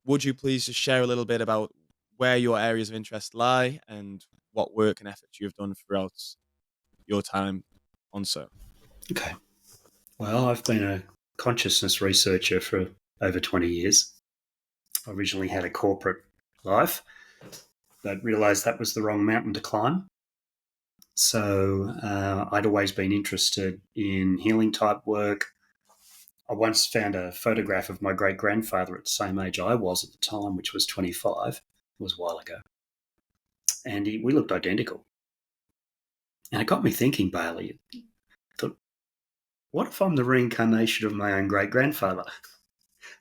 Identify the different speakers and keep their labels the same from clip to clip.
Speaker 1: would you please just share a little bit about where your areas of interest lie and what work and effort you've done throughout your time on so?
Speaker 2: Okay. Well, I've been a consciousness researcher for over 20 years. I originally had a corporate life, but realised that was the wrong mountain to climb. So I'd always been interested in healing type work. I once found a photograph of my great grandfather at the same age I was at the time, which was 25. It was a while ago. And we looked identical. And it got me thinking, Bailey, I thought, what if I'm the reincarnation of my own great grandfather?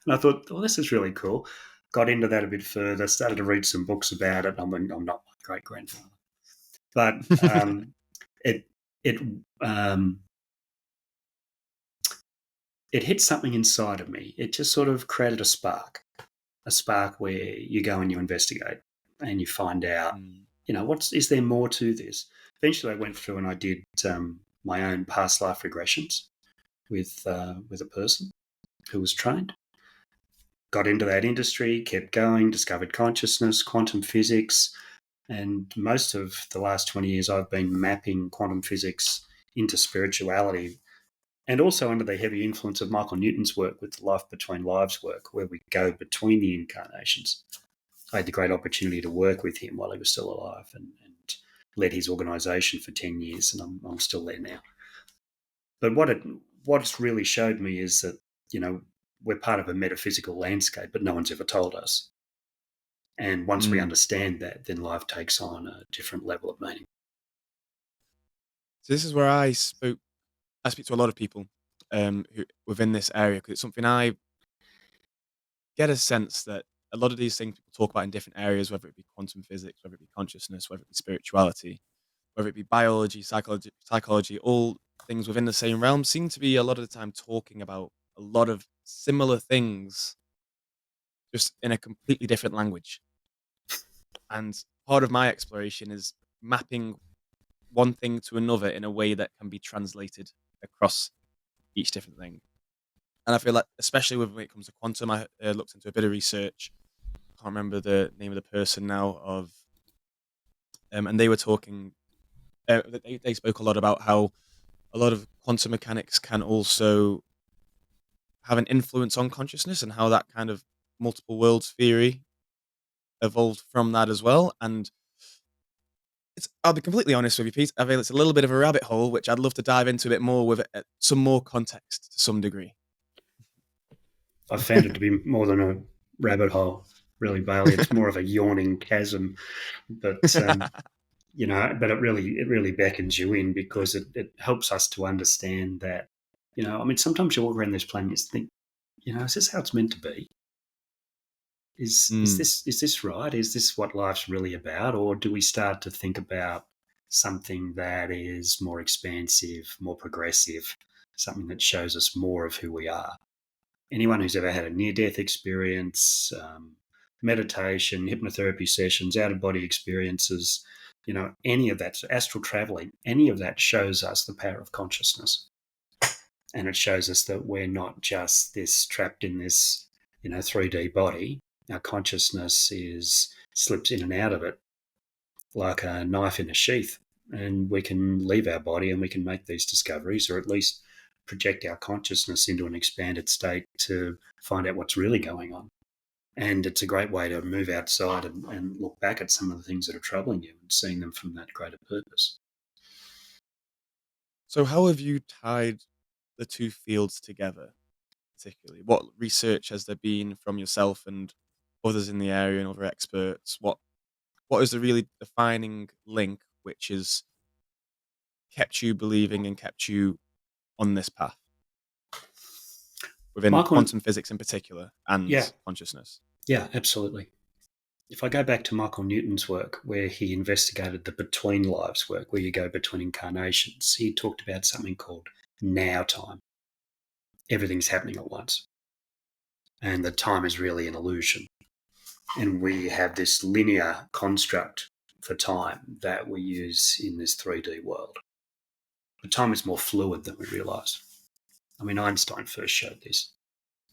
Speaker 2: And I thought, well, this is really cool. Got into that a bit further, started to read some books about it. I'm not my great grandfather. But it it it hit something inside of me. It just sort of created a spark where you go and you investigate and you find out,
Speaker 1: Mm.
Speaker 2: is there more to this? Eventually, I went through and I did my own past life regressions with a person who was trained. Got into that industry, kept going, discovered consciousness, quantum physics, and most of the last 20 years I've been mapping quantum physics into spirituality, and also under the heavy influence of Michael Newton's work with the Life Between Lives work, where we go between the incarnations. I had the great opportunity to work with him while he was still alive and led his organisation for 10 years, and I'm still there now. But what it's really showed me is that, we're part of a metaphysical landscape, but no one's ever told us. And once we
Speaker 1: Mm.
Speaker 2: understand that, then life takes on a different level of meaning.
Speaker 1: So this is where I speak to a lot of people who within this area because it's something I get a sense that a lot of these things people talk about in different areas, whether it be quantum physics, whether it be consciousness, whether it be spirituality, whether it be biology, psychology, all things within the same realm, seem to be a lot of the time talking about a lot of similar things, just in a completely different language. And part of my exploration is mapping one thing to another in a way that can be translated across each different thing. And I feel like, especially when it comes to quantum, I looked into a bit of research. I can't remember the name of the person now. And they were talking. They spoke a lot about how a lot of quantum mechanics can also have an influence on consciousness and how that kind of multiple worlds theory evolved from that as well. And I'll be completely honest with you, Pete. I feel it's a little bit of a rabbit hole, which I'd love to dive into a bit more with some more context to some degree.
Speaker 2: I found it to be more than a rabbit hole, really, Bailey. It's more of a yawning chasm, but but it really beckons you in because it helps us to understand that, sometimes you walk around this planet and you think, is this how it's meant to be?
Speaker 1: Mm.
Speaker 2: Is this right? Is this what life's really about? Or do we start to think about something that is more expansive, more progressive, something that shows us more of who we are? Anyone who's ever had a near-death experience, meditation, hypnotherapy sessions, out-of-body experiences, any of that, astral traveling, any of that shows us the power of consciousness. And it shows us that we're not just this trapped in this, 3D body. Our consciousness slips in and out of it like a knife in a sheath. And we can leave our body and we can make these discoveries, or at least project our consciousness into an expanded state to find out what's really going on. And it's a great way to move outside and look back at some of the things that are troubling you and seeing them from that greater purpose.
Speaker 1: So, how have you tied the two fields together, particularly? What research has there been from yourself and others in the area and other experts? What is the really defining link which has kept you believing and kept you on this path within
Speaker 2: Michael,
Speaker 1: quantum physics in particular
Speaker 2: yeah,
Speaker 1: and consciousness?
Speaker 2: yeah, absolutely. If I go back to Michael Newton's work, where he investigated the between lives work, where you go between incarnations, he talked about something called now time. Everything's happening at once. And the time is really an illusion. And we have this linear construct for time that we use in this 3D world. But time is more fluid than we realise. I mean, Einstein first showed this.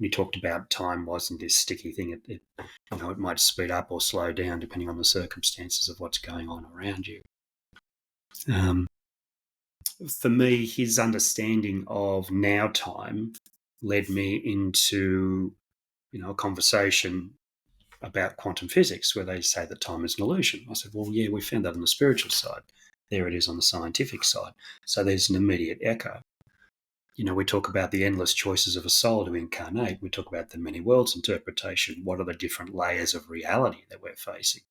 Speaker 2: you talked about time wasn't this sticky thing. It might speed up or slow down depending on the circumstances of what's going on around you. For me, his understanding of now time led me into a conversation about quantum physics, where they say that time is an illusion. I said, well, yeah, we found that on the spiritual side. There it is on the scientific side. So there's an immediate echo. We talk about the endless choices of a soul to incarnate. We talk about the many worlds interpretation. What are the different layers of reality that we're facing?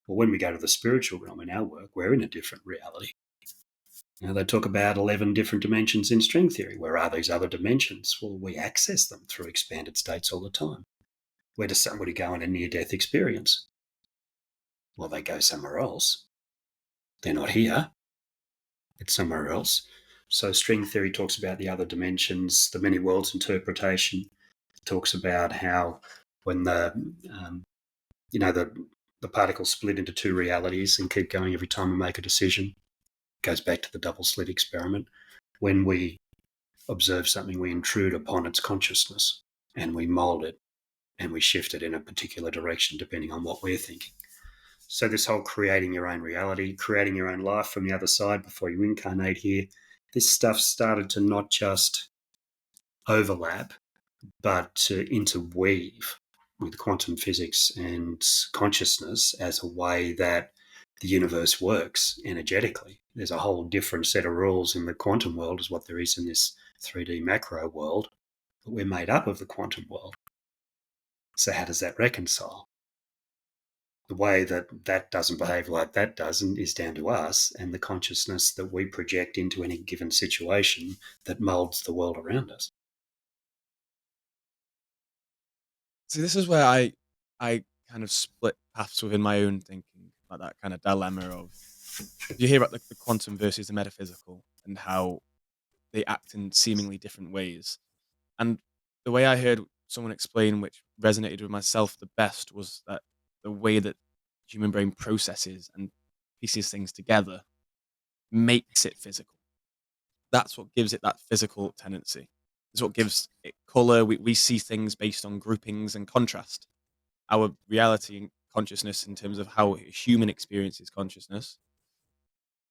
Speaker 2: Well, when we go to the spiritual realm in our work, we're in a different reality. They talk about 11 different dimensions in string theory. Where are these other dimensions? Well, we access them through expanded states all the time. Where does somebody go in a near-death experience? Well, they go somewhere else. They're not here. It's somewhere else. So string theory talks about the other dimensions, the many worlds interpretation. It talks about how when the particles split into two realities and keep going every time we make a decision. It goes back to the double slit experiment. When we observe something, we intrude upon its consciousness and we mold it and we shift it in a particular direction depending on what we're thinking. So this whole creating your own reality, creating your own life from the other side before you incarnate here, this stuff started to not just overlap, but to interweave with quantum physics and consciousness as a way that the universe works energetically. There's a whole different set of rules in the quantum world as what there is in this 3D macro world, but we're made up of the quantum world. So how does that reconcile? The way that doesn't behave like that doesn't is down to us and the consciousness that we project into any given situation that molds the world around us.
Speaker 1: See, this is where I kind of split paths within my own thinking, like that kind of dilemma of you hear about the quantum versus the metaphysical and how they act in seemingly different ways. And the way I heard someone explain, which resonated with myself the best, was that the way that human brain processes and pieces things together makes it physical. That's what gives it that physical tendency. It's what gives it color. We see things based on groupings and contrast. Our reality and consciousness, in terms of how a human experiences consciousness,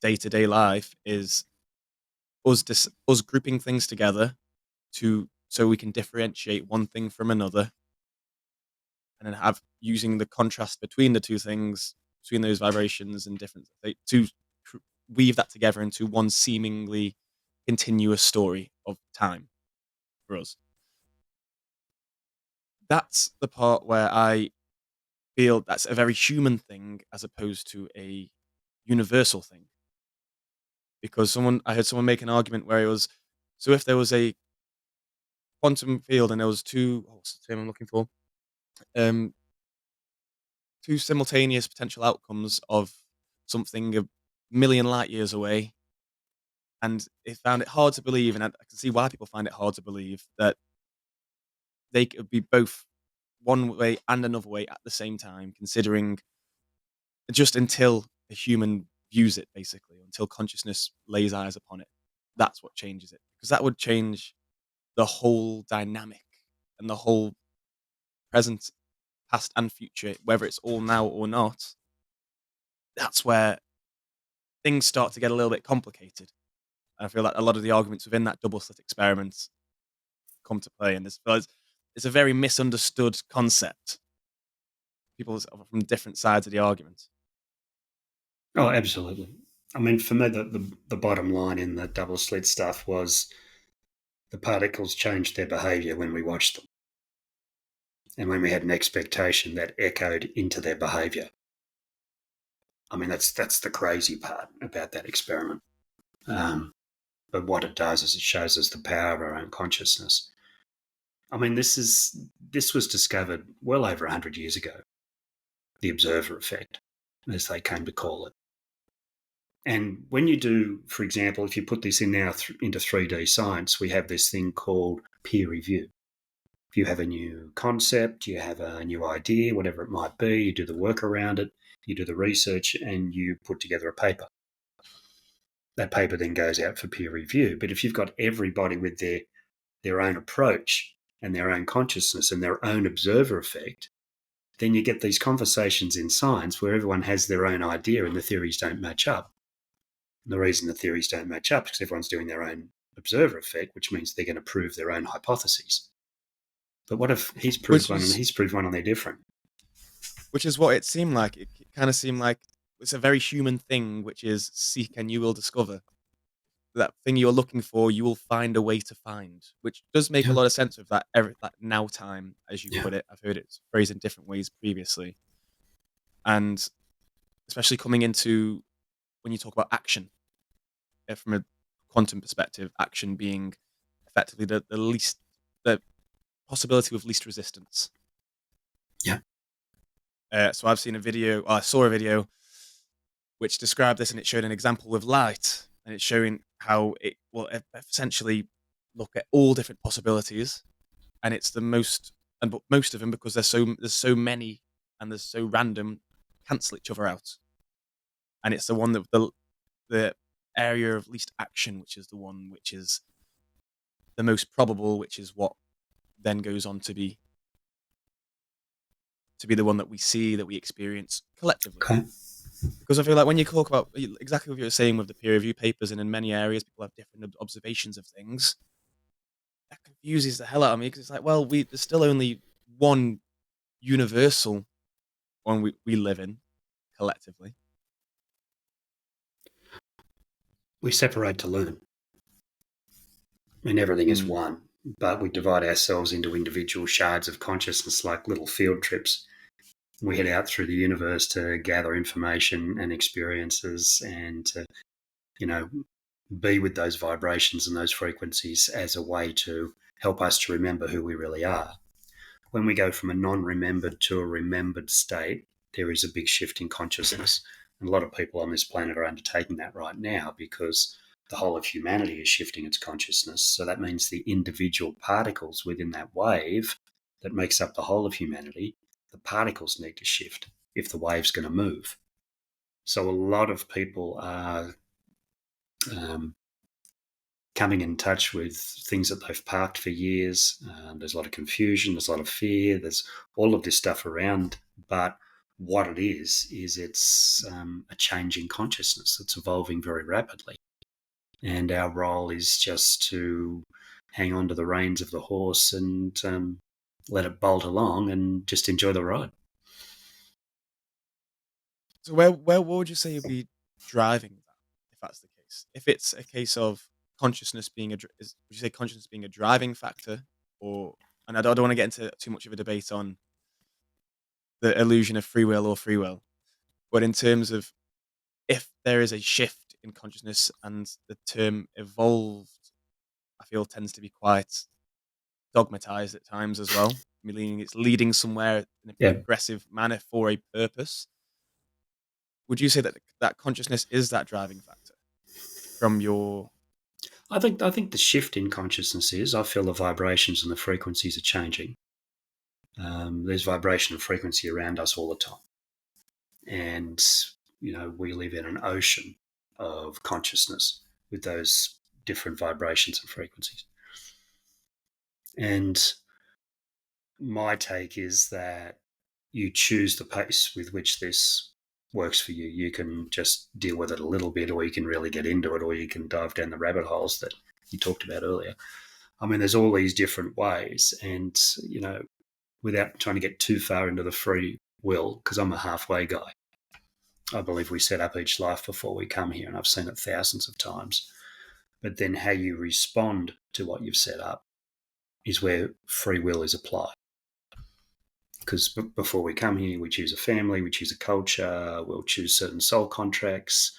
Speaker 1: day to day life, is us grouping things together so we can differentiate one thing from another, and then have using the contrast between the two things, between those vibrations and different to weave that together into one seemingly continuous story of time for us. That's the part where I feel that's a very human thing as opposed to a universal thing. Because I heard someone make an argument where it was, so if there was a quantum field and there was what's the term I'm looking for? Um, two simultaneous potential outcomes of something a million light years away, and it found it hard to believe, and I can see why people find it hard to believe that they could be both one way and another way at the same time, considering just until a human views it, basically, until consciousness lays eyes upon it. That's what changes it, because that would change the whole dynamic and the whole present, past, and future, whether it's all now or not. That's where things start to get a little bit complicated. I feel like a lot of the arguments within that double slit experiment come to play, and it's a very misunderstood concept. People from different sides of the argument.
Speaker 2: Oh, absolutely. I mean, for me, the bottom line in the double slit stuff was the particles changed their behaviour when we watched them. And when we had an expectation that echoed into their behaviour. I mean, that's the crazy part about that experiment. But what it does is it shows us the power of our own consciousness. I mean, this was discovered well over 100 years ago, the observer effect, as they came to call it. And when you do, for example, if you put this in now into 3D science, we have this thing called peer review. If you have a new concept, you have a new idea, whatever it might be, you do the work around it, you do the research, and you put together a paper. That paper then goes out for peer review. But if you've got everybody with their own approach, and their own consciousness and their own observer effect, then you get these conversations in science where everyone has their own idea and the theories don't match up. And the reason the theories don't match up is because everyone's doing their own observer effect, which means they're going to prove their own hypotheses. But what if he's proved
Speaker 1: which
Speaker 2: one and
Speaker 1: is
Speaker 2: he's proved one and they're different?
Speaker 1: which is what it seemed like. It kind of seemed like it's a very human thing, which is seek and you will discover. That thing you're looking for, you will find a way to find, which does make a
Speaker 2: Yeah.
Speaker 1: lot of sense with that now time, as you
Speaker 2: Yeah.
Speaker 1: put it. I've heard it phrased in different ways previously, and especially coming into when you talk about action from a quantum perspective, action being effectively the possibility with least resistance.
Speaker 2: Yeah.
Speaker 1: So I saw a video which described this, and it showed an example with light, and it's showing how it will essentially look at all different possibilities, and it's the most, and but most of them, because there's so many and there's so random, cancel each other out, and it's the one that the area of least action, which is the one which is the most probable, which is what then goes on to be the one that we see, that we experience collectively.
Speaker 2: Okay.
Speaker 1: Because I feel like when you talk about exactly what you were saying with the peer review papers, and in many areas people have different observations of things, that confuses the hell out of me, because it's like, well, there's still only one universal one we live in collectively.
Speaker 2: We separate to learn. I mean, everything is
Speaker 1: Mm.
Speaker 2: one, but we divide ourselves into individual shards of consciousness like little field trips. We head out through the universe to gather information and experiences and to, you know, be with those vibrations and those frequencies as a way to help us to remember who we really are. When we go from a non-remembered to a remembered state, there is a big shift in consciousness. And a lot of people on this planet are undertaking that right now because the whole of humanity is shifting its consciousness. So that means the individual particles within that wave that makes up the whole of humanity, the particles need to shift if the wave's going to move. So a lot of people are um, coming in touch with things that they've parked for years. There's a lot of confusion, there's a lot of fear, there's all of this stuff around. But what it is it's a changing consciousness that's evolving very rapidly. And our role is just to hang on to the reins of the horse and let it bolt along and just enjoy the ride.
Speaker 1: So where what would you say you'd be driving that, if that's the case? If it's a case of consciousness being would you say consciousness being a driving factor, or, and I don't want to get into too much of a debate on the illusion of free will, but in terms of if there is a shift in consciousness, and the term evolved, I feel tends to be quite dogmatized at times as well, meaning it's leading somewhere in a
Speaker 2: Yeah.
Speaker 1: progressive manner for a purpose. Would you say that consciousness is that driving factor from your?
Speaker 2: I think the shift in consciousness is I feel the vibrations and the frequencies are changing. There's vibration and frequency around us all the time. And, we live in an ocean of consciousness with those different vibrations and frequencies. And my take is that you choose the pace with which this works for you. You can just deal with it a little bit, or you can really get into it, or you can dive down the rabbit holes that you talked about earlier. I mean, there's all these different ways. And, without trying to get too far into the free will, because I'm a halfway guy, I believe we set up each life before we come here, and I've seen it thousands of times. But then how you respond to what you've set up is where free will is applied. Because before we come here, we choose a family, we choose a culture, we'll choose certain soul contracts,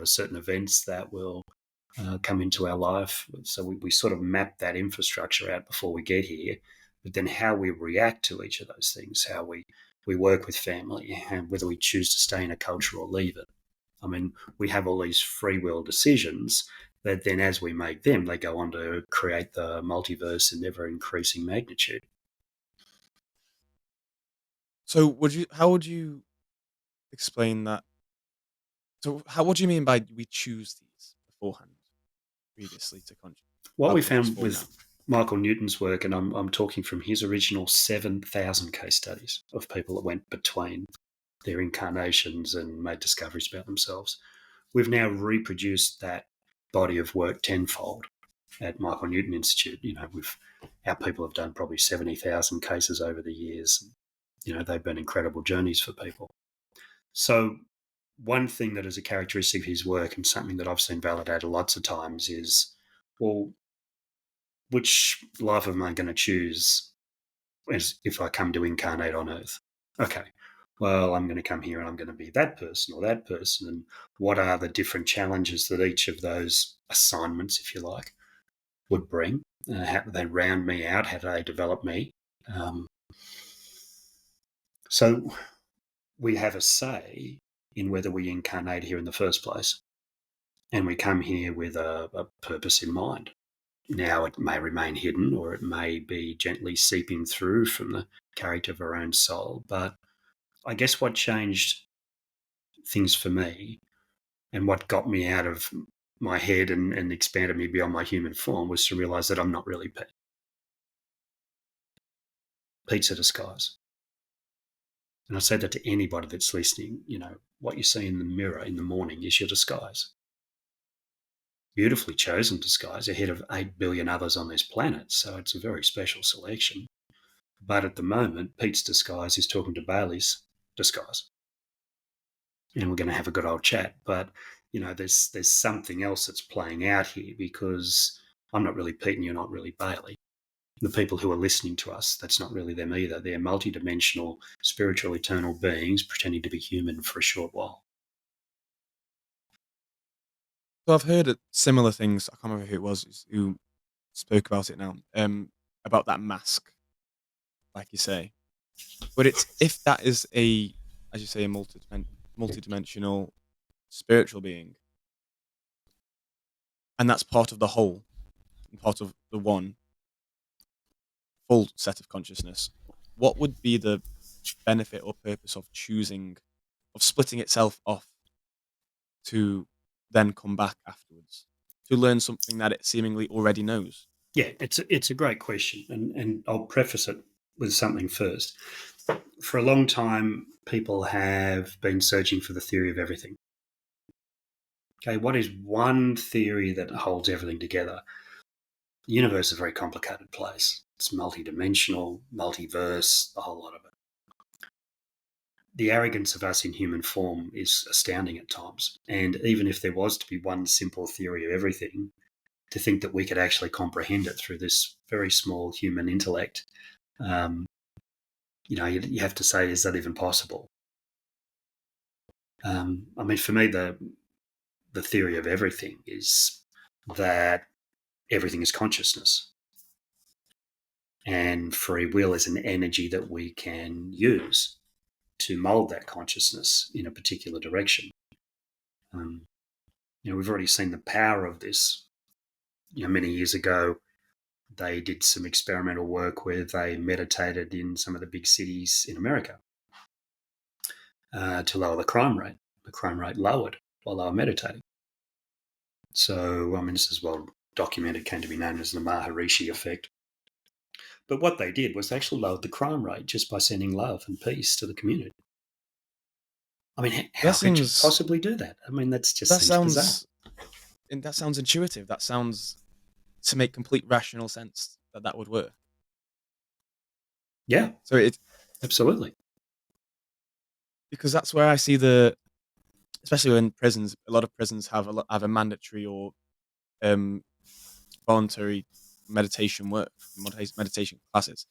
Speaker 2: certain events that will come into our life. So we sort of map that infrastructure out before we get here. But then how we react to each of those things, how we work with family, and whether we choose to stay in a culture or leave it. I mean, we have all these free will decisions that then as we make them, they go on to create the multiverse in ever increasing magnitude.
Speaker 1: So how would you explain that? So what do you mean by we choose these beforehand, previously to
Speaker 2: What we
Speaker 1: conscious
Speaker 2: found
Speaker 1: form
Speaker 2: with
Speaker 1: now?
Speaker 2: Michael Newton's work, and I'm talking from his original 7,000 case studies of people that went between their incarnations and made discoveries about themselves. We've now reproduced that body of work tenfold at Michael Newton Institute. Our people have done probably 70,000 cases over the years. They've been incredible journeys for people. So one thing that is a characteristic of his work, and something that I've seen validated lots of times, is, well, which life am I going to choose if I come to incarnate on Earth? Okay, well, I'm going to come here and I'm going to be that person or that person. And what are the different challenges that each of those assignments, if you like, would bring? How do they round me out? How do they develop me? So we have a say in whether we incarnate here in the first place. And we come here with a purpose in mind. Now, it may remain hidden, or it may be gently seeping through from the character of our own soul. But I guess what changed things for me, and what got me out of my head and expanded me beyond my human form, was to realize that I'm not really Pete. Pete's a disguise. And I say that to anybody that's listening. What you see in the mirror in the morning is your disguise. Beautifully chosen disguise, ahead of 8 billion others on this planet, so it's a very special selection. But at the moment, Pete's disguise is talking to Bailey's disguise. And we're going to have a good old chat. But, there's something else that's playing out here, because I'm not really Pete and you're not really Bailey. The people who are listening to us, that's not really them either. They're multidimensional, spiritual, eternal beings pretending to be human for a short while.
Speaker 1: So I've heard similar things. I can't remember who it was who spoke about it now. About that mask, like you say. But it's if that is as you say, a multidimensional spiritual being, and that's part of the whole, and part of the one full set of consciousness. What would be the benefit or purpose of splitting itself off to then come back afterwards to learn something that it seemingly already knows?
Speaker 2: Yeah, it's a great question, and I'll preface it with something first. For a long time, people have been searching for the theory of everything. Okay, what is one theory that holds everything together? The universe is a very complicated place. It's multidimensional, multiverse, the whole lot of it. The arrogance of us in human form is astounding at times. And even if there was to be one simple theory of everything, to think that we could actually comprehend it through this very small human intellect, you have to say, is that even possible? For me, the theory of everything is that everything is consciousness, and free will is an energy that we can use to mold that consciousness in a particular direction. We've already seen the power of this. Many years ago, they did some experimental work where they meditated in some of the big cities in America to lower the crime rate. The crime rate lowered while they were meditating. So, this is well documented, came to be known as the Maharishi effect. But what they did was they actually lowered the crime rate just by sending love and peace to the community. How could you possibly do that? That just seems bizarre.
Speaker 1: That sounds intuitive. That sounds to make complete rational sense that would work.
Speaker 2: Yeah.
Speaker 1: So
Speaker 2: absolutely.
Speaker 1: Because that's where I see especially in prisons, a lot of prisons have a mandatory or voluntary meditation classes,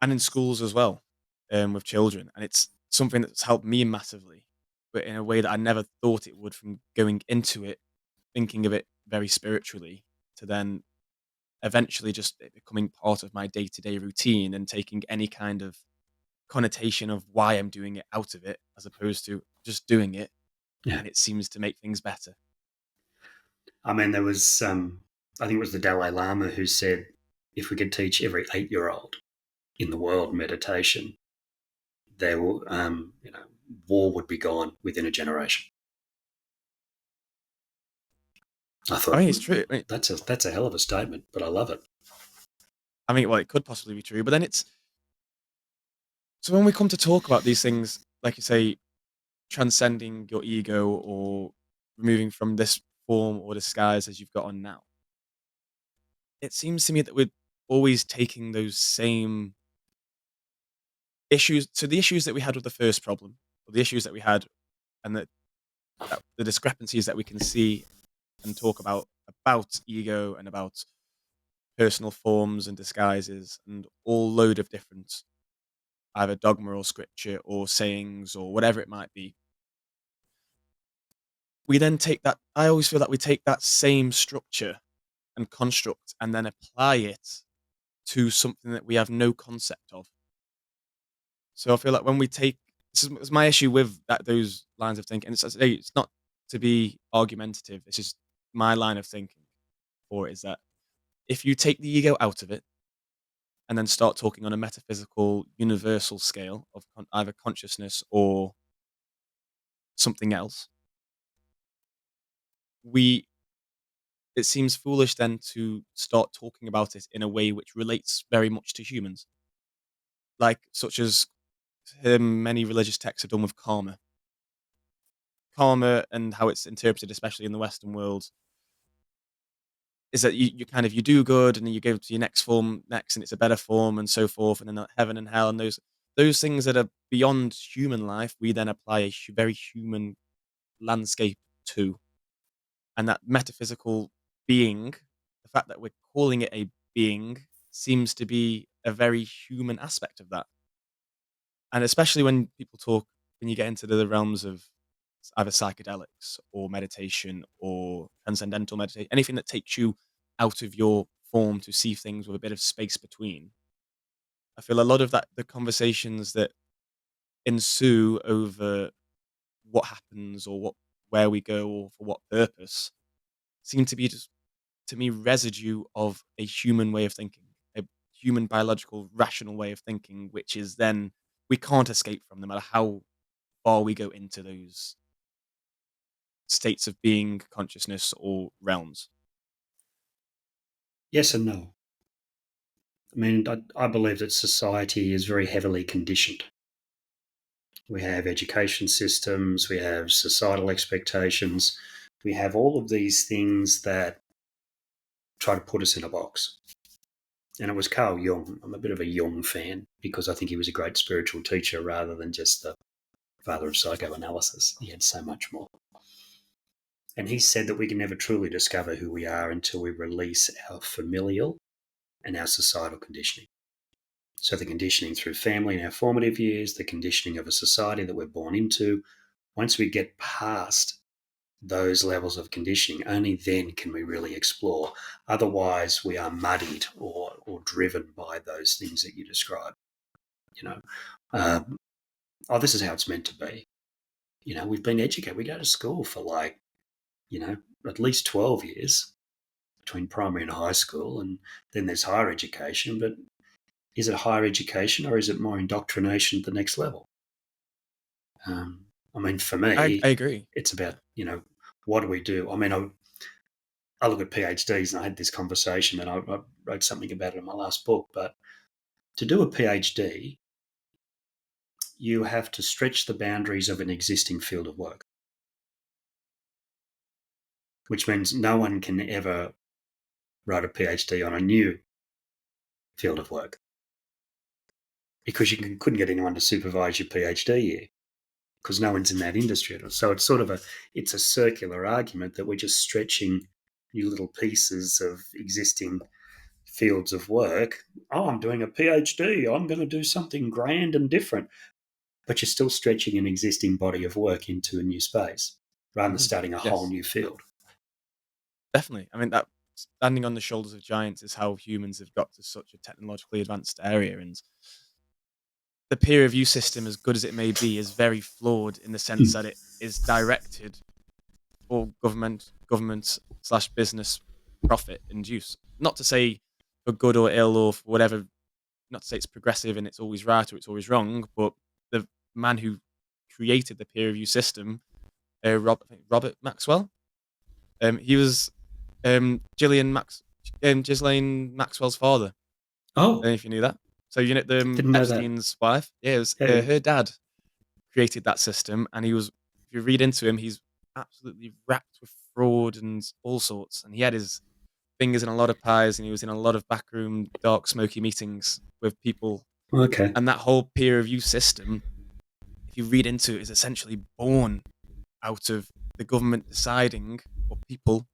Speaker 1: and in schools as well, with children, and it's something that's helped me massively, but in a way that I never thought it would, from going into it thinking of it very spiritually to then eventually just it becoming part of my day-to-day routine and taking any kind of connotation of why I'm doing it out of it, as opposed to just doing it.
Speaker 2: Yeah.
Speaker 1: And it seems to make things better.
Speaker 2: There was, I think it was the Dalai Lama who said, if we could teach every 8-year-old in the world meditation, there will, war would be gone within a generation. I thought,
Speaker 1: it's true.
Speaker 2: That's a hell of a statement, but I love it.
Speaker 1: I mean, well, it could possibly be true, but then it's so when we come to talk about these things, like you say, transcending your ego or removing from this form or disguise as you've got on now, it seems to me that we're always taking those same issues. So the issues that we had with the first problem, or the issues that we had, and that the discrepancies that we can see and talk about ego and about personal forms and disguises and all load of different either dogma or scripture or sayings or whatever it might be. We then take that. I always feel that we take that same structure and construct and then apply it to something that we have no concept of. So I feel like when we take this is my issue with those lines of thinking. It's not to be argumentative. It's just my line of thinking for it is that if you take the ego out of it and then start talking on a metaphysical, universal scale of either consciousness or something else, we it seems foolish then to start talking about it in a way which relates very much to humans, like such as many religious texts have done with karma and how it's interpreted, especially in the Western world, is that you kind of you do good and then you go to your next form next and it's a better form and so forth and then heaven and hell and those things that are beyond human life we then apply a very human landscape to, and that metaphysical being, the fact that we're calling it a being seems to be a very human aspect of that. And especially when people talk, when you get into the realms of either psychedelics or meditation or transcendental meditation, anything that takes you out of your form to see things with a bit of space between. I feel a lot of that, the conversations that ensue over what happens or where we go or for what purpose seem to be just, to me, residue of a human way of thinking, a human biological rational way of thinking, which is then we can't escape from no matter how far we go into those states of being, consciousness, or realms.
Speaker 2: Yes and no. I mean, I believe that society is very heavily conditioned. We have education systems, we have societal expectations, we have all of these things that try to put us in a box. And it was Carl Jung. I'm a bit of a Jung fan because I think he was a great spiritual teacher rather than just the father of psychoanalysis. He had so much more. And he said that we can never truly discover who we are until we release our familial and our societal conditioning. So the conditioning through family in our formative years, the conditioning of a society that we're born into. Once we get past those levels of conditioning, only then can we really explore. Otherwise, we are muddied or driven by those things that you describe. You know, this is how it's meant to be. We've been educated. We go to school for at least 12 years between primary and high school, and then there's higher education. But is it higher education or is it more indoctrination at the next level? For
Speaker 1: I
Speaker 2: me,
Speaker 1: agree.
Speaker 2: it's about, what do we do? I mean, I look at PhDs and I had this conversation and I wrote something about it in my last book. But to do a PhD, you have to stretch the boundaries of an existing field of work, which means no one can ever write a PhD on a new field of work because you couldn't get anyone to supervise your PhD year because no one's in that industry. So it's sort of it's a circular argument that we're just stretching new little pieces of existing fields of work. Oh, I'm doing a PhD. I'm going to do something grand and different. But you're still stretching an existing body of work into a new space rather than
Speaker 1: Mhm.
Speaker 2: starting a whole
Speaker 1: Yes,
Speaker 2: new field.
Speaker 1: definitely. I mean, that standing on the shoulders of giants is how humans have got to such a technologically advanced area. And the peer review system, as good as it may be, is very flawed in the sense that it is directed for government slash business profit and use. Not to say for good or ill or for whatever. Not to say it's progressive and it's always right or it's always wrong, but the man who created the peer review system, Robert Maxwell, he was Ghislaine Maxwell's father.
Speaker 2: Oh,
Speaker 1: Don't know if you knew that. So you know the
Speaker 2: didn't know that.
Speaker 1: Epstein's wife. Yeah, it was
Speaker 2: Yeah.
Speaker 1: her dad created that system, and he was. If you read into him, he's absolutely wrapped with fraud and all sorts. And he had his fingers in a lot of pies, and he was in a lot of backroom, dark, smoky meetings with people.
Speaker 2: Okay.
Speaker 1: And that whole peer review system, if you read into it, is essentially born out of the government deciding, or people,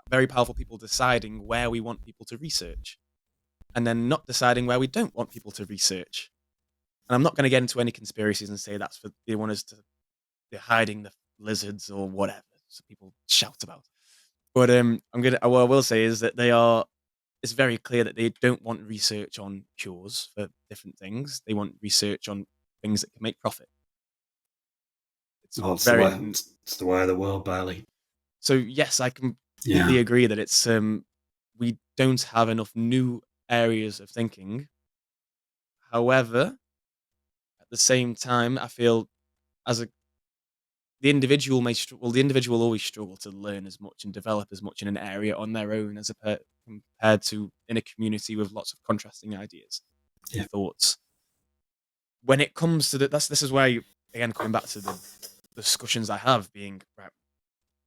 Speaker 1: very powerful people deciding where we want people to research, and then not deciding where we don't want people to research. And I'm not going to get into any conspiracies and say that's for they want us to they're hiding the lizards or whatever. So people shout about. But what I will say is that they are. It's very clear that they don't want research on cures for different things. They want research on things that can make profit. It's
Speaker 2: Well,
Speaker 1: very
Speaker 2: it's the way of the world, Bailey.
Speaker 1: so. Yes, I
Speaker 2: Yeah.
Speaker 1: completely agree that it's we don't have enough new areas of thinking. However, at the same time, I feel as a the individual the individual always struggle to learn as much and develop as much in an area on their own as compared to in a community with lots of contrasting ideas and
Speaker 2: Yeah.
Speaker 1: thoughts. When it comes to this is where again coming back to the discussions I have being right,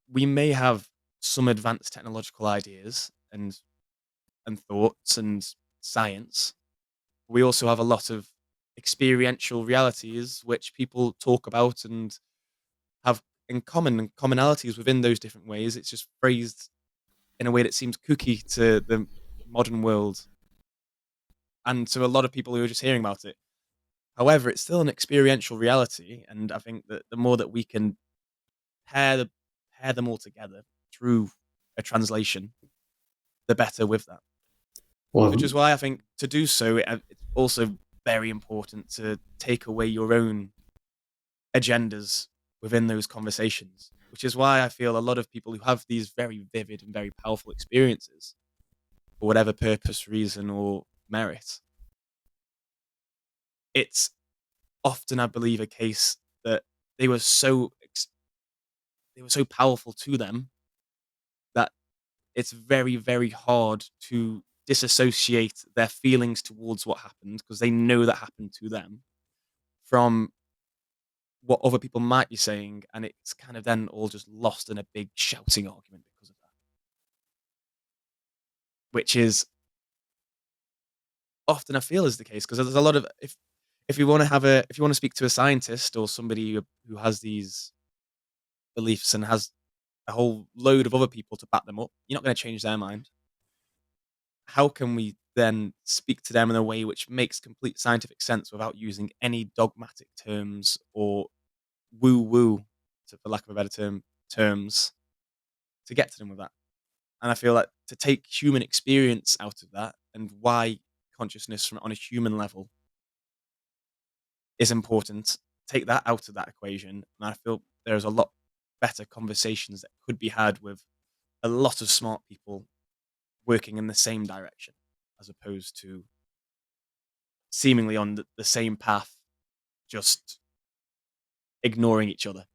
Speaker 1: we may have some advanced technological ideas and thoughts and science. We also have a lot of experiential realities which people talk about and have in common and commonalities within those different ways. It's just phrased in a way that seems kooky to the modern world and to a lot of people who are just hearing about it. However, it's still an experiential reality, and I think that the more that we can pair the pair them all together through a translation, the better with that. Which
Speaker 2: Well,
Speaker 1: is why I think to do so, it's also very important to take away your own agendas within those conversations. Which is why I feel a lot of people who have these very vivid and very powerful experiences, for whatever purpose, reason, or merit, it's often, I believe, a case that they were so they were so powerful to them that it's very, very hard to disassociate their feelings towards what happened because they know that happened to them from what other people might be saying, and it's kind of then all just lost in a big shouting argument because of that, which is often I feel is the case because there's a lot of if you want to if you want to speak to a scientist or somebody who has these beliefs and has a whole load of other people to back them up, you're not going to change their mind. How can we then speak to them in a way which makes complete scientific sense without using any dogmatic terms or woo woo, for lack of a better terms to get to them with that? And I feel like to take human experience out of that and why consciousness from on a human level is important, take that out of that equation, and I feel there's a lot better conversations that could be had with a lot of smart people working in the same direction, as opposed to seemingly on the same path, just ignoring each other.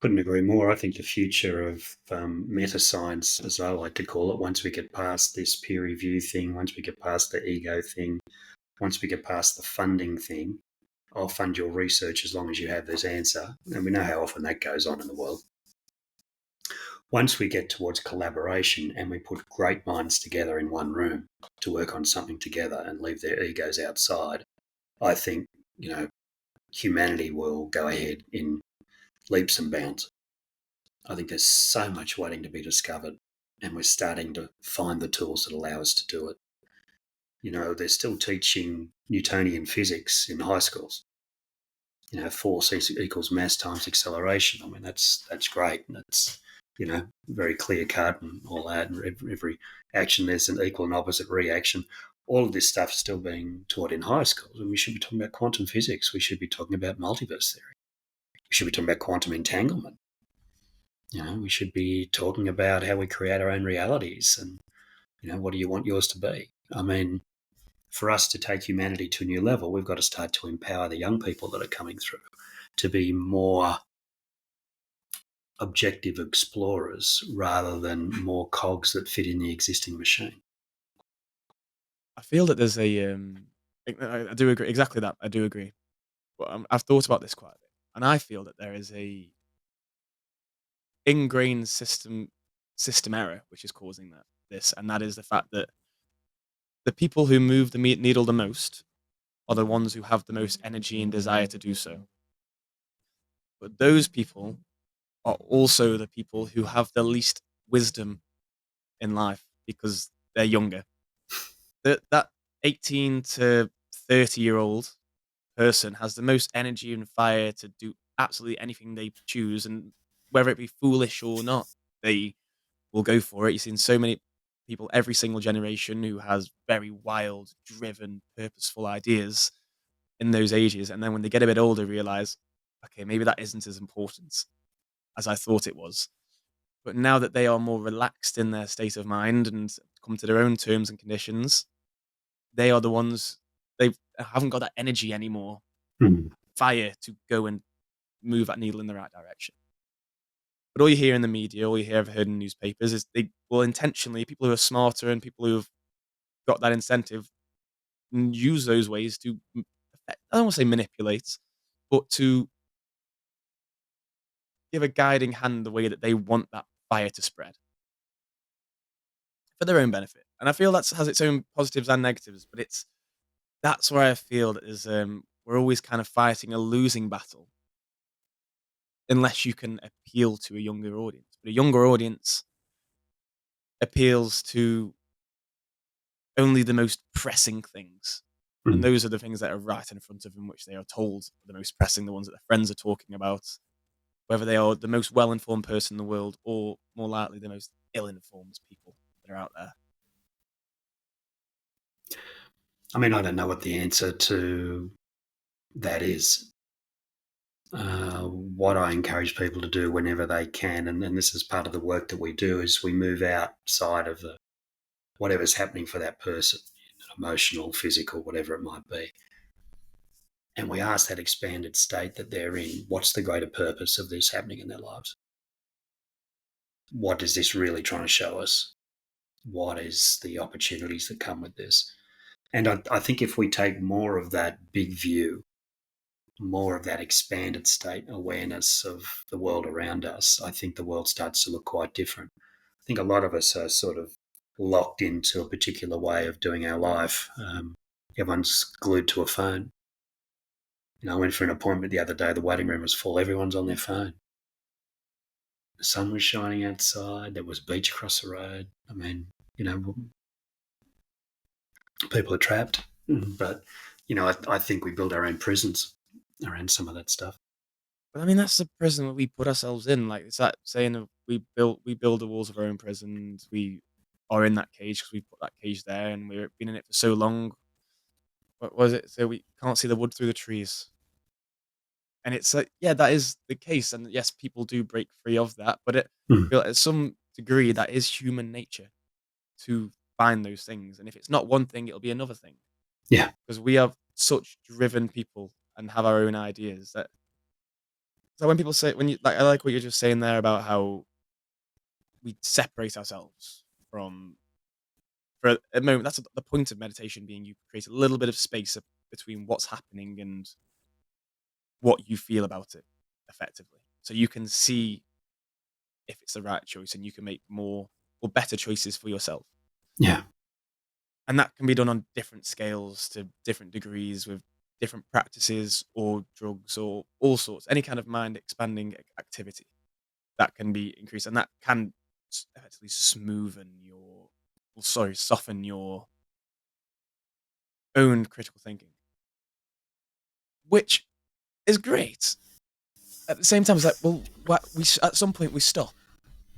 Speaker 2: couldn't agree more. I think the future of meta science, as I like to call it, once we get past this peer review thing, once we get past the ego thing, once we get past the funding thing, I'll fund your research as long as you have this answer. And we know how often that goes on in the world. Once we get towards collaboration and we put great minds together in one room to work on something together and leave their egos outside, I think, humanity will go ahead in leaps and bounds. I think there's so much waiting to be discovered, and we're starting to find the tools that allow us to do it. They're still teaching Newtonian physics in high schools. Force equals mass times acceleration. I mean, that's great, and it's very clear cut and all that. And every action there's an equal and opposite reaction. All of this stuff is still being taught in high schools, and we should be talking about quantum physics. We should be talking about multiverse theory. We should be talking about quantum entanglement. We should be talking about how we create our own realities and, what do you want yours to be? I mean, for us to take humanity to a new level, we've got to start to empower the young people that are coming through to be more objective explorers rather than more cogs that fit in the existing machine.
Speaker 1: I feel that there's a I do agree exactly that. I do agree, but I've thought about this quite a bit, and I feel that there is a ingrained system error which is causing this, and that is the fact that the people who move the needle the most are the ones who have the most energy and desire to do so. But those people are also the people who have the least wisdom in life because they're younger. That 18 to 30-year-old person has the most energy and fire to do absolutely anything they choose, and whether it be foolish or not, they will go for it. You've seen so many people every single generation who has very wild, driven, purposeful ideas in those ages, and then when they get a bit older, realize, okay, maybe that isn't as important as I thought it was. But now that they are more relaxed in their state of mind and come to their own terms and conditions, they are the ones they haven't got that energy anymore,
Speaker 2: Mm.
Speaker 1: fire to go and move that needle in the right direction. But all you hear in the media, all you hear, I've heard in newspapers, is they will intentionally, people who are smarter and people who've got that incentive, use those ways to, I don't want to say manipulate, but to give a guiding hand the way that they want that fire to spread for their own benefit. And I feel that has its own positives and negatives, but that's where I feel that is we're always kind of fighting a losing battle unless you can appeal to a younger audience. But a younger audience appeals to only the most pressing things. And
Speaker 2: Mm.
Speaker 1: those are the things that are right in front of them, which they are told are the most pressing, the ones that their friends are talking about, whether they are the most well informed person in the world or more likely the most ill informed people that are out there.
Speaker 2: I mean, I don't know what the answer to that is. What I encourage people to do whenever they can, and this is part of the work that we do, is we move outside of the whatever's happening for that person, emotional, physical, whatever it might be. And we ask that expanded state that they're in, what's the greater purpose of this happening in their lives? What is this really trying to show us? What is the opportunities that come with this? And I think if we take more of that big view, more of that expanded state awareness of the world around us, I think the world starts to look quite different. I think a lot of us are sort of locked into a particular way of doing our life. Everyone's glued to a phone. I went for an appointment the other day. The waiting room was full. Everyone's on their phone. The sun was shining outside. There was a beach across the road. I mean, people are trapped. But, I think we build our own prisons around some of that stuff.
Speaker 1: But I mean, that's the prison that we put ourselves in. Like it's that saying of we build the walls of our own prisons. We are in that cage because we put that cage there, and we've been in it for so long. What was it? So we can't see the wood through the trees. And it's like, yeah, that is the case. And yes, people do break free of that, but
Speaker 2: Mm.
Speaker 1: at some degree, that is human nature to find those things. And if it's not one thing, it'll be another thing
Speaker 2: Yeah.
Speaker 1: because we are such driven people and have our own ideas that. So when people say, when you like, I like what you're just saying there about how we separate ourselves from, for a moment, that's the point of meditation being you create a little bit of space between what's happening and what you feel about it effectively. So you can see if it's the right choice and you can make more or better choices for yourself.
Speaker 2: Yeah.
Speaker 1: And that can be done on different scales to different degrees with different practices or drugs or all sorts, any kind of mind expanding activity that can be increased. And that can effectively soften your own critical thinking, which is great. At the same time, it's like, well, at some point we stop.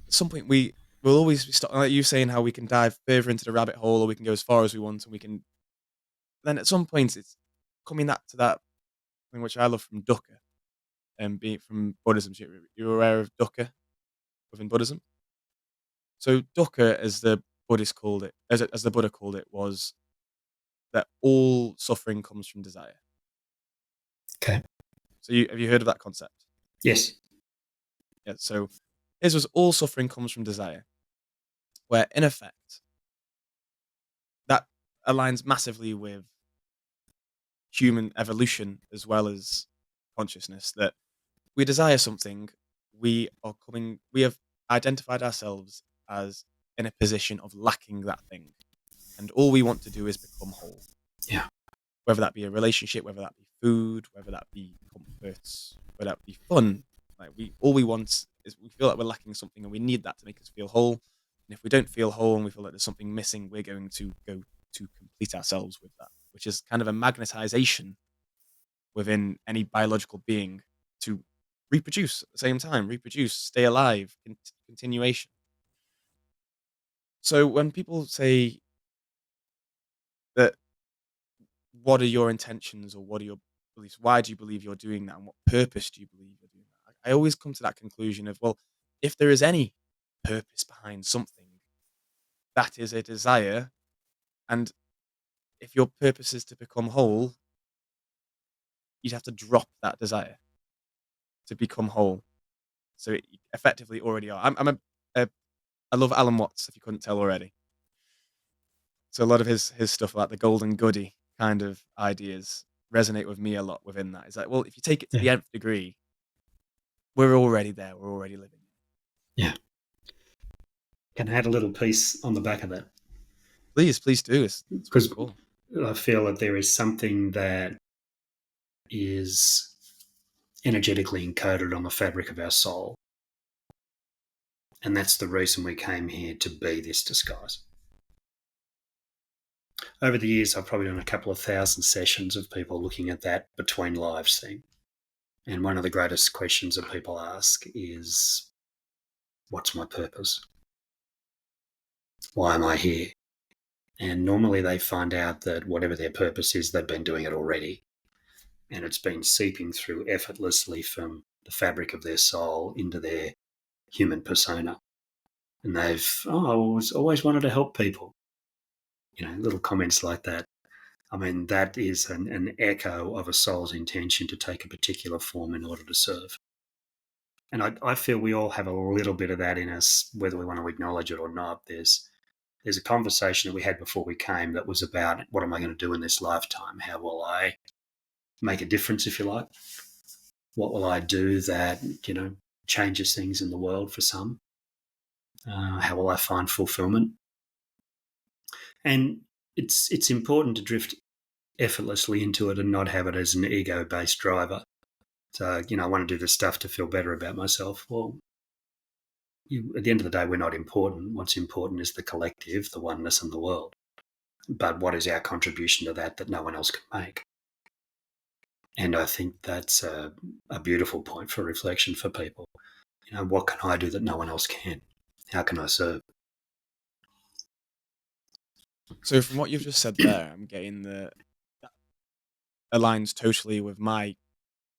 Speaker 1: At some point we will always be stuck. Like you saying how we can dive further into the rabbit hole, or we can go as far as we want, and we can. Then at some point, it's coming that to that thing which I love from Dukkha, and being from Buddhism. So you're aware of Dukkha within Buddhism. So Dukkha, as the Buddhists called it, as the Buddha called it, was that all suffering comes from desire.
Speaker 2: Okay.
Speaker 1: So have you heard of that concept?
Speaker 2: Yes.
Speaker 1: Yeah. So his was all suffering comes from desire, where in effect that aligns massively with human evolution as well as consciousness, that we desire something, we have identified ourselves as in a position of lacking that thing. And all we want to do is become whole.
Speaker 2: Yeah.
Speaker 1: Whether that be a relationship, whether that be food, whether that be comforts, whether that be fun. Like all we want is we feel like we're lacking something and we need that to make us feel whole. And if we don't feel whole and we feel like there's something missing, we're going to go to complete ourselves with that, which is kind of a magnetization within any biological being to reproduce at the same time, reproduce, stay alive, continuation. So when people say that, what are your intentions or what are your beliefs? Why do you believe you're doing that? And what purpose do you believe you're doing that? I always come to that conclusion of, well, if there is any purpose behind something, that is a desire. And if your purpose is to become whole, you'd have to drop that desire to become whole. So you effectively already are. A I love Alan Watts, if you couldn't tell already. So a lot of his stuff, like the golden goody kind of ideas, resonate with me a lot within that. It's like, well, if you take it to
Speaker 2: Yeah.
Speaker 1: the nth degree, we're already there. We're already living.
Speaker 2: Yeah. Can I add a little piece on the back of that?
Speaker 1: Please do. It's what it's
Speaker 2: Because
Speaker 1: for.
Speaker 2: I feel that there is something that is energetically encoded on the fabric of our soul. And that's the reason we came here, to be this disguise. Over the years, I've probably done a couple of thousand sessions of people looking at that between lives thing. And one of the greatest questions that people ask is, what's my purpose? Why am I here? And normally they find out that whatever their purpose is, they've been doing it already. And it's been seeping through effortlessly from the fabric of their soul into their human persona. And they've, I always wanted to help people. Little comments like that. I mean, that is an echo of a soul's intention to take a particular form in order to serve. And I feel we all have a little bit of that in us, whether we want to acknowledge it or not. There's a conversation that we had before we came that was about, what am I going to do in this lifetime? How will I make a difference, if you like? What will I do that, changes things in the world for some? How will I find fulfillment? And it's important to drift effortlessly into it and not have it as an ego-based driver. So, I want to do this stuff to feel better about myself. Well, at the end of the day, we're not important. What's important is the collective, the oneness, and the world. But what is our contribution to that no one else can make? And I think that's a beautiful point for reflection for people. What can I do that no one else can? How can I serve?
Speaker 1: So from what you've just said there, I'm getting that aligns totally with my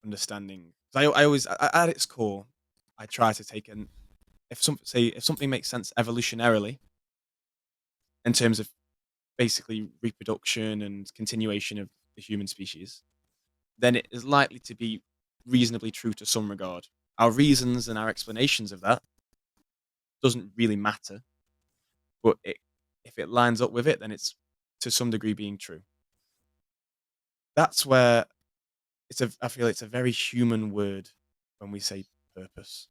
Speaker 1: understanding. 'Cause I always, at its core, I try to take an if something makes sense evolutionarily in terms of basically reproduction and continuation of the human species, then it is likely to be reasonably true to some regard. Our reasons and our explanations of that doesn't really matter, but if it lines up with it, then it's to some degree being true. That's where I feel it's a very human word when we say purpose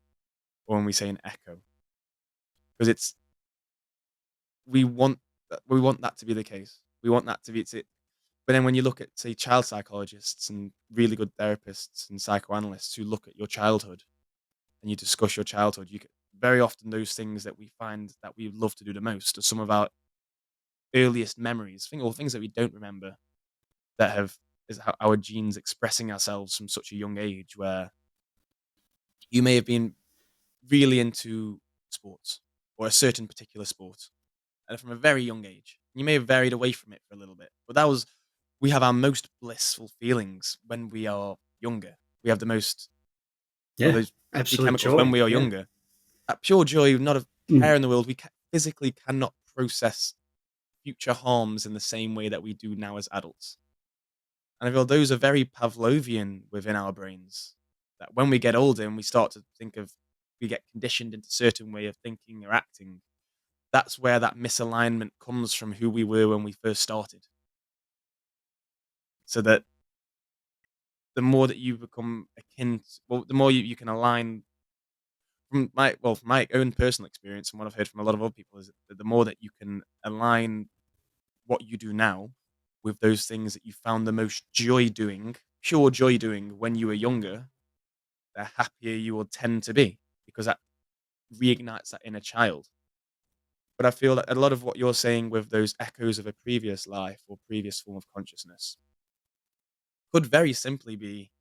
Speaker 1: or when we say an echo, because we want that to be the case. We want that to be it. But then when you look at, say, child psychologists and really good therapists and psychoanalysts who look at your childhood and you discuss your childhood, you get very often those things that we find that we love to do the most are some of our earliest memories, or things that we don't remember, that have is how our genes expressing ourselves from such a young age, where you may have been really into sports or a certain particular sport and from a very young age. You may have varied away from it for a little bit, but we have our most blissful feelings when we are younger. We have the most of
Speaker 2: Yeah,
Speaker 1: those happy
Speaker 2: absolute
Speaker 1: chemicals when
Speaker 2: joy.
Speaker 1: we are
Speaker 2: Yeah.
Speaker 1: younger. That pure joy, not a
Speaker 2: Mm.
Speaker 1: care in the world. We physically cannot process future harms in the same way that we do now as adults. And I feel those are very Pavlovian within our brains. That when we get older and we start to think of, we get conditioned into a certain way of thinking or acting, that's where that misalignment comes from who we were when we first started. So that the more that you become akin, well, the more you can align from my own personal experience and what I've heard from a lot of other people is that the more that you can align what you do now with those things that you found the most joy doing, pure joy doing when you were younger, the happier you will tend to be because that reignites that inner child. But I feel that a lot of what you're saying with those echoes of a previous life or previous form of consciousness could very simply be,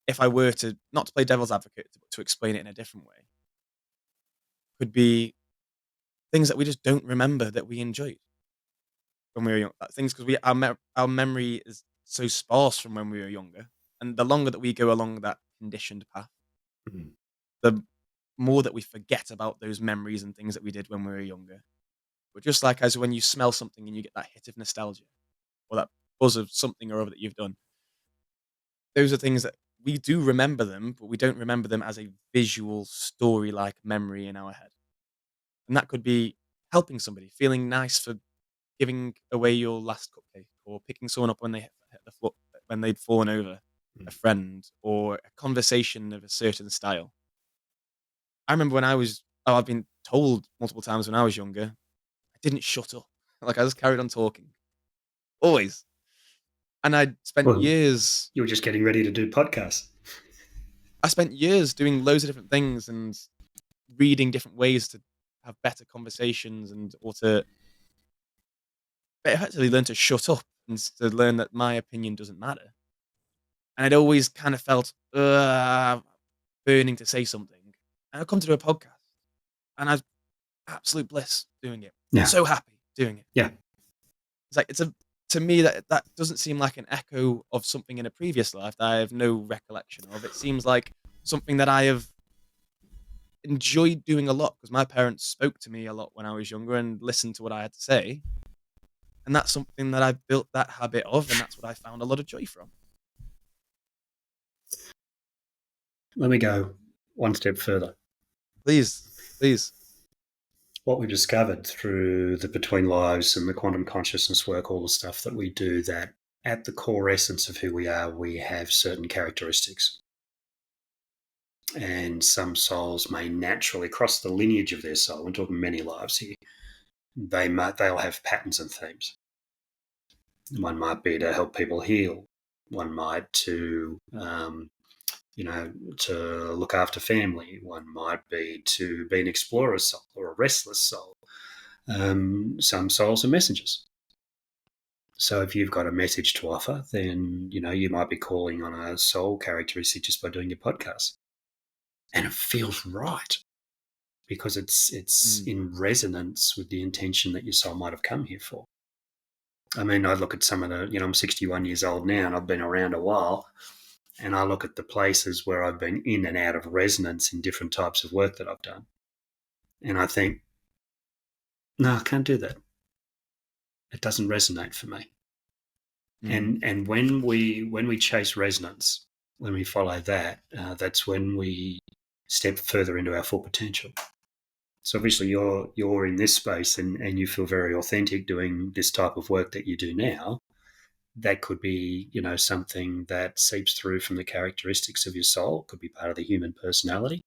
Speaker 1: if I were to not to play devil's advocate, but to explain it in a different way, could be things that we just don't remember that we enjoyed when we were young. Things because our memory is so sparse from when we were younger, and the longer that we go along that conditioned path,
Speaker 2: Mm.
Speaker 1: the more that we forget about those memories and things that we did when we were younger. But just like as when you smell something and you get that hit of nostalgia or that buzz of something or other that you've done, those are things that we do remember them, but we don't remember them as a visual story like memory in our head. And that could be helping somebody, feeling nice for giving away your last cupcake, or picking someone up when they hit the floor, when they'd fallen over, a
Speaker 2: Mm.
Speaker 1: friend, or a conversation of a certain style. I remember when I was, oh, I've been told multiple times when I was younger, I didn't shut up. Like I just carried on talking, always. And
Speaker 2: Well, you were just getting ready to do podcasts.
Speaker 1: I spent years doing loads of different things and reading different ways to have better conversations and or to effectively learn to shut up and to learn that my opinion doesn't matter. And I'd always kind of felt burning to say something. And I'd come to do a podcast and I was absolute bliss doing it.
Speaker 2: Yeah.
Speaker 1: So happy doing it.
Speaker 2: Yeah.
Speaker 1: It's like to me that doesn't seem like an echo of something in a previous life that I have no recollection of. It seems like something that I have enjoyed doing a lot because my parents spoke to me a lot when I was younger and listened to what I had to say. And that's something that I built that habit of, and that's what I found a lot of joy from.
Speaker 2: Let me go one step further.
Speaker 1: Please, please.
Speaker 2: What we've discovered through the between lives and the quantum consciousness work, all the stuff that we do, that at the core essence of who we are, we have certain characteristics. And some souls may naturally cross the lineage of their soul. We're talking many lives here. They'll have patterns and themes. One might be to help people heal. One might to look after family. One might be to be an explorer soul or a restless soul. Some souls are messengers. So if you've got a message to offer, then you might be calling on a soul characteristic just by doing your podcast, and it feels right because it's
Speaker 1: Mm.
Speaker 2: in resonance with the intention that your soul might have come here for. I mean, I look at some of I'm 61 years old now, and I've been around a while, and I look at the places where I've been in and out of resonance in different types of work that I've done, and I think, no, I can't do that. It doesn't resonate for me.
Speaker 1: Mm.
Speaker 2: And when we chase resonance, when we follow that, that's when we step further into our full potential. So obviously you're in this space and you feel very authentic doing this type of work that you do now. That could be, something that seeps through from the characteristics of your soul. Could be part of the human personality.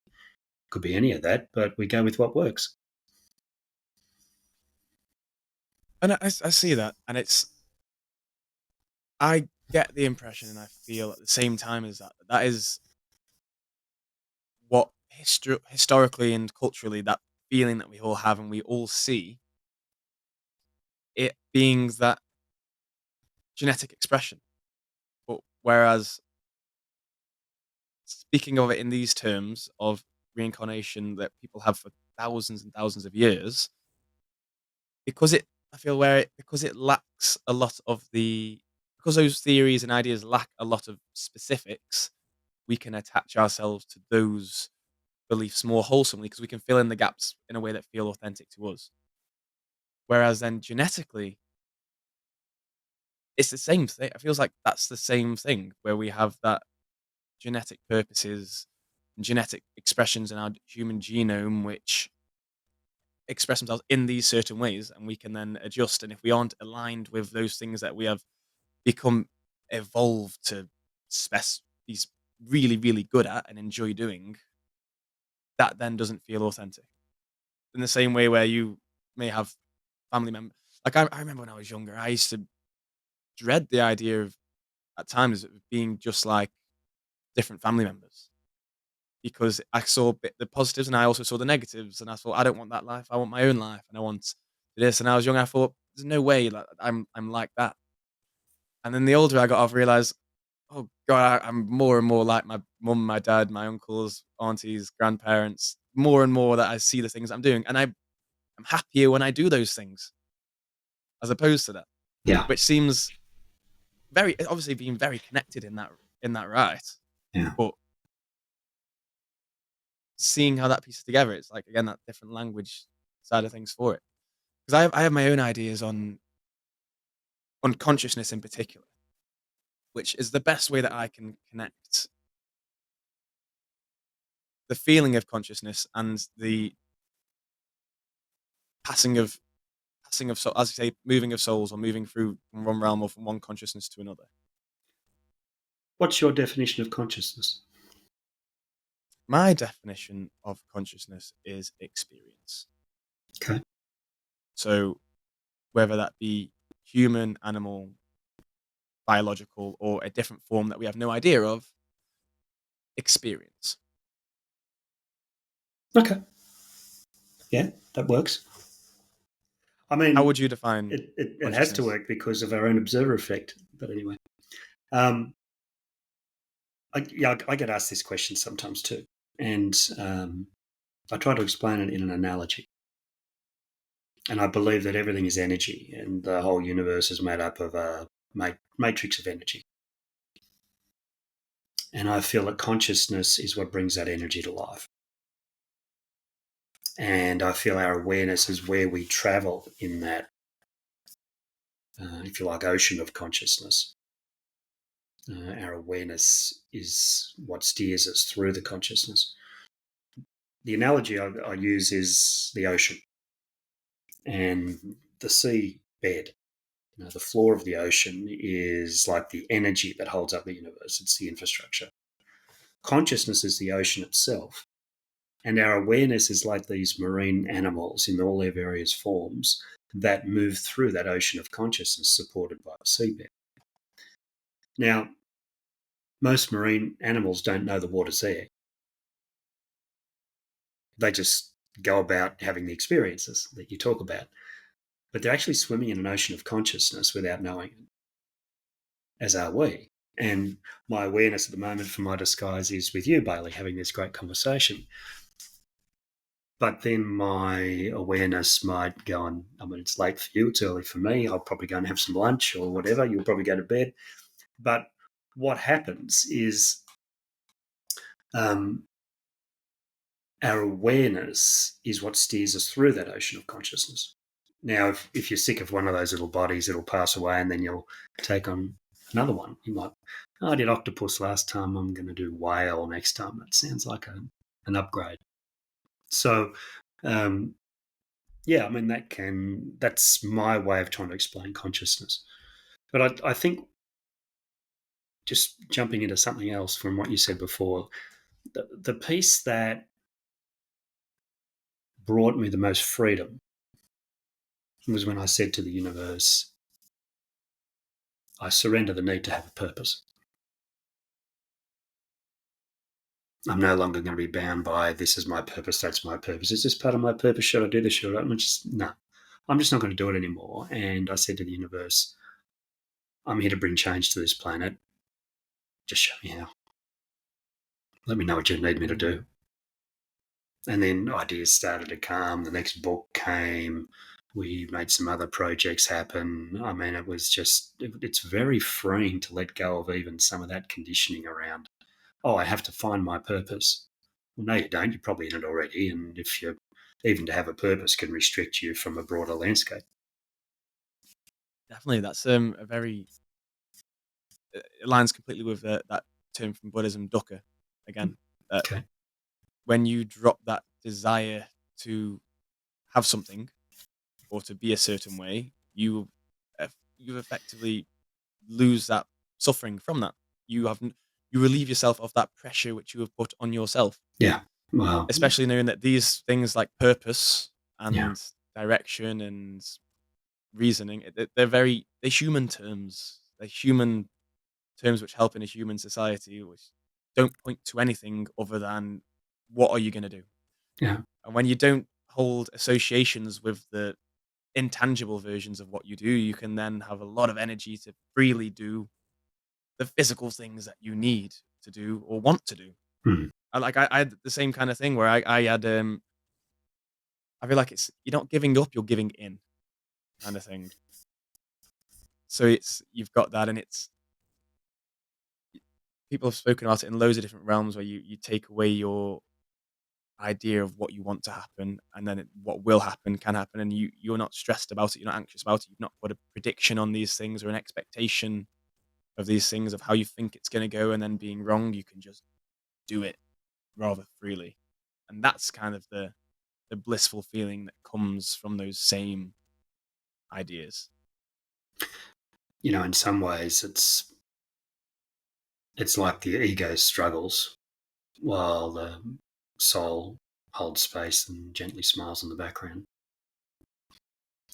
Speaker 2: Could be any of that, but we go with what works.
Speaker 1: And I see that, and I get the impression, and I feel at the same time as that is what historically and culturally that feeling that we all have and we all see it being that genetic expression. But whereas speaking of it in these terms of reincarnation that people have for thousands and thousands of years, because it I feel where it because it lacks a lot of the because those theories and ideas lack a lot of specifics, we can attach ourselves to those beliefs more wholesomely because we can fill in the gaps in a way that feel authentic to us. Whereas then genetically, it's the same thing. It feels like that's the same thing where we have that genetic purposes and genetic expressions in our human genome, which express themselves in these certain ways, and we can then adjust. And if we aren't aligned with those things that we have become evolved to be really, really good at and enjoy doing, that then doesn't feel authentic. In the same way where you may have family members. Like I remember when I was younger, I used to dread the idea of at times of being just like different family members because I saw the positives and I also saw the negatives, and I thought I don't want that life. I want my own life, and I want this. And I was young. I thought there's no way like I'm like that. And then the older I got, I've realized, oh god, I'm more and more like my mum, my dad, my uncles, aunties, grandparents. More and more that I see the things I'm doing, and I'm happier when I do those things as opposed to that,
Speaker 2: Yeah.
Speaker 1: which seems very obviously being very connected in that right.
Speaker 2: Yeah.
Speaker 1: But seeing how that pieces together, it's like again that different language side of things for it. Because I have my own ideas on consciousness in particular, which is the best way that I can connect the feeling of consciousness and the passing of soul, as you say, moving of souls or moving through from one realm or from one consciousness to another.
Speaker 2: What's your definition of consciousness?
Speaker 1: My definition of consciousness is experience.
Speaker 2: Okay.
Speaker 1: So whether that be human, animal, biological, or a different form that we have no idea of, experience.
Speaker 2: Okay. Yeah, that works. I
Speaker 1: How
Speaker 2: mean,
Speaker 1: would you define
Speaker 2: it has to
Speaker 1: consciousness?
Speaker 2: work because of our own observer effect. But anyway, um, I get asked this question sometimes too, and I try to explain it in an analogy. And I believe that everything is energy, and the whole universe is made up of a matrix of energy. And I feel that consciousness is what brings that energy to life. And I feel our awareness is where we travel in that, if you like, ocean of consciousness. Our awareness is what steers us through the consciousness. The analogy I use is the ocean and the sea bed. The floor of the ocean is like the energy that holds up the universe. It's the infrastructure. Consciousness is the ocean itself. And our awareness is like these marine animals in all their various forms that move through that ocean of consciousness supported by the seabed. Now, most marine animals don't know the water's there. They just go about having the experiences that you talk about. But they're actually swimming in an ocean of consciousness without knowing it, as are we. And my awareness at the moment for my disguise is with you, Bailey, having this great conversation. But then my awareness might go on, I mean, it's late for you, it's early for me. I'll probably go and have some lunch or whatever. You'll probably go to bed. But what happens is our awareness is what steers us through that ocean of consciousness. Now, if you're sick of one of those little bodies, it'll pass away and then you'll take on another one. You might, I did octopus last time, I'm going to do whale next time. That sounds like an upgrade. So, yeah, I mean, that's my way of trying to explain consciousness. But I think just jumping into something else from what you said before, the piece that brought me the most freedom was when I said to the universe, I surrender the need to have a purpose. I'm no longer going to be bound by this is my purpose, that's my purpose. Is this part of my purpose? Should I do this? Should I? I'm just not going to do it anymore. And I said to the universe, I'm here to bring change to this planet. Just show me how. Let me know what you need me to do. And then ideas started to come. The next book came. We made some other projects happen. I mean, it's very freeing to let go of even some of that conditioning around, oh, I have to find my purpose. Well, no, you don't. You're probably in it already. And if you even to have a purpose can restrict you from a broader landscape.
Speaker 1: Definitely, that's a very aligns completely with that term from Buddhism, dukkha. Again,
Speaker 2: Okay.
Speaker 1: when you drop that desire to have something or to be a certain way, you effectively lose that suffering from that. You relieve yourself of that pressure which you have put on yourself,
Speaker 2: Yeah. Well,
Speaker 1: especially knowing that these things like purpose
Speaker 2: yeah.
Speaker 1: and direction and reasoning, they're human terms. They're human terms which help in a human society, which don't point to anything other than what are you going to do.
Speaker 2: Yeah.
Speaker 1: And when you don't hold associations with the intangible versions of what you do, you can then have a lot of energy to freely do the physical things that you need to do or want to do.
Speaker 2: Mm.
Speaker 1: I had the same kind of thing where I had I feel like it's you're not giving up, you're giving in kind of thing. So it's you've got that, and it's people have spoken about it in loads of different realms where you take away your idea of what you want to happen, and then what will happen can happen, and you're not stressed about it, you're not anxious about it, you've not put a prediction on these things or an expectation of these things of how you think it's going to go, and then being wrong, you can just do it rather freely, and that's kind of the blissful feeling that comes from those same ideas.
Speaker 2: In some ways, it's like the ego struggles while the soul holds space and gently smiles in the background.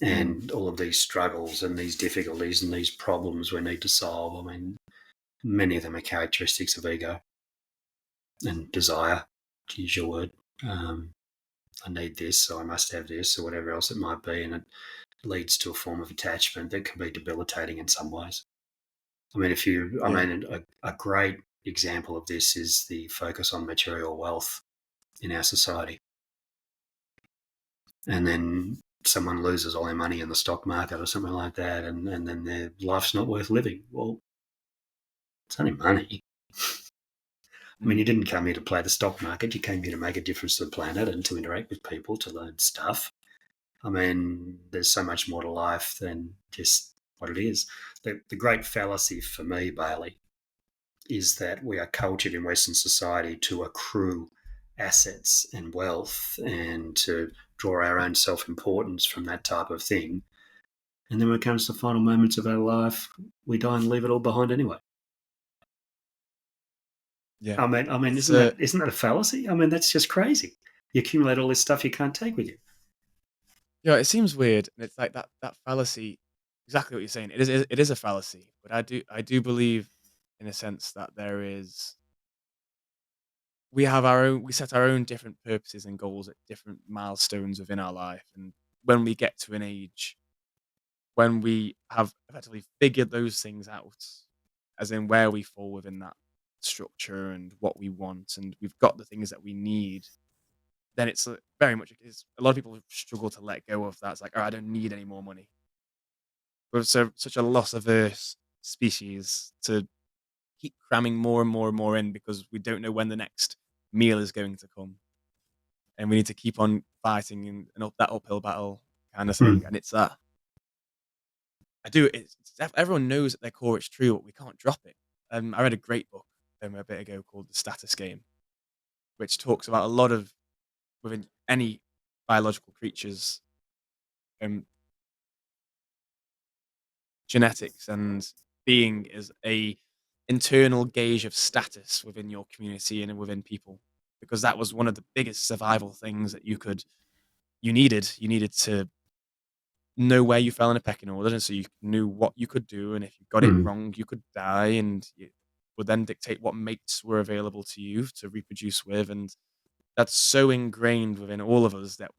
Speaker 1: Mm.
Speaker 2: And all of these struggles and these difficulties and these problems we need to solve, I mean, many of them are characteristics of ego and desire, to use your word. Um, I need this, so I must have this, or whatever else it might be. And it leads to a form of attachment that can be debilitating in some ways. I mean,
Speaker 1: Yeah.
Speaker 2: a great example of this is the focus on material wealth in our society. And then someone loses all their money in the stock market or something like that, and then their life's not worth living. Well, it's only money. I mean, you
Speaker 1: Mm.
Speaker 2: didn't come here to play the stock market. You came here to make a difference to the planet and to interact with people, to learn stuff. I mean, there's so much more to life than just what it is. The great fallacy for me, Bailey, is that we are cultured in Western society to accrue assets and wealth and to draw our own self importance from that type of thing. And then when it comes to the final moments of our life, we die and leave it all behind anyway.
Speaker 1: Yeah.
Speaker 2: I mean,
Speaker 1: It's
Speaker 2: isn't that a fallacy? I mean, that's just crazy. You accumulate all this stuff you can't take with you.
Speaker 1: it seems weird, and it's like that fallacy. Exactly what you're saying. It is a fallacy, but I do believe, in a sense, that we set our own different purposes and goals at different milestones within our life, and when we get to an age when we have effectively figured those things out, as in where we fall within that structure and what we want, and we've got the things that we need, then it's very much it's, a lot of people struggle to let go of that. It's like, oh, I don't need any more money. We're such a loss averse species to keep cramming more and more and more in because we don't know when the next meal is going to come, and we need to keep on fighting and up that uphill battle kind of thing.
Speaker 2: Hmm.
Speaker 1: And it's that I do. Everyone knows at their core it's true, but we can't drop it. I read a great book a bit ago called The Status Game, which talks about a lot of within any biological creatures, um, genetics and being is a internal gauge of status within your community and within people, because that was one of the biggest survival things that you needed. You needed to know where you fell in a pecking order, and so you knew what you could do, and if you got it
Speaker 2: Hmm.
Speaker 1: wrong, you could die, and it would then dictate what mates were available to you to reproduce with, and that's so ingrained within all of us that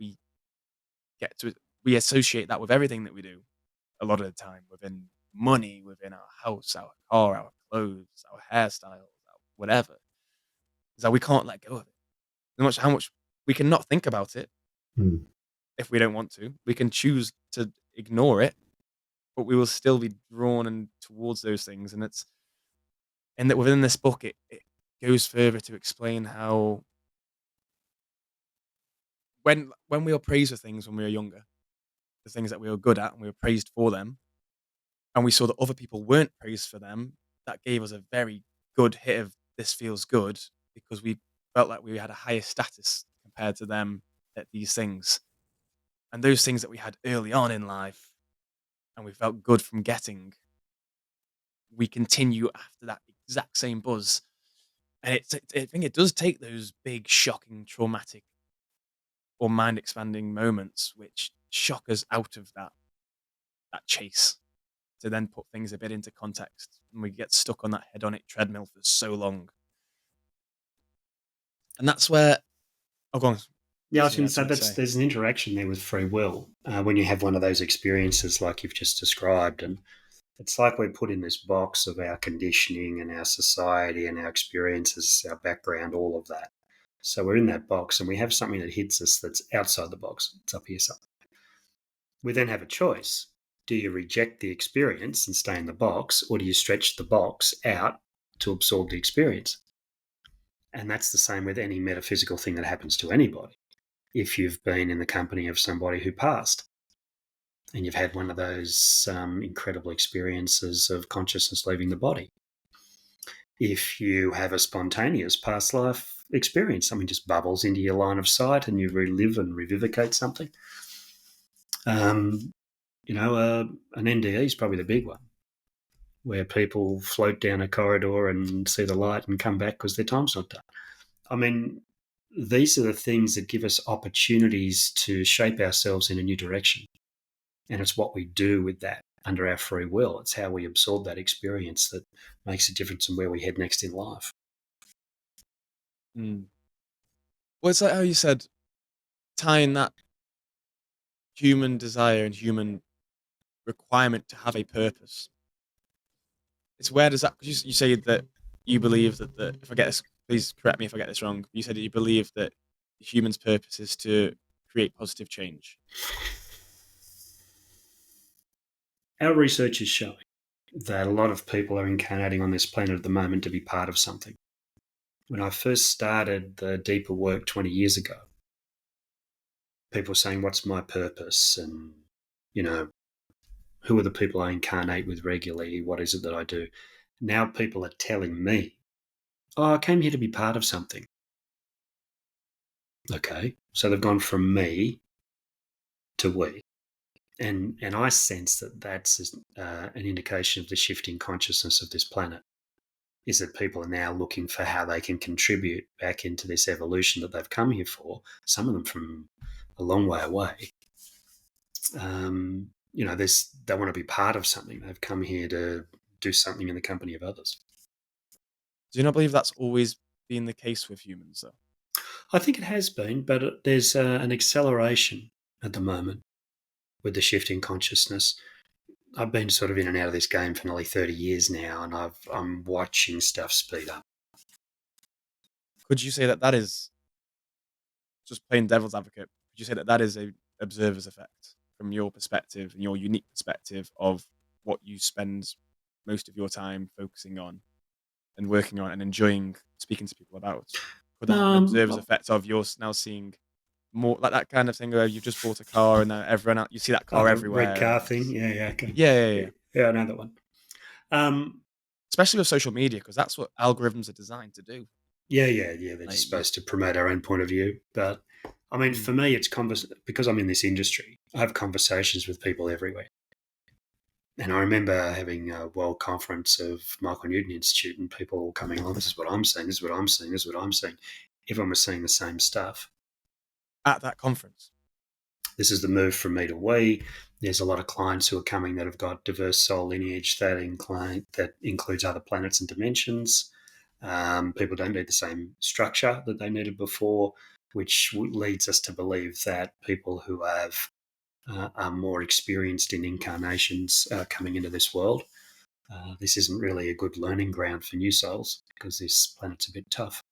Speaker 1: get to we associate that with everything that we do a lot of the time, within money, within our house, our car, our clothes, our hairstyles, our whatever. Is that we can't let go of it. No much how much we can not think about it
Speaker 2: Hmm.
Speaker 1: if we don't want to. We can choose to ignore it, but we will still be drawn and towards those things. And that within this book, it goes further to explain how when we were praised for things when we were younger, the things that we were good at, and we were praised for them, and we saw that other people weren't praised for them, that gave us a very good hit of this feels good because we felt like we had a higher status compared to them at these things. And those things that we had early on in life and we felt good from getting, we continue after that exact same buzz. And I think it does take those big, shocking, traumatic, or mind expanding moments which shock us out of that chase to then put things a bit into context. And we get stuck on that hedonic treadmill for so long. And that's where, oh, go on.
Speaker 2: Yeah, I was
Speaker 1: So you
Speaker 2: going
Speaker 1: had
Speaker 2: to say
Speaker 1: something to say.
Speaker 2: there's an interaction there with free will when you have one of those experiences like you've just described, and it's like we're put in this box of our conditioning and our society and our experiences, our background, all of that. So we're in that box, and we have something that hits us that's outside the box. It's up here something. We then have a choice. Do you reject the experience and stay in the box, or do you stretch the box out to absorb the experience? And that's the same with any metaphysical thing that happens to anybody. If you've been in the company of somebody who passed and you've had one of those incredible experiences of consciousness leaving the body, if you have a spontaneous past life experience, something just bubbles into your line of sight and you relive and revivicate something, an NDE is probably the big one, where people float down a corridor and see the light and come back because their time's not done. I mean, these are the things that give us opportunities to shape ourselves in a new direction. And it's what we do with that under our free will. It's how we absorb that experience that makes a difference in where we head next in life.
Speaker 1: Mm. Well, it's like how you said, tying that human desire and human requirement to have a purpose. It's where does that? Because you say that you believe that if I get this, please correct me if I get this wrong. You said that you believe that the human's purpose is to create positive change.
Speaker 2: Our research is showing that a lot of people are incarnating on this planet at the moment to be part of something. When I first started the deeper work 20 years ago, people were saying, what's my purpose? And, who are the people I incarnate with regularly? What is it that I do? Now people are telling me, I came here to be part of something. Okay, so they've gone from me to we. And I sense that that's an indication of the shifting consciousness of this planet, is that people are now looking for how they can contribute back into this evolution that they've come here for, some of them from a long way away. They want to be part of something. They've come here to do something in the company of others.
Speaker 1: Do you not believe that's always been the case with humans, though?
Speaker 2: I think it has been, but there's an acceleration at the moment with the shift in consciousness. I've been sort of in and out of this game for nearly 30 years now, and I'm watching stuff speed up.
Speaker 1: Could you say that is, just playing devil's advocate, could you say that is a observer's effect from your perspective and your unique perspective of what you spend most of your time focusing on and working on and enjoying speaking to people about? Could that have an observer's effect of you're now seeing more like that kind of thing where you've just bought a car and now everyone else, you see that car
Speaker 2: The
Speaker 1: everywhere?
Speaker 2: red car thing? Yeah, okay.
Speaker 1: Yeah.
Speaker 2: Yeah, I know that one.
Speaker 1: Especially with social media, because that's what algorithms are designed to do.
Speaker 2: Yeah. They're just supposed to promote our own point of view. But, I mean, for me, it's because I'm in this industry, I have conversations with people everywhere. And I remember having a world conference of Michael Newton Institute and people coming along, this is what I'm saying, this is what I'm saying, this is what I'm saying. Everyone was saying the same stuff.
Speaker 1: At that conference.
Speaker 2: This is the move from me to we. There's a lot of clients who are coming that have got diverse soul lineage that includes other planets and dimensions. People don't need the same structure that they needed before, which leads us to believe that people who are more experienced in incarnations coming into this world. This isn't really a good learning ground for new souls because this planet's a bit tough.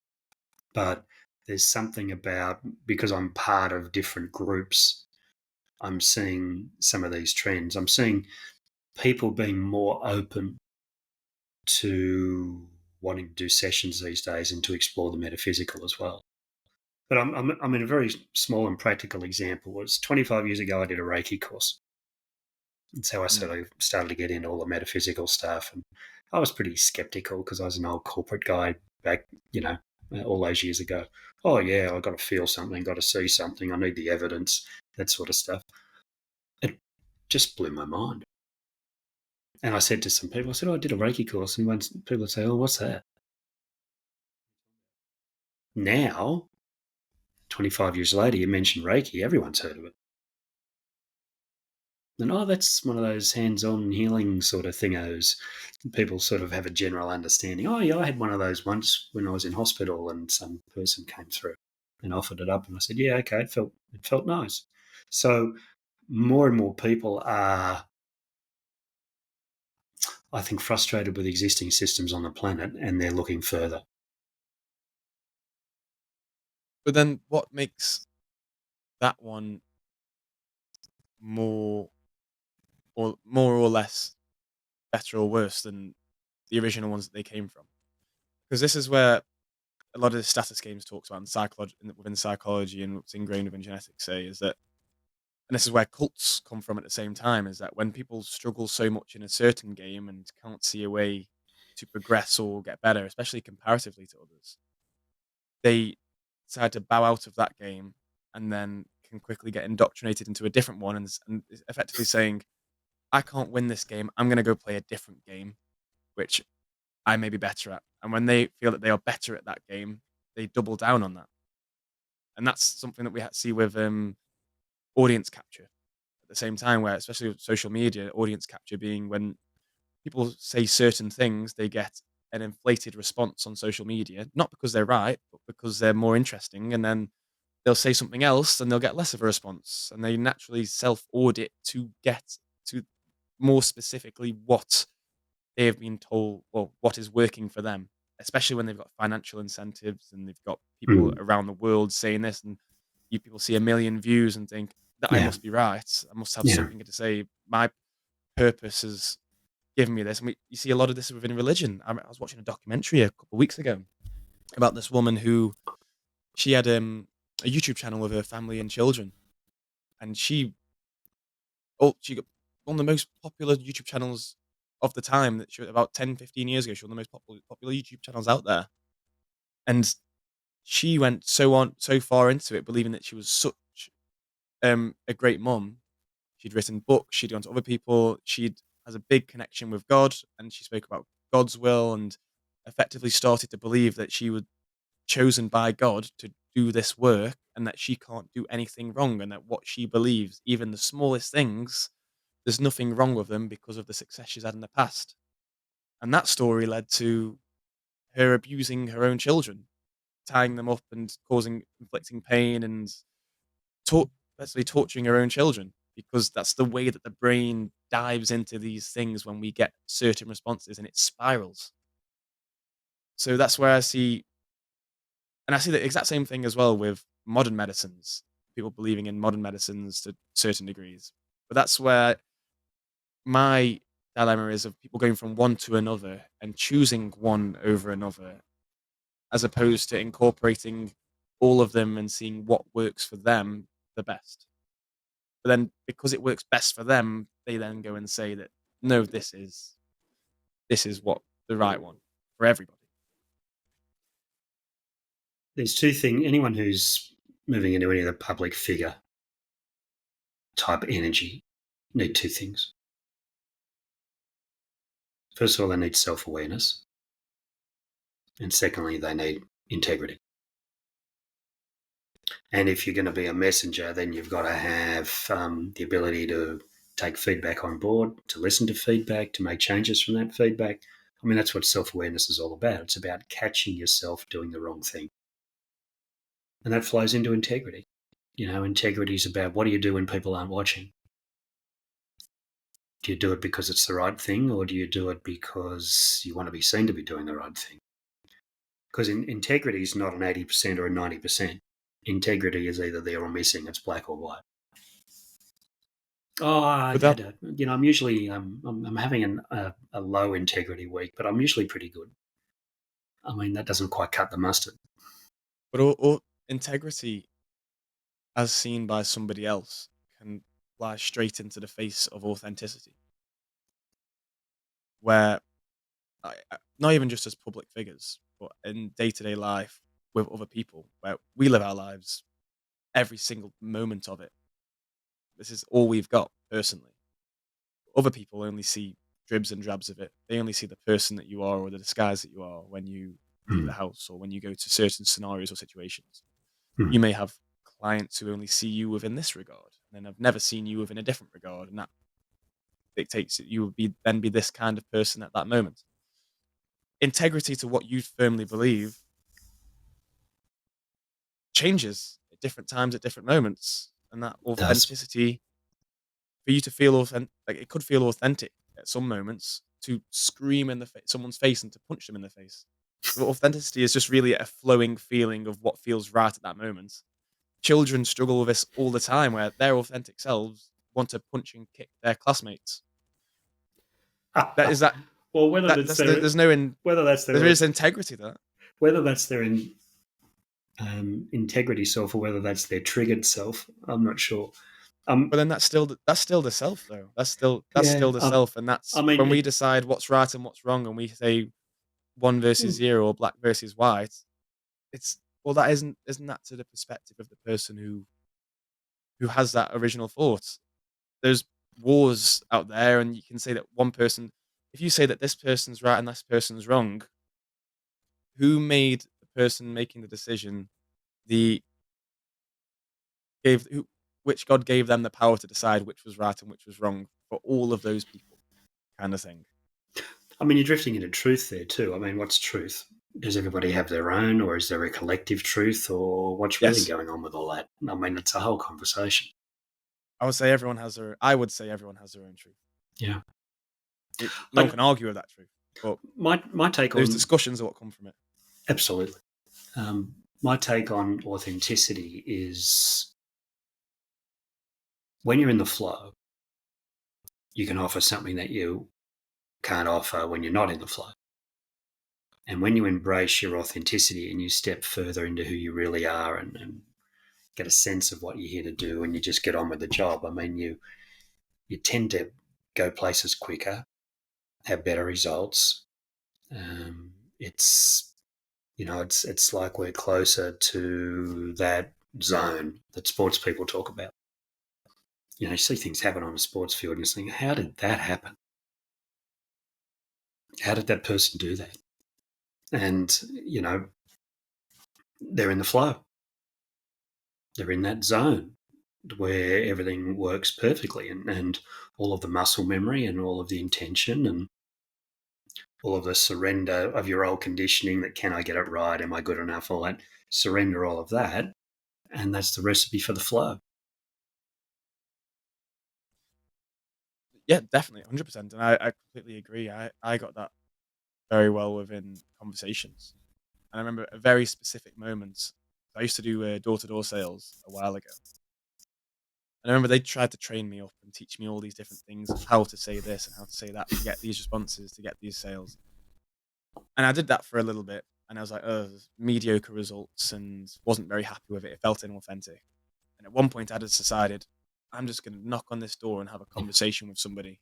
Speaker 2: But there's something about, because I'm part of different groups, I'm seeing some of these trends. I'm seeing people being more open to wanting to do sessions these days and to explore the metaphysical as well. But I'm in a very small and practical example. It was 25 years ago I did a Reiki course. That's how I sort of started to get into all the metaphysical stuff. And I was pretty skeptical because I was an old corporate guy back, all those years ago. Oh yeah, I got to feel something, got to see something. I need the evidence, that sort of stuff. It just blew my mind. And I said to some people, I said, oh, I did a Reiki course, and when people would say, oh, what's that? Now, 25 years later, you mention Reiki, everyone's heard of it. And oh, that's one of those hands-on healing sort of thingos. People sort of have a general understanding. Oh yeah, I had one of those once when I was in hospital, and some person came through and offered it up, and I said, yeah, okay, it felt nice. So more and more people are, I think, frustrated with existing systems on the planet, and they're looking further.
Speaker 1: But then what makes that one more more or less better or worse than the original ones that they came from? Because this is where a lot of the status games talks about in psychology, within psychology and what's ingrained within genetics say is that, and this is where cults come from at the same time, is that when people struggle so much in a certain game and can't see a way to progress or get better, especially comparatively to others, they decide to bow out of that game and then can quickly get indoctrinated into a different one and is effectively saying, I can't win this game. I'm going to go play a different game, which I may be better at. And when they feel that they are better at that game, they double down on that. And that's something that we see with audience capture at the same time, where especially with social media, audience capture being when people say certain things, they get an inflated response on social media, not because they're right, but because they're more interesting. And then they'll say something else and they'll get less of a response. And they naturally self audit to get to more specifically what they have been told, well, what is working for them, especially when they've got financial incentives and they've got people
Speaker 2: Mm,
Speaker 1: around the world saying this. And you people see a million views and think that I
Speaker 2: yeah,
Speaker 1: must be right. I must have
Speaker 2: yeah.
Speaker 1: something to say. My purpose has given me this. And you see a lot of this within religion. I was watching a documentary a couple of weeks ago about this woman who she had a YouTube channel with her family and children, and she got one of the most popular YouTube channels of the time. That she about 10, 15 years ago. She was one of the most popular YouTube channels out there, and she went so far into it, believing that she was such a great mum. She'd written books. She'd gone to other people. She'd has a big connection with God, and she spoke about God's will, and effectively started to believe that she was chosen by God to do this work, and that she can't do anything wrong, and that what she believes, even the smallest things, there's nothing wrong with them because of the success she's had in the past. And that story led to her abusing her own children, tying them up and inflicting pain and tor- basically torturing her own children, because that's the way that the brain dives into these things when we get certain responses and it spirals. So that's where I see the exact same thing as well with modern medicines, people believing in modern medicines to certain degrees. But that's where my dilemma is of people going from one to another and choosing one over another, as opposed to incorporating all of them and seeing what works for them the best. But then because it works best for them, they then go and say that no, this is what the right one for everybody.
Speaker 2: There's two things. Anyone who's moving into any of the public figure type energy need two things. First of all, they need self awareness. And secondly, they need integrity. And if you're going to be a messenger, then you've got to have the ability to take feedback on board, to listen to feedback, to make changes from that feedback. I mean, that's what self awareness is all about. It's about catching yourself doing the wrong thing. And that flows into integrity. Integrity is about what do you do when people aren't watching? Do you do it because it's the right thing, or do you do it because you want to be seen to be doing the right thing? Because integrity is not an 80% or a 90%. Integrity is either there or missing. It's black or white. Oh,
Speaker 1: But that,
Speaker 2: I'm usually I'm having a low integrity week, but I'm usually pretty good. I mean, that doesn't quite cut the mustard.
Speaker 1: but all integrity, as seen by somebody else, can fly straight into the face of authenticity. Where not even just as public figures, but in day to day life, with other people, where we live our lives every single moment of it. This is all we've got personally. Other people only see dribs and drabs of it. They only see the person that you are or the disguise that you are when you leave the
Speaker 2: Mm,
Speaker 1: house or when you go to certain scenarios or situations. You
Speaker 2: mm.
Speaker 1: may have clients who only see you within this regard, and then have never seen you within a different regard, and that dictates that you will be this kind of person at that moment. Integrity to what you firmly believe changes at different times at different moments, and that
Speaker 2: Does.
Speaker 1: authenticity for you to feel authentic, like it could feel authentic at some moments to scream in someone's face and to punch them in the face. But authenticity is just really a flowing feeling of what feels right at that moment. Children struggle with this all the time, where their authentic selves want to punch and kick their classmates. That is that
Speaker 2: Well, whether
Speaker 1: that
Speaker 2: that's
Speaker 1: that's there's no in
Speaker 2: whether that's
Speaker 1: there
Speaker 2: their
Speaker 1: is integrity to that.
Speaker 2: whether that's their integrity self or whether that's their triggered self, I'm not sure.
Speaker 1: But
Speaker 2: Um,
Speaker 1: then that's still the self though. That's still
Speaker 2: yeah.
Speaker 1: the self, and
Speaker 2: I
Speaker 1: that's
Speaker 2: mean,
Speaker 1: when we decide what's right and what's wrong, and we say one versus zero or black versus white. It's well, that isn't that to the perspective of the person who has that original thought. There's wars out there, and you can say that one person. If you say that this person's right and this person's wrong, who made the person making the decision the gave who which God gave them the power to decide which was right and which was wrong for all of those people, kind of thing.
Speaker 2: you're drifting into truth there too. I mean, what's truth? Does everybody have their own, or is there a collective truth, or what's really
Speaker 1: Yes,
Speaker 2: going on with all that? I mean, it's a whole conversation.
Speaker 1: I would say everyone has their own truth.
Speaker 2: Yeah.
Speaker 1: No one
Speaker 2: I,
Speaker 1: can argue with that truth, but
Speaker 2: my take
Speaker 1: those
Speaker 2: on
Speaker 1: discussions are what come from it.
Speaker 2: absolutely. My take on authenticity is when you're in the flow, you can offer something that you can't offer when you're not in the flow. And when you embrace your authenticity and you step further into who you really are and get a sense of what you're here to do and you just get on with the job, I mean, you tend to go places quicker, have better results. It's it's like we're closer to that zone that sports people talk about. You see things happen on a sports field and you think, how did that happen? How did that person do that? And, they're in the flow. They're in that zone where everything works perfectly and all of the muscle memory and all of the intention and all of the surrender of your old conditioning that can I get it right? Am I good enough? All that surrender, all of that. And that's the recipe for the flow.
Speaker 1: Yeah, definitely, 100%, and I completely agree. I got that very well within conversations, and I remember a very specific moment. I used to do door to door sales a while ago, and I remember they tried to train me up and teach me all these different things of how to say this and how to say that to get these responses, to get these sales. And I did that for a little bit, and I was like, oh, mediocre results, and wasn't very happy with it. It felt inauthentic. And at one point, I just decided, I'm just going to knock on this door and have a conversation with somebody,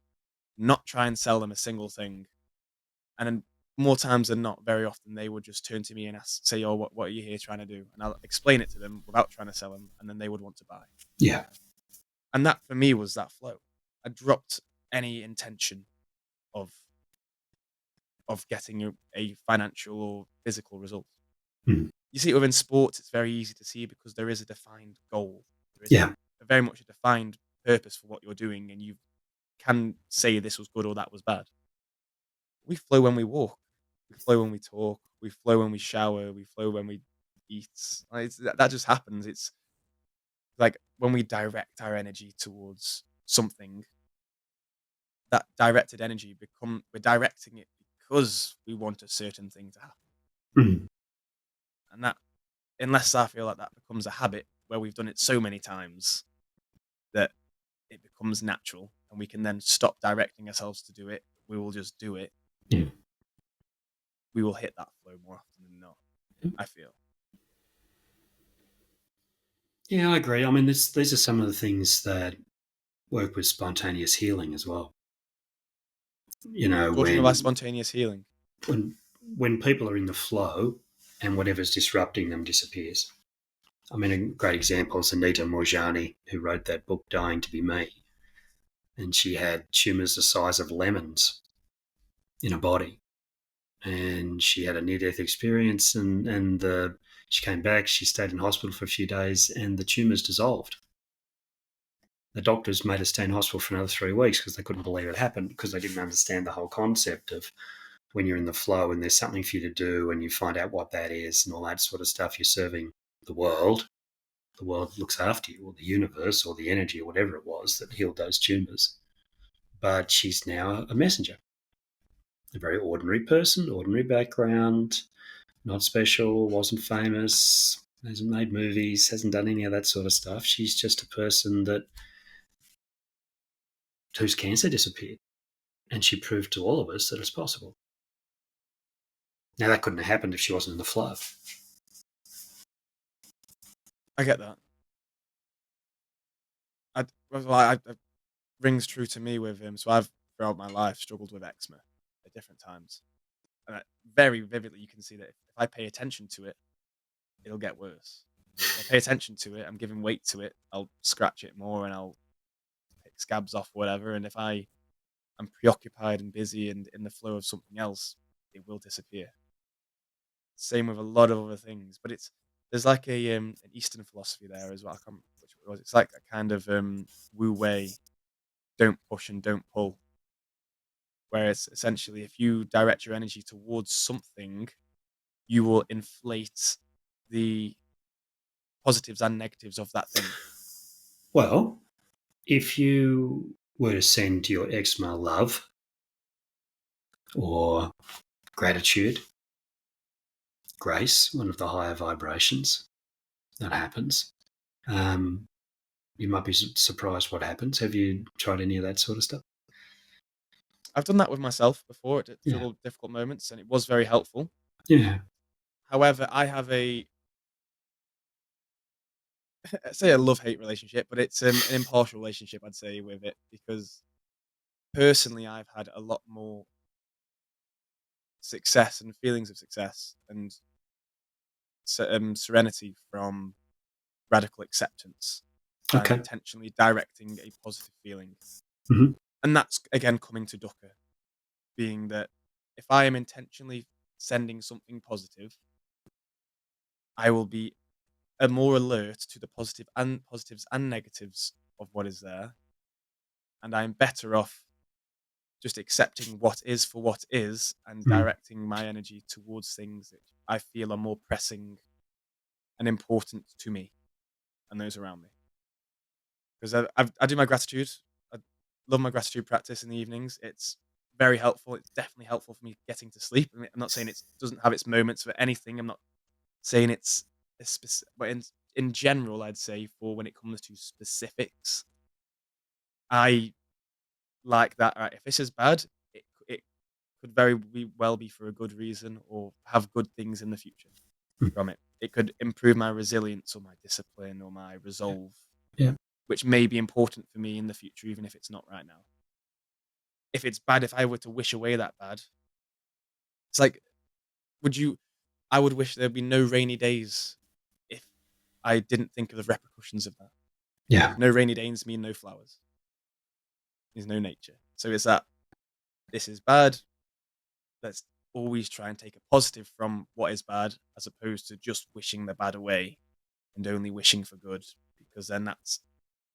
Speaker 1: not try and sell them a single thing. And then more times than not, very often they would just turn to me and say, "Oh, what are you here trying to do?" And I'll explain it to them without trying to sell them, and then they would want to buy.
Speaker 2: Yeah.
Speaker 1: And that for me was that flow. I dropped any intention of getting a financial or physical result.
Speaker 2: Mm.
Speaker 1: You see it within sports; it's very easy to see because there is a defined goal. There is
Speaker 2: Yeah.
Speaker 1: very much a defined purpose for what you're doing, and you can say this was good or that was bad. We flow when we walk. We flow when we talk. We flow when we shower. We flow when we eat. That just happens. It's like when we direct our energy towards something, that directed energy we're directing it because we want a certain thing to happen.
Speaker 2: Mm.
Speaker 1: And that, unless I feel like that becomes a habit where we've done it so many times that it becomes natural and we can then stop directing ourselves to do it, we will just do it.
Speaker 2: Yeah.
Speaker 1: We will hit that flow more often than not, I feel.
Speaker 2: Yeah, I agree. I mean, these are some of the things that work with spontaneous healing as well. You know,
Speaker 1: Talking about spontaneous healing.
Speaker 2: when when people are in the flow, and whatever's disrupting them disappears. I mean, a great example is Anita Moorjani, who wrote that book, Dying to Be Me. And she had tumours the size of lemons in her body. And she had a near-death experience, and she came back, she stayed in hospital for a few days, and the tumours dissolved. The doctors made her stay in hospital for another 3 weeks because they couldn't believe it happened, because they didn't understand the whole concept of when you're in the flow and there's something for you to do and you find out what that is and all that sort of stuff, you're serving the world. The world looks after you, or the universe, or the energy, or whatever it was that healed those tumours. But she's now a messenger, a very ordinary person, ordinary background, not special, wasn't famous, hasn't made movies, hasn't done any of that sort of stuff. She's just a person whose cancer disappeared. And she proved to all of us that it's possible. Now, that couldn't have happened if she wasn't in the flow.
Speaker 1: I get that. It rings true to me with him. So I've throughout my life struggled with eczema at different times, and very vividly you can see that if I pay attention to it, it'll get worse. If I pay attention to it, I'm giving weight to it, I'll scratch it more and I'll pick scabs off, whatever. And if I'm preoccupied and busy and in the flow of something else, it will disappear. Same with a lot of other things, but there's like an Eastern philosophy there as well. I can't remember which one it was. It's like a kind of Wu Wei, don't push and don't pull, where it's essentially if you direct your energy towards something, you will inflate the positives and negatives of that thing.
Speaker 2: Well, if you were to send your eczema love or gratitude, grace, one of the higher vibrations that happens, you might be surprised what happens. Have you tried any of that sort of stuff?
Speaker 1: I've done that with myself before
Speaker 2: Yeah.
Speaker 1: through difficult moments, and it was very helpful.
Speaker 2: Yeah.
Speaker 1: However, I have say a love-hate relationship, but it's an impartial relationship, I'd say, with it, because personally, I've had a lot more success and feelings of success and serenity from radical acceptance and
Speaker 2: Okay.
Speaker 1: intentionally directing a positive feeling.
Speaker 2: Mhm.
Speaker 1: And that's again coming to dukkha, being that if I am intentionally sending something positive, I will be more alert to the positives and negatives of what is there, and I'm better off just accepting what is for what is and
Speaker 2: Mm.
Speaker 1: directing my energy towards things that I feel are more pressing and important to me and those around me. Because I do my gratitude. I love my gratitude practice in the evenings. It's very helpful. It's definitely helpful for me getting to sleep. I mean, I'm not saying it doesn't have its moments for anything. I'm not saying it's a specific, but in general, I'd say for when it comes to specifics, I like that. Right, if this is bad, it could well be for a good reason or have good things in the future
Speaker 2: Mm.
Speaker 1: from it. It could improve my resilience or my discipline or my resolve,
Speaker 2: Yeah.
Speaker 1: which may be important for me in the future, even if it's not right now. If it's bad, if I were to wish away that bad, it's like, would you? I would wish there'd be no rainy days if I didn't think of the repercussions of that.
Speaker 2: Yeah.
Speaker 1: Because no rainy days mean no flowers. There's no nature. So it's that this is bad. Let's always try and take a positive from what is bad, as opposed to just wishing the bad away and only wishing for good. Because then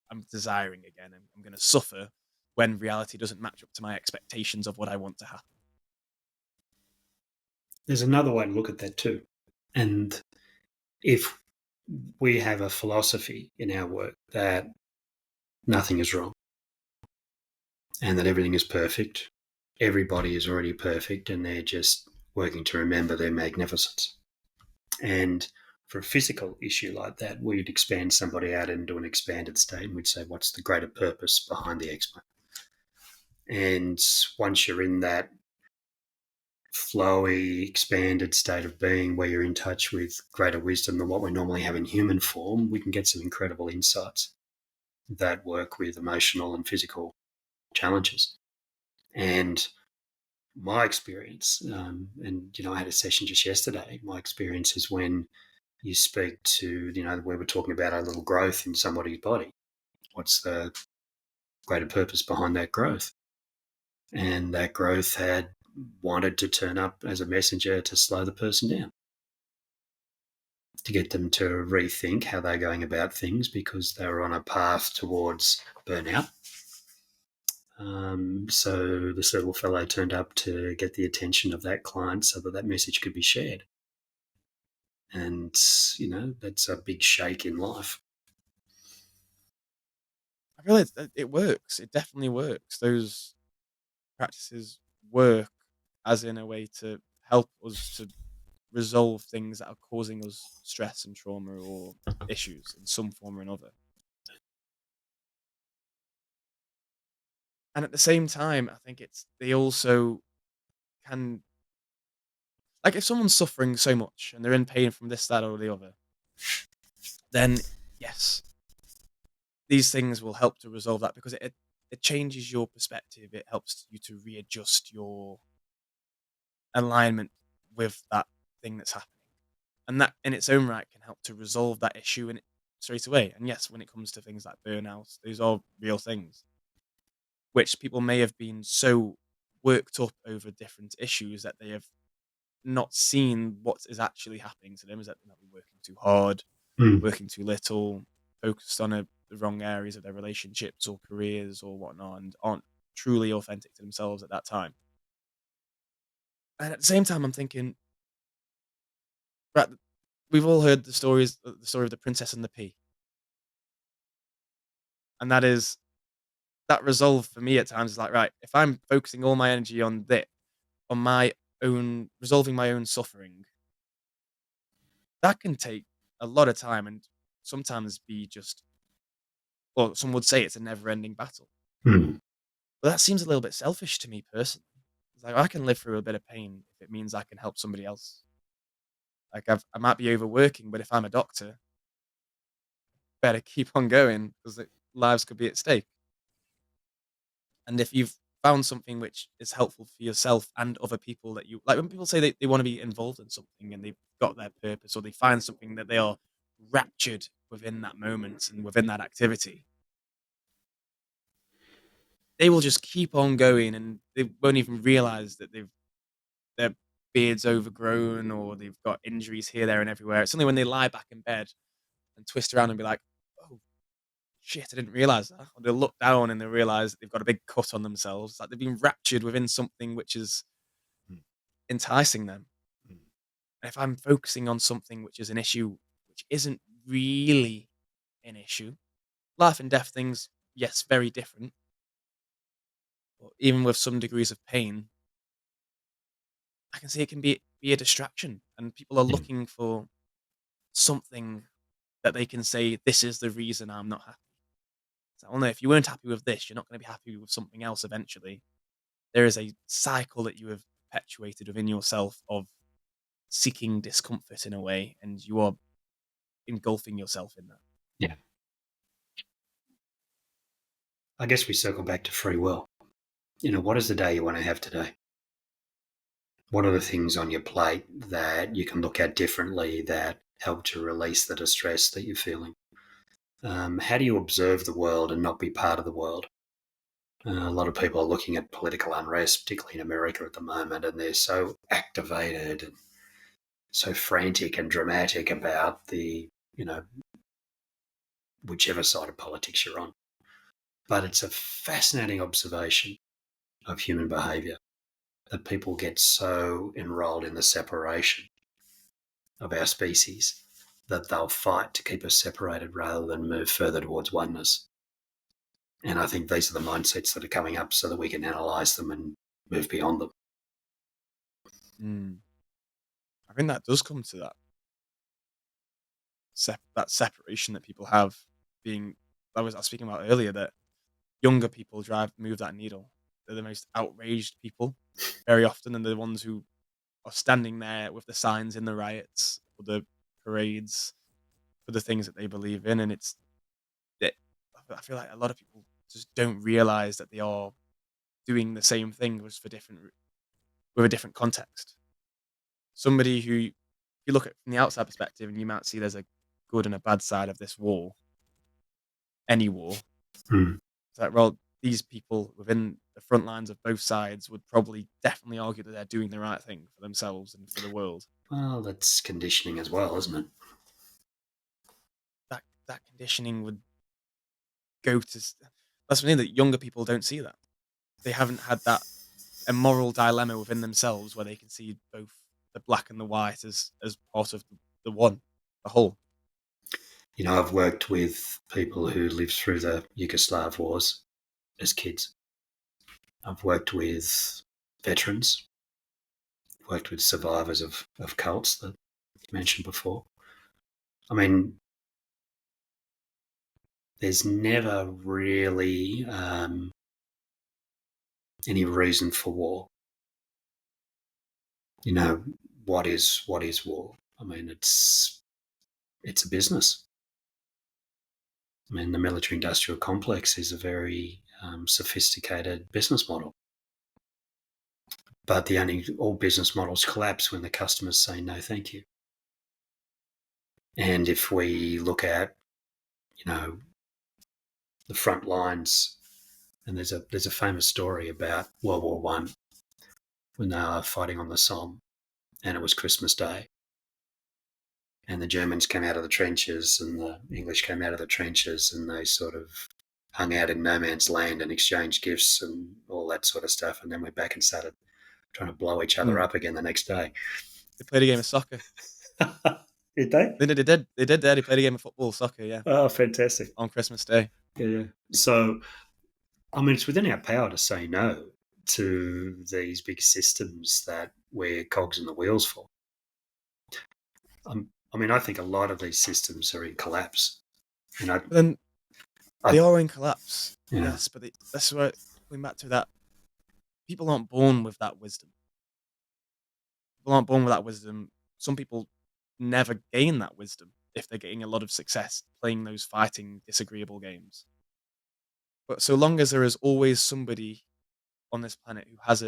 Speaker 1: I'm desiring again, and I'm going to suffer when reality doesn't match up to my expectations of what I want to happen.
Speaker 2: There's another way to look at that too. And if we have a philosophy in our work that nothing is wrong and that everything is perfect, everybody is already perfect and they're just working to remember their magnificence. And for a physical issue like that, we'd expand somebody out into an expanded state and we'd say, what's the greater purpose behind the eczema? And once you're in that flowy, expanded state of being where you're in touch with greater wisdom than what we normally have in human form, we can get some incredible insights that work with emotional and physical challenges. And my experience, and I had a session just yesterday. My experience is when you speak to, we were talking about a little growth in somebody's body. What's the greater purpose behind that growth? And that growth had wanted to turn up as a messenger to slow the person down, to get them to rethink how they're going about things because they were on a path towards burnout. So this little fellow turned up to get the attention of that client so that that message could be shared. And, that's a big shake in life.
Speaker 1: I feel it works. It definitely works. Those practices work as in a way to help us to resolve things that are causing us stress and trauma or issues in some form or another. And at the same time, I think they also can, like, if someone's suffering so much and they're in pain from this, that, or the other, then yes, these things will help to resolve that because it changes your perspective. It helps you to readjust your alignment with that thing that's happening. And that in its own right can help to resolve that issue in it straight away. And yes, when it comes to things like burnout, those are real things, which people may have been so worked up over different issues that they have not seen what is actually happening to them, is that they might be working too hard,
Speaker 2: Mm.
Speaker 1: working too little, focused on the wrong areas of their relationships or careers or whatnot, and aren't truly authentic to themselves at that time. And at the same time, I'm thinking, right, we've all heard the story of the princess and the pea, and that is that resolve for me at times is like, right, if I'm focusing all my energy on my own resolving my own suffering, that can take a lot of time and sometimes be just, well, some would say it's a never-ending battle.
Speaker 2: Mm.
Speaker 1: But that seems a little bit selfish to me personally. It's like I can live through a bit of pain if it means I can help somebody else. Like I might be overworking, but if I'm a doctor, better keep on going because lives could be at stake. And if you've found something which is helpful for yourself and other people that you like, when people say they want to be involved in something and they've got their purpose or they find something that they are raptured within that moment and within that activity, they will just keep on going and they won't even realize that their beard's overgrown or they've got injuries here, there, and everywhere. It's only when they lie back in bed and twist around and be like, "Oh shit, I didn't realize that." Or they'll look down and they realize that they've got a big cut on themselves. It's like they've been raptured within something which is
Speaker 2: Mm.
Speaker 1: enticing them.
Speaker 2: Mm.
Speaker 1: And if I'm focusing on something which is an issue which isn't really an issue, life and death things, yes, very different. But even with some degrees of pain, I can see it can be a distraction, and people are
Speaker 2: Yeah.
Speaker 1: looking for something that they can say, "This is the reason I'm not happy." So, well, no, if you weren't happy with this, you're not going to be happy with something else eventually. There is a cycle that you have perpetuated within yourself of seeking discomfort in a way, and you are engulfing yourself in that.
Speaker 2: Yeah. I guess we circle back to free will. What is the day you want to have today? What are the things on your plate that you can look at differently that help to release the distress that you're feeling? How do you observe the world and not be part of the world? A lot of people are looking at political unrest, particularly in America at the moment, and they're so activated and so frantic and dramatic about you know, whichever side of politics you're on. But it's a fascinating observation of human behavior that people get so enrolled in the separation of our species that they'll fight to keep us separated rather than move further towards oneness. And I think these are the mindsets that are coming up so that we can analyze them and move beyond them.
Speaker 1: Mm. I think that does come to that separation that people have being. I was speaking about earlier that younger people move that needle. They're the most outraged people very often, and they're the ones who are standing there with the signs in the riots or the parades for the things that they believe in, and it, I feel like a lot of people just don't realize that they are doing the same thing, just for different. with a different context. Somebody who, if you look at it from the outside perspective, and you might see there's a good and a bad side of this war, any war.
Speaker 2: Mm.
Speaker 1: It's like, well, these people within the front lines of both sides would probably definitely argue that they're doing the right thing for themselves and for the world.
Speaker 2: Well, that's conditioning as well, isn't it?
Speaker 1: That conditioning would go to. That's something that younger people don't see that. They haven't had that a moral dilemma within themselves where they can see both the black and the white as part of the one, the whole.
Speaker 2: I've worked with people who lived through the Yugoslav wars as kids. I've worked with veterans, worked with survivors of cults that you mentioned before. I mean, there's never really any reason for war. What is war? I mean, it's a business. I mean, the military-industrial complex is a very sophisticated business model. But all business models collapse when the customers say no, thank you. And if we look at, the front lines, and there's a famous story about World War One when they were fighting on the Somme, and it was Christmas Day, and the Germans came out of the trenches, and the English came out of the trenches, and they sort of hung out in no man's land and exchanged gifts and all that sort of stuff, and then went back and started trying to blow each other up again the next day.
Speaker 1: They played a game of soccer.
Speaker 2: Did they?
Speaker 1: They did. They played a game of football, soccer, yeah.
Speaker 2: Oh, fantastic.
Speaker 1: On Christmas Day.
Speaker 2: Yeah. So, I mean, it's within our power to say no to these big systems that we're cogs in the wheels for. I mean, I think a lot of these systems are in collapse.
Speaker 1: But then they are in collapse, yes, but that's where going back to that. People aren't born with that wisdom. Some people never gain that wisdom if they're getting a lot of success playing those fighting, disagreeable games. But so long as there is always somebody on this planet who has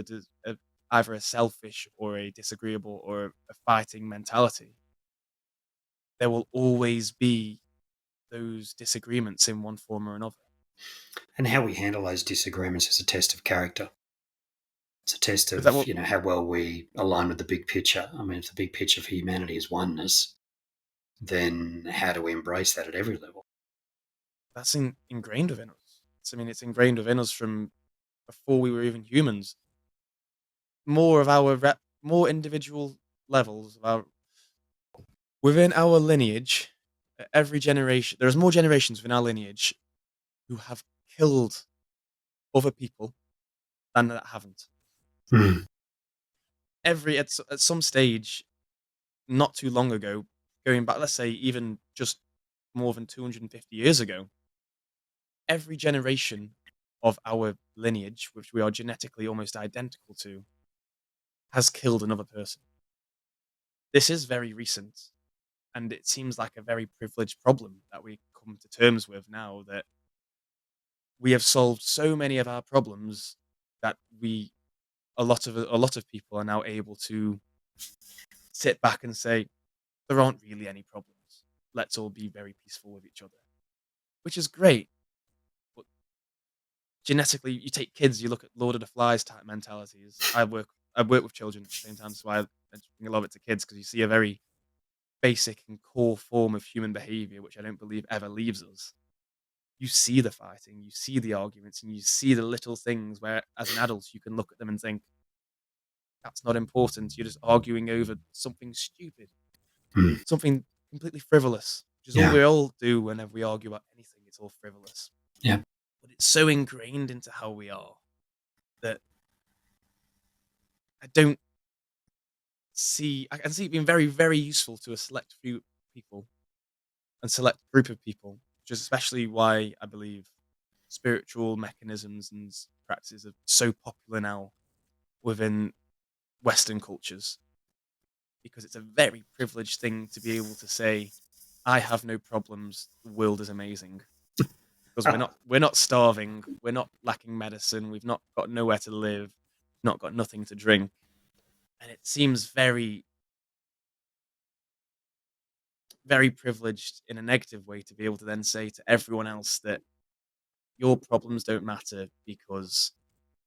Speaker 1: either a selfish or a disagreeable or a fighting mentality, there will always be those disagreements in one form or another.
Speaker 2: And how we handle those disagreements is a test of character. It's a test of, how well we align with the big picture. I mean, if the big picture for humanity is oneness, then how do we embrace that at every level?
Speaker 1: That's ingrained within us. It's ingrained within us from before we were even humans. More individual levels within our lineage. Every generation, there's more generations within our lineage who have killed other people than that haven't.
Speaker 2: Mm.
Speaker 1: At some stage, not too long ago, going back, let's say even just more than 250 years ago, every generation of our lineage, which we are genetically almost identical to, has killed another person. This is very recent, and it seems like a very privileged problem that we come to terms with now, that we have solved so many of our problems that a lot of people are now able to sit back and say there aren't really any problems. Let's all be very peaceful with each other, which is great. But genetically, you take kids, you look at Lord of the Flies type mentalities. I work with children at the same time, so I bring a lot of it to kids because you see a very basic and core form of human behavior, which I don't believe ever leaves us. You see the fighting, you see the arguments, and you see the little things where, as an adult, you can look at them and think, that's not important. You're just arguing over something stupid, something completely frivolous, which is all we all do whenever we argue about anything. It's all frivolous.
Speaker 2: Yeah.
Speaker 1: But it's so ingrained into how we are that I can see it being very, very useful to a select few people and select group of people, which is especially why I believe spiritual mechanisms and practices are so popular now within Western cultures, because it's a very privileged thing to be able to say, I have no problems, the world is amazing. Because we're not starving, we're not lacking medicine, we've not got nowhere to live, not got nothing to drink. And it seems very, very privileged in a negative way to be able to then say to everyone else that your problems don't matter because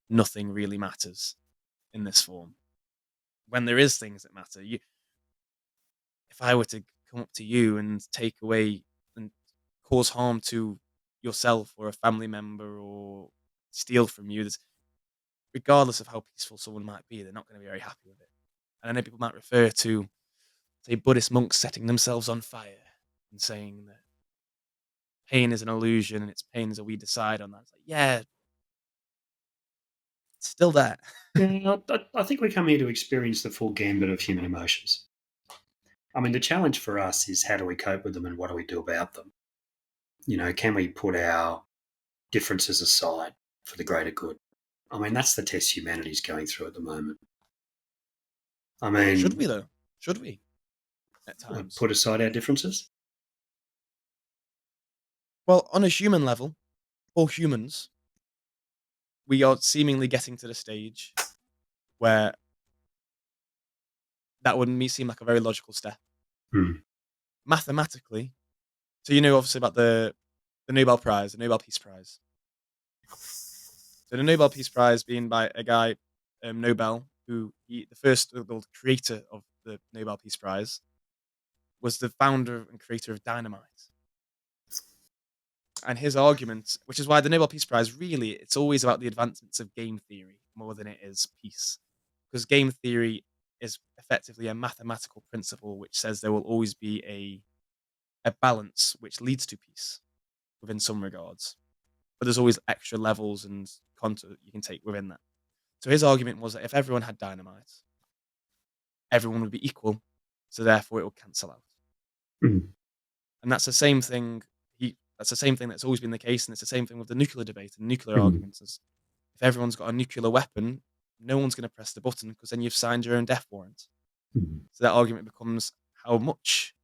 Speaker 1: nothing really matters in this form. When there is things that matter, if I were to come up to you and take away and cause harm to yourself or a family member or steal from you, regardless of how peaceful someone might be, they're not going to be very happy with it. And I know people might refer to, say, Buddhist monks setting themselves on fire and saying that pain is an illusion and it's pain as we decide on that. It's like, yeah, it's still there.
Speaker 2: Yeah, I think we come here to experience the full gambit of human emotions. I mean, the challenge for us is how do we cope with them and what do we do about them? Can we put our differences aside for the greater good? I mean, that's the test humanity's going through at the moment. I
Speaker 1: Should
Speaker 2: mean,
Speaker 1: we, though? Should we at
Speaker 2: we
Speaker 1: times?
Speaker 2: put aside our differences.
Speaker 1: Well, on a human level, for humans, we are seemingly getting to the stage where that would seem like a very logical step.
Speaker 2: Hmm.
Speaker 1: Mathematically, so obviously about the Nobel Prize, the Nobel Peace Prize. So the Nobel Peace Prize being by a guy, Nobel, who the first the creator of the Nobel Peace Prize was the founder and creator of dynamite. And his argument, which is why the Nobel Peace Prize really, it's always about the advancements of game theory more than it is peace. Because game theory is effectively a mathematical principle which says there will always be a balance which leads to peace within some regards. But there's always extra levels and contour you can take within that. So his argument was that if everyone had dynamite, everyone would be equal, so therefore it will cancel out.
Speaker 2: Hmm.
Speaker 1: And that's the same thing. That's the same thing that's always been the case, and it's the same thing with the nuclear debate and nuclear
Speaker 2: Hmm.
Speaker 1: arguments. Is if everyone's got a nuclear weapon, no one's going to press the button because then you've signed your own death warrant.
Speaker 2: Hmm.
Speaker 1: So that argument becomes how much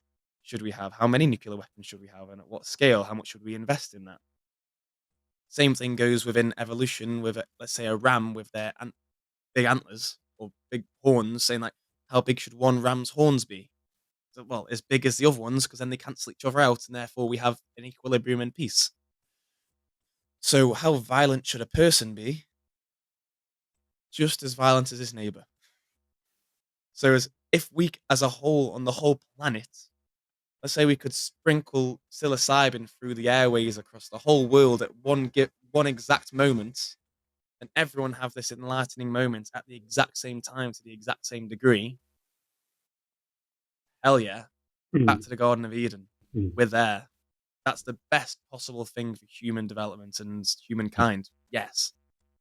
Speaker 1: should we have? How many nuclear weapons should we have? And at what scale? How much should we invest in that? Same thing goes within evolution with, let's say, a ram with their big antlers or big horns, saying, like, how big should one ram's horns be? So, well, as big as the other ones, because then they cancel each other out, and therefore we have an equilibrium and peace. So, how violent should a person be? Just as violent as his neighbor. So, as if we, as a whole, on the whole planet, let's say we could sprinkle psilocybin through the airways across the whole world at one exact moment, and everyone have this enlightening moment at the exact same time to the exact same degree. Hell yeah! Back
Speaker 2: Hmm.
Speaker 1: to the Garden of Eden.
Speaker 2: Hmm.
Speaker 1: We're there. That's the best possible thing for human development and humankind. Yes,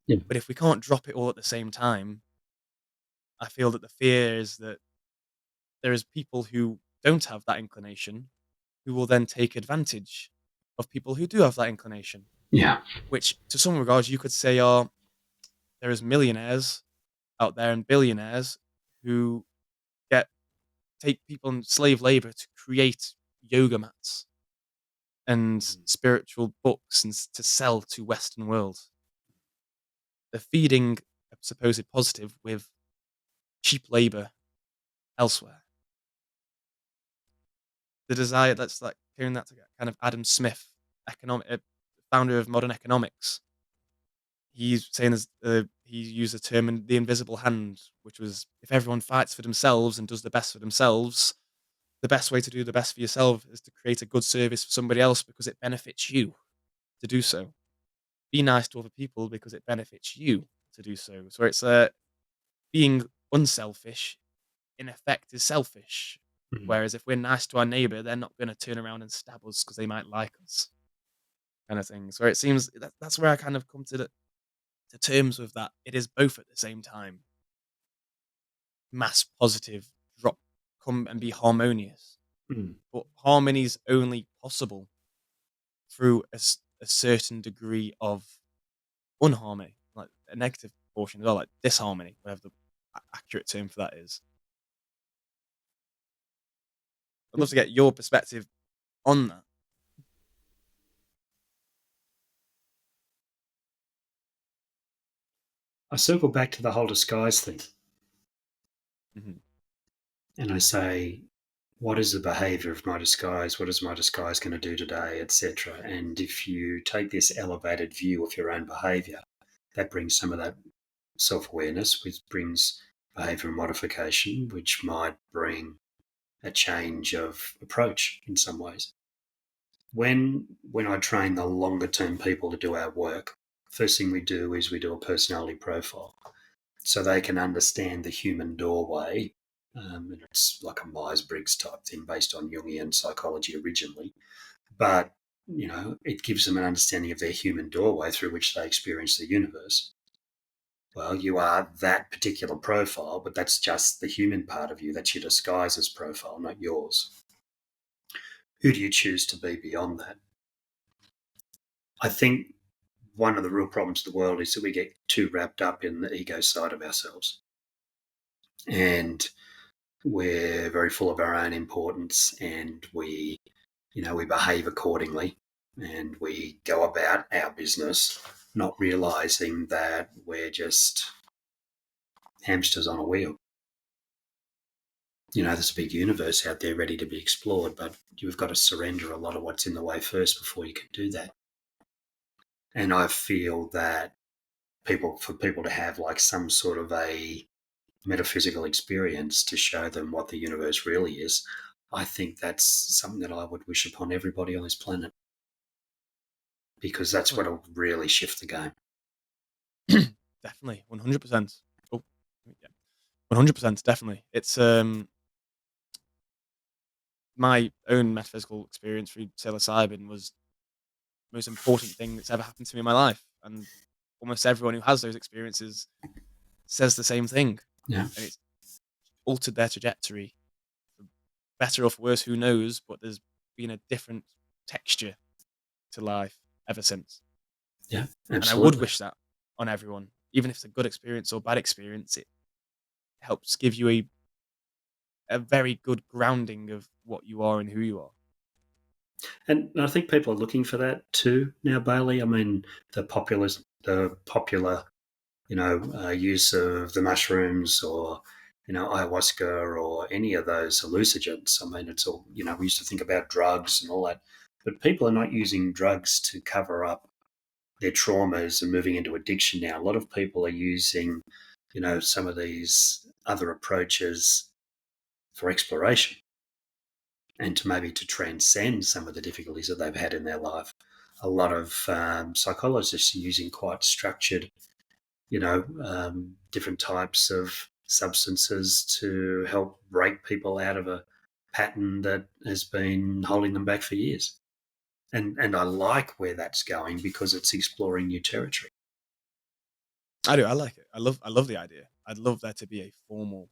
Speaker 2: Yeah.
Speaker 1: but if we can't drop it all at the same time, I feel that the fear is that there is people who don't have that inclination who will then take advantage of people who do have that inclination,
Speaker 2: Yeah.
Speaker 1: which to some regards you could say are there is millionaires out there and billionaires who get take people in slave labor to create yoga mats and spiritual books and to sell to Western world. They're feeding a supposed positive with cheap labor elsewhere. The desire that's like hearing that to kind of Adam Smith, economic founder of modern economics. He's saying he used the term the invisible hand, which was if everyone fights for themselves and does the best for themselves, the best way to do the best for yourself is to create a good service for somebody else because it benefits you to do so. Be nice to other people because it benefits you to do so. So it's being unselfish in effect is selfish.
Speaker 2: Hmm.
Speaker 1: Whereas if we're nice to our neighbor, they're not going to turn around and stab us because they might like us, kind of thing. So it seems that's where I kind of come to terms with that. It is both at the same time. Mass positive, drop, come and be harmonious.
Speaker 2: Hmm.
Speaker 1: But harmony is only possible through a certain degree of unharmony, like a negative portion as well, like disharmony, whatever the accurate term for that is. I'd love to get your perspective on that.
Speaker 2: I circle back to the whole disguise thing.
Speaker 1: Mhm.
Speaker 2: And I say, what is the behavior of my disguise? What is my disguise going to do today, etc.? And if you take this elevated view of your own behavior, that brings some of that self awareness, which brings behavior modification, which might bring a change of approach in some ways. When I train the longer term people to do our work, first thing we do is we do a personality profile so they can understand the human doorway. And it's like a Myers-Briggs type thing based on Jungian psychology originally. But, it gives them an understanding of their human doorway through which they experience the universe. Well, you are that particular profile, but that's just the human part of you. That's your disguise's profile, not yours. Who do you choose to be beyond that? I think one of the real problems of the world is that we get too wrapped up in the ego side of ourselves. And we're very full of our own importance, and we behave accordingly, and we go about our business not realizing that we're just hamsters on a wheel. There's a big universe out there ready to be explored, but you've got to surrender a lot of what's in the way first before you can do that. And I feel that for people to have like some sort of a metaphysical experience to show them what the universe really is, I think that's something that I would wish upon everybody on this planet, because that's
Speaker 1: Definitely.
Speaker 2: what'll really shift the game.
Speaker 1: Definitely. 100%. Oh, yeah. 100%. Definitely. It's my own metaphysical experience through psilocybin was the most important thing that's ever happened to me in my life, and almost everyone who has those experiences says the same thing,
Speaker 2: Yeah,
Speaker 1: and it's altered their trajectory, for better or for worse. Who knows? But there's been a different texture to life ever since.
Speaker 2: yeah,
Speaker 1: And I would
Speaker 2: absolutely.
Speaker 1: wish that on everyone, even if it's a good experience or bad experience. It helps give you a very good grounding of what you are and who you are.
Speaker 2: And I think people are looking for that too now, Bailey. I mean, the popular, use of the mushrooms or, ayahuasca or any of those hallucinogens. I mean, it's all, we used to think about drugs and all that, but people are not using drugs to cover up their traumas and moving into addiction now. A lot of people are using, some of these other approaches for exploration and to maybe to transcend some of the difficulties that they've had in their life. A lot of psychologists are using quite structured, different types of substances to help break people out of a pattern that has been holding them back for years. And I like where that's going because it's exploring new territory.
Speaker 1: I do. I like it. I love the idea. I'd love there to be a formal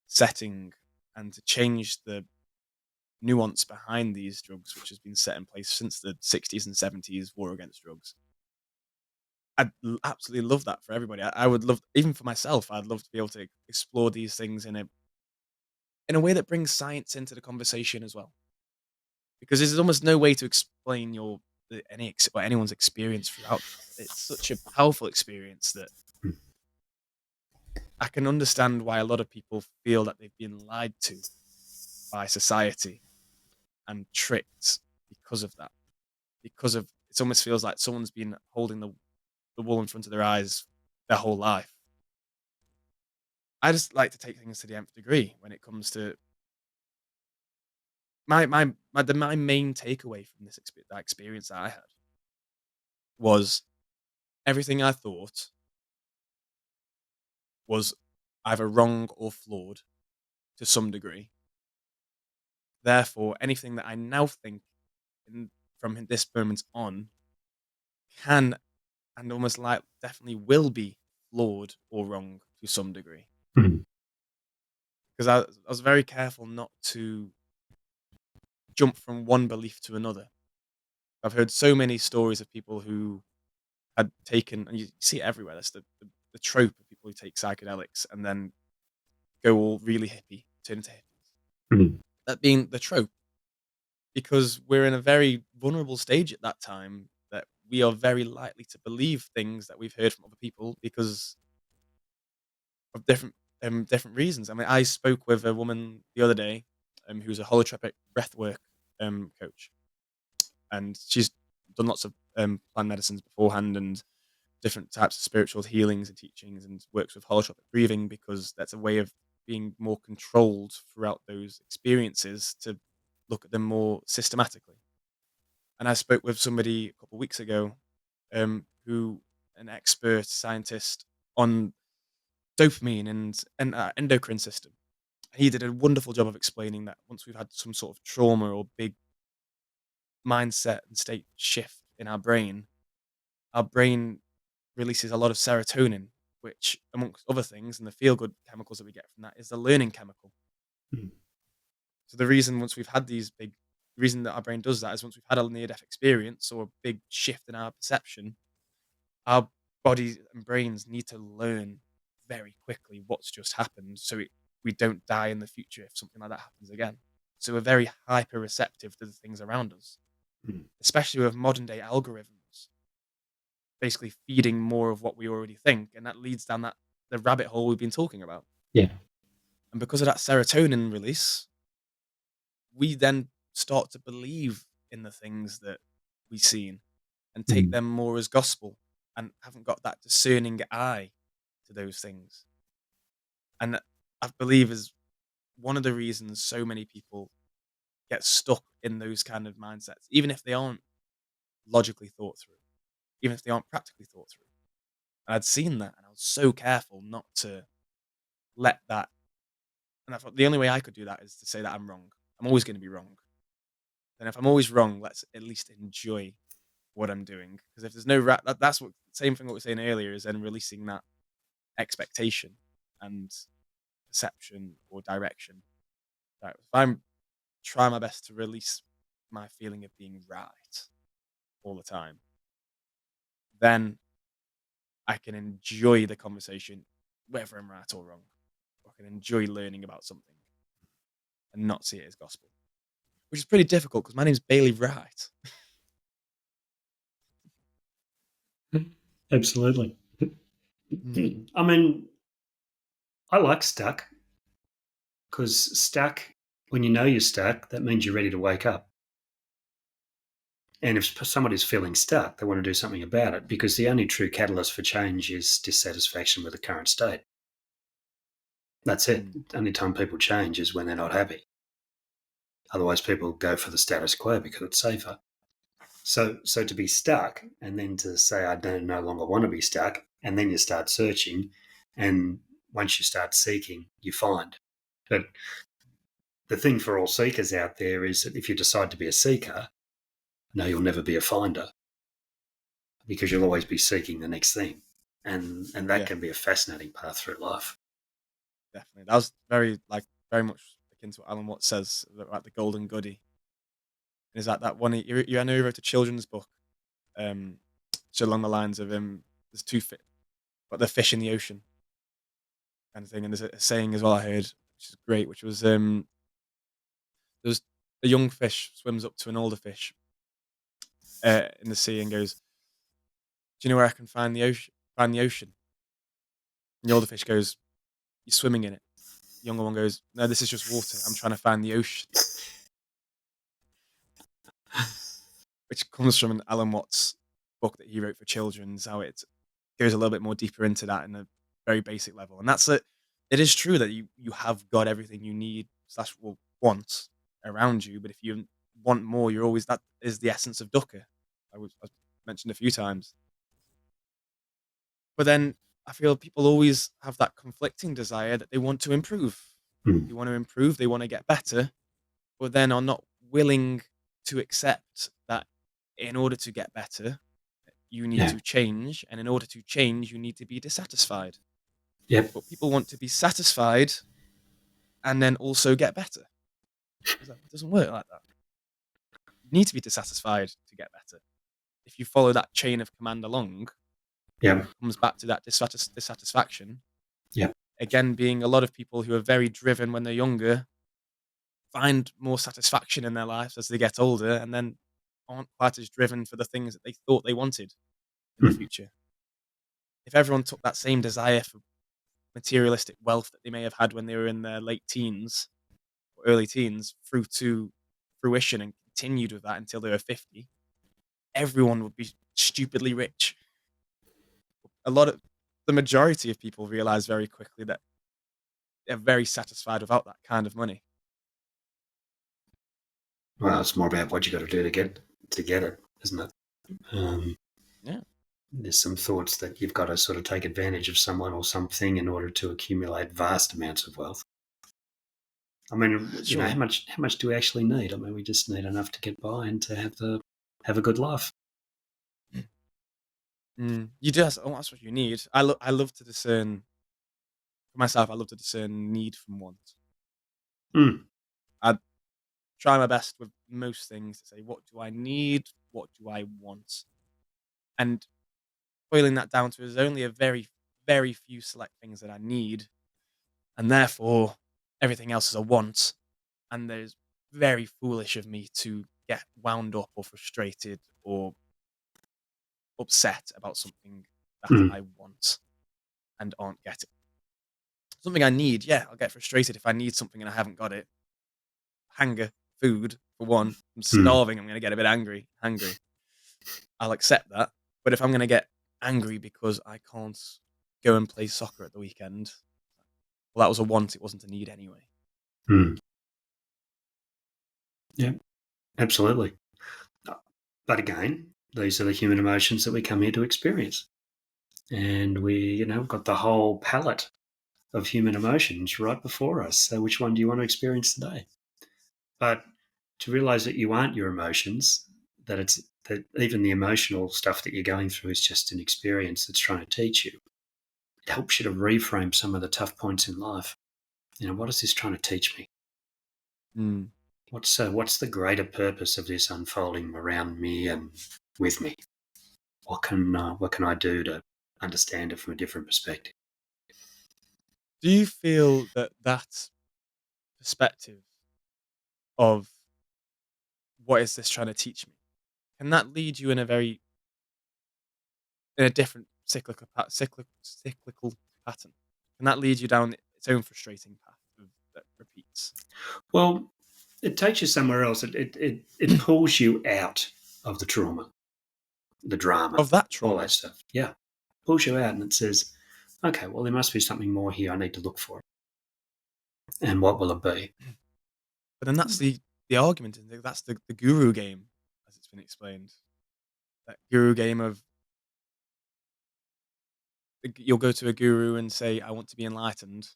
Speaker 1: setting and to change the nuance behind these drugs, which has been set in place since the 60s and 70s war against drugs. Absolutely love that for everybody. I would love, even for myself, I'd love to be able to explore these things in a way that brings science into the conversation as well. Because there's almost no way to explain or anyone's experience throughout that. It's such a powerful experience that I can understand why a lot of people feel that they've been lied to by society and tricked because of that. Because of it almost feels like someone's been holding the wool in front of their eyes their whole life. I just like to take things to the nth degree when it comes to my main takeaway from that experience that I had was everything I thought was either wrong or flawed to some degree. Therefore, anything that I now think from this moment on can and almost like definitely will be flawed or wrong to some degree.
Speaker 2: Mm.
Speaker 1: Because I was very careful not to jump from one belief to another. I've heard so many stories of people who had taken, and you see it everywhere. That's the trope of people who take psychedelics and then go all really hippie, turn into hippies.
Speaker 2: Mm.
Speaker 1: That being the trope, because we're in a very vulnerable stage at that time that we are very likely to believe things that we've heard from other people because of different different reasons. I mean, I spoke with a woman the other day, who's a holotropic breathwork coach, and she's done lots of plant medicines beforehand and different types of spiritual healings and teachings, and works with holotropic breathing because that's a way of being more controlled throughout those experiences to look at them more systematically. And I spoke with somebody a couple of weeks ago, who an expert scientist on dopamine and endocrine system. He did a wonderful job of explaining that once we've had some sort of trauma or big mindset and state shift in our brain releases a lot of serotonin, which, amongst other things, and the feel good chemicals that we get from that, is the learning chemical.
Speaker 2: Mm.
Speaker 1: So the reason once we've had the reason that our brain does that is once we've had a near death experience or a big shift in our perception, our bodies and brains need to learn very quickly what's just happened so we don't die in the future if something like that happens again. So we're very hyper receptive to the things around us,
Speaker 2: Mm.
Speaker 1: especially with modern day algorithms, basically feeding more of what we already think. And that leads down the rabbit hole we've been talking about.
Speaker 2: Yeah.
Speaker 1: And because of that serotonin release, we then start to believe in the things that we've seen and take
Speaker 2: Mm.
Speaker 1: them more as gospel and haven't got that discerning eye to those things. And I believe is one of the reasons so many people get stuck in those kind of mindsets, even if they aren't logically thought through, even if they aren't practically thought through. And I'd seen that, and I was so careful not to let that. And I thought the only way I could do that is to say that I'm wrong. I'm always going to be wrong. And if I'm always wrong, let's at least enjoy what I'm doing. Because if there's no that's what same thing what we were saying earlier is then releasing that expectation and perception or direction. Right, if I'm trying my best to release my feeling of being right all the time, then I can enjoy the conversation, whether I'm right or wrong. I can enjoy learning about something and not see it as gospel, which is pretty difficult because my name's Bailey Wright.
Speaker 2: Absolutely.
Speaker 1: Mm,
Speaker 2: I mean, I like stuck because stuck, when you know you're stuck, that means you're ready to wake up. And if somebody's feeling stuck, they want to do something about it because the only true catalyst for change is dissatisfaction with the current state. That's it.
Speaker 1: mm,
Speaker 2: The only time people change is when they're not happy. Otherwise, people go for the status quo because it's safer. So to be stuck and then to say, I don't no longer want to be stuck, and then you start searching, and once you start seeking, you find. But the thing for all seekers out there is that if you decide to be a seeker, no, you'll never be a finder because you'll always be seeking the next thing. And that
Speaker 1: yeah,
Speaker 2: can be a fascinating path through life.
Speaker 1: definitely. That was very much akin to what Alan Watts says about the golden goody. Is that one? I know he wrote a children's book, so along the lines of there's but the fish in the ocean kind of thing. And there's a saying as well I heard, which is great, which was there's a young fish swims up to an older fish in the sea and goes, "Do you know where I can find the ocean? Find the ocean?" And the older fish goes, "You're swimming in it." The younger one goes, "No, this is just water. I'm trying to find the ocean," which comes from an Alan Watts book that he wrote for children. How it goes a little bit more deeper into that in a very basic level, and that's it. It is true that you have got everything you need slash will want around you, but if you want more, you're always that is the essence of dukkha. I mentioned a few times. But then I feel people always have that conflicting desire that they want to improve.
Speaker 2: Mm.
Speaker 1: They want to improve, they want to get better, but then are not willing to accept that in order to get better, you need
Speaker 2: Yeah.
Speaker 1: to change. And in order to change, you need to be dissatisfied.
Speaker 2: Yep.
Speaker 1: But people want to be satisfied and then also get better. It doesn't work like that. You need to be dissatisfied to get better. If you follow that chain of command along,
Speaker 2: Yep.
Speaker 1: it comes back to that dissatisfaction.
Speaker 2: Yep.
Speaker 1: Again, being a lot of people who are very driven when they're younger find more satisfaction in their lives as they get older and then aren't quite as driven for the things that they thought they wanted in the
Speaker 2: Mm.
Speaker 1: future. If everyone took that same desire for materialistic wealth that they may have had when they were in their late teens or early teens through to fruition and continued with that until they were 50, everyone would be stupidly rich. A lot of the majority of people realize very quickly that they're very satisfied without that kind of money.
Speaker 2: Well, it's more about what you got to do to get it, isn't it?
Speaker 1: Yeah.
Speaker 2: There's some thoughts that you've got to sort of take advantage of someone or something in order to accumulate vast amounts of wealth. I mean,
Speaker 1: Sure.
Speaker 2: how much do we actually need? I mean, we just need enough to get by and to have a good life.
Speaker 1: You do. That's what you need. I love to discern for myself. I love to discern need from want.
Speaker 2: Mm.
Speaker 1: I try my best with most things to say, what do I need? What do I want? And boiling that down to is only a very, very few select things that I need, and therefore everything else is a want. And there's very foolish of me to get wound up or frustrated or upset about something that
Speaker 2: Mm.
Speaker 1: I want and aren't getting. Something I need, yeah, I'll get frustrated if I need something and I haven't got it. Hunger, food, for one. I'm
Speaker 2: Mm.
Speaker 1: starving, I'm going to get a bit hungry. I'll accept that. But if I'm going to get angry because I can't go and play soccer at the weekend, well, that was a want, it wasn't a need anyway.
Speaker 2: Mm. Yeah, absolutely. But again, these are the human emotions that we come here to experience. And we've got the whole palette of human emotions right before us. So which one do you want to experience today? But to realize that you aren't your emotions, that even the emotional stuff that you're going through is just an experience that's trying to teach you. It helps you to reframe some of the tough points in life. What is this trying to teach me?
Speaker 1: Mm.
Speaker 2: What's the greater purpose of this unfolding around me and with me? What can I do to understand it from a different perspective?
Speaker 1: Do you feel that that perspective of what is this trying to teach me, can that lead you in a different cyclical pattern? Can that lead you down its own frustrating path that repeats?
Speaker 2: Well, it takes you somewhere else. It pulls you out of the trauma, the drama,
Speaker 1: Of that
Speaker 2: all that
Speaker 1: trauma.
Speaker 2: stuff. Yeah, pulls you out and it says, okay, well there must be something more here. I need to look for it. And what will it be?
Speaker 1: But then that's the argument, isn't it? That's the guru game, as it's been explained. That guru game of you'll go to a guru and say, I want to be enlightened.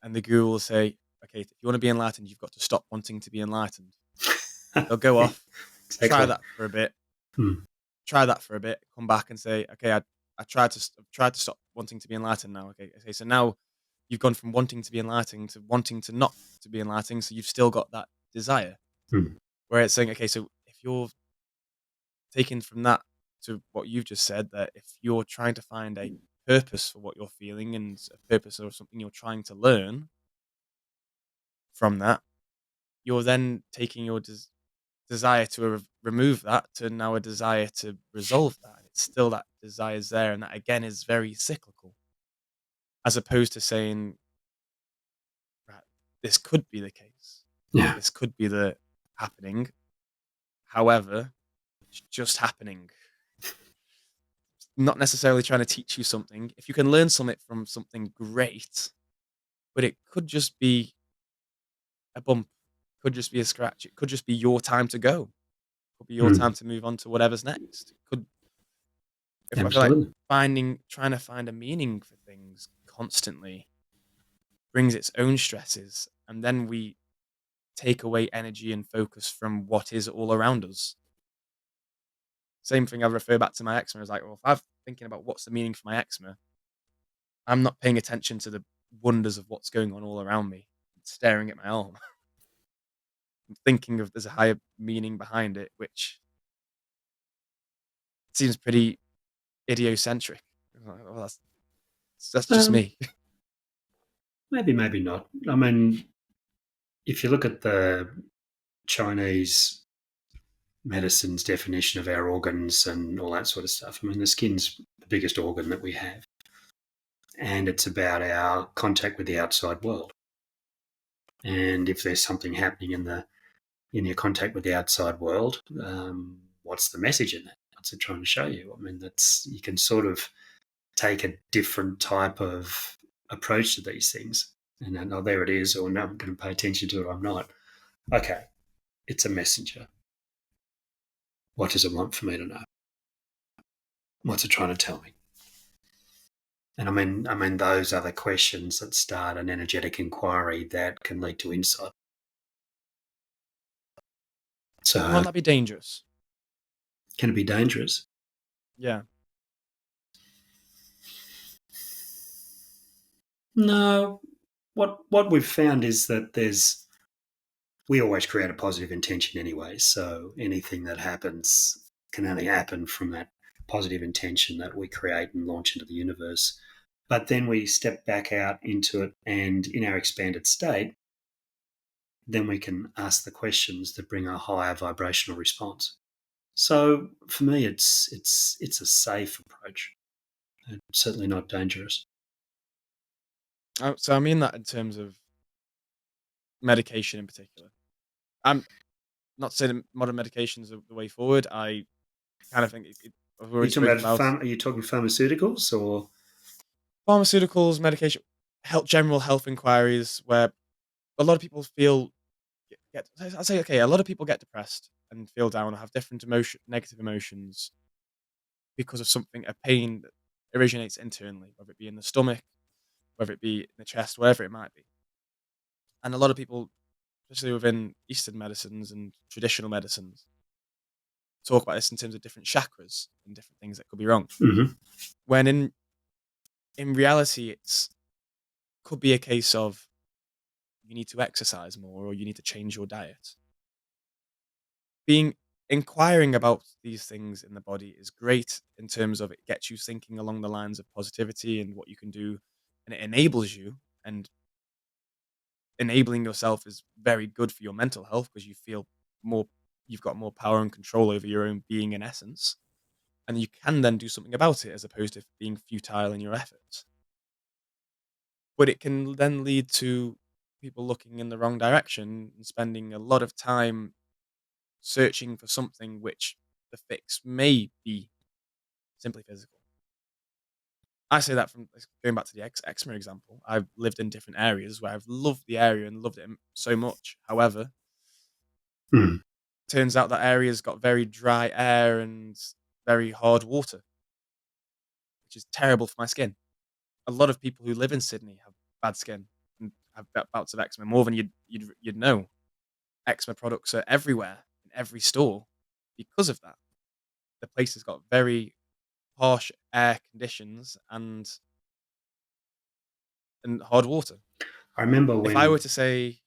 Speaker 1: And the guru will say, okay, if you want to be enlightened, you've got to stop wanting to be enlightened. They'll go off, try
Speaker 2: Exactly.
Speaker 1: that for a bit,
Speaker 2: Hmm.
Speaker 1: come back and say, okay, I tried to stop wanting to be enlightened now. Okay, so now you've gone from wanting to be enlightened to wanting to not to be enlightened, so you've still got that desire.
Speaker 2: Hmm.
Speaker 1: Where it's saying, okay, so if you're taking from that to what you've just said, that if you're trying to find a purpose for what you're feeling and a purpose or something you're trying to learn from that, you're then taking your desire to remove that to now a desire to resolve that. And it's still that desire's there, and that again is very cyclical, as opposed to saying, right, this could be the case,
Speaker 2: Yeah.
Speaker 1: this could be the happening. However, it's just happening. Not necessarily trying to teach you something. If you can learn something from something, great. But it could just be a bump, could just be a scratch. It could just be your time to go. It could be your
Speaker 2: Hmm.
Speaker 1: time to move on to whatever's next. It could. If I feel like
Speaker 2: Absolutely.
Speaker 1: trying to find a meaning for things constantly brings its own stresses, and then we take away energy and focus from what is all around us. Same thing. I refer back to my eczema. Is like, well, if I'm thinking about what's the meaning for my eczema, I'm not paying attention to the wonders of what's going on all around me. I'm staring at my arm. I'm thinking of there's a higher meaning behind it, which seems pretty idiocentric. Well, that's just
Speaker 2: Um,
Speaker 1: me.
Speaker 2: maybe not. I mean, if you look at the Chinese medicine's definition of our organs and all that sort of stuff, I mean, the skin's the biggest organ that we have. and it's about our contact with the outside world. And if there's something happening in your contact with the outside world, what's the message in that? What's it trying to show you? I mean, that's you can sort of take a different type of approach to these things. And then, oh, there it is, or no, I'm going to pay attention to it, I'm not. Okay, it's a messenger. What does it want for me to know? What's it trying to tell me? And I mean, those are the questions that start an energetic inquiry that can lead to insight. So,
Speaker 1: Won't that be dangerous?
Speaker 2: can it be dangerous?
Speaker 1: Yeah.
Speaker 2: No. What we've found is that we always create a positive intention anyway. So anything that happens can only happen from that positive intention that we create and launch into the universe. But then we step back out into it, and in our expanded state, then we can ask the questions that bring a higher vibrational response. So for me, it's a safe approach, and certainly not dangerous.
Speaker 1: So I mean that in terms of medication in particular. I'm not saying modern medications are the way forward. I kind of think I've
Speaker 2: Are you
Speaker 1: already
Speaker 2: talking
Speaker 1: spoken
Speaker 2: about
Speaker 1: about
Speaker 2: are you talking pharmaceuticals or?
Speaker 1: pharmaceuticals, medication, general health inquiries, where a lot of people feel I say okay, a lot of people get depressed and feel down or have different negative emotions because of something, a pain that originates internally, whether it be in the stomach, whether it be in the chest, wherever it might be. And a lot of people, especially within Eastern medicines and traditional medicines, talk about this in terms of different chakras and different things that could be wrong.
Speaker 2: Mhm.
Speaker 1: When in reality, it's could be a case of you need to exercise more or you need to change your diet. Being inquiring about these things in the body is great in terms of it gets you thinking along the lines of positivity and what you can do, and it enables you. And enabling yourself is very good for your mental health because you feel more, you've got more power and control over your own being in essence, and you can then do something about it as opposed to being futile in your efforts. But it can then lead to people looking in the wrong direction and spending a lot of time searching for something which the fix may be simply physical. I say that from going back to the eczema example. I've lived in different areas where I've loved the area and loved it so much. However,
Speaker 2: Mm.
Speaker 1: turns out that area's got very dry air and very hard water, which is terrible for my skin. A lot of people who live in Sydney have bad skin and have bouts of eczema more than you'd know. Eczema products are everywhere in every store because of that. The place has got very harsh air conditions and hard water.
Speaker 2: I remember
Speaker 1: If I were
Speaker 2: when.
Speaker 1: to say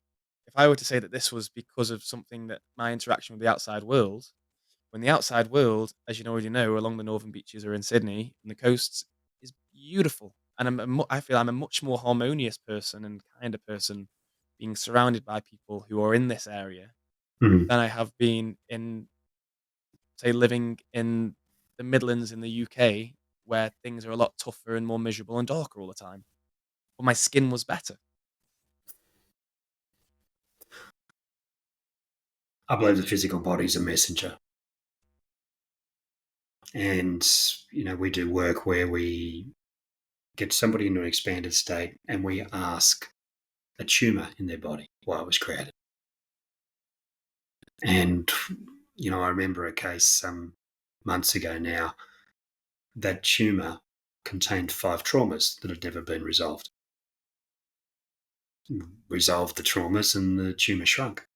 Speaker 1: if I were to say that this was because of something that my interaction with the outside world, when the outside world, as you already know, along the northern beaches or in Sydney and the coasts, is beautiful, and I feel I'm a much more harmonious person and kinder person being surrounded by people who are in this area
Speaker 2: Mm.
Speaker 1: than I have been in, say, living in the Midlands in the UK, where things are a lot tougher and more miserable and darker all the time. But my skin was better.
Speaker 2: I believe the physical body is a messenger. And, we do work where we get somebody into an expanded state and we ask a tumor in their body why it was created. And, I remember a case some months ago now. That tumor contained 5 traumas that had never been resolved. Resolved the traumas and the tumor shrunk.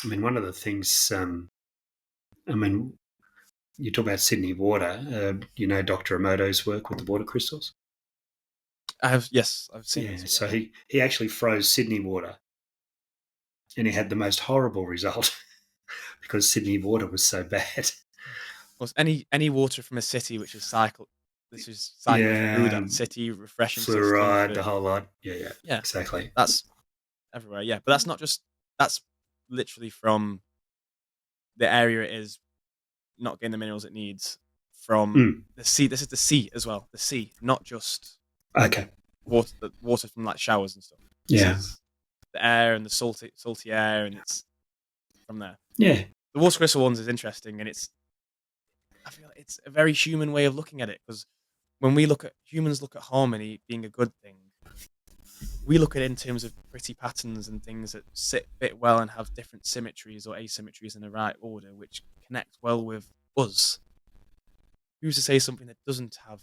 Speaker 2: I mean, one of the things, I mean, you talk about Sydney water. Dr. Emoto's work with the water crystals.
Speaker 1: Yes, I've seen
Speaker 2: Yeah,
Speaker 1: this.
Speaker 2: so
Speaker 1: Yeah.
Speaker 2: he actually froze Sydney water, and he had the most horrible result because Sydney water was so bad.
Speaker 1: Of course, any water from a city which is this is cycled through
Speaker 2: Yeah,
Speaker 1: that city, refreshing system
Speaker 2: fluoride,
Speaker 1: for
Speaker 2: the whole lot. Yeah, yeah,
Speaker 1: yeah,
Speaker 2: exactly.
Speaker 1: that's everywhere. Yeah, but that's not just that's literally from the area it is not getting the minerals it needs from
Speaker 2: Mm.
Speaker 1: the sea. This is the sea as well. The sea, not just
Speaker 2: Okay.
Speaker 1: water from like showers and stuff. This
Speaker 2: Yeah.
Speaker 1: is the air and the salty air, and it's from there.
Speaker 2: Yeah.
Speaker 1: The water crystal ones is interesting, and I feel like it's a very human way of looking at it, because when humans look at harmony being a good thing, we look at it in terms of pretty patterns and things that fit well and have different symmetries or asymmetries in the right order, which connect well with us. Who's to say something that doesn't have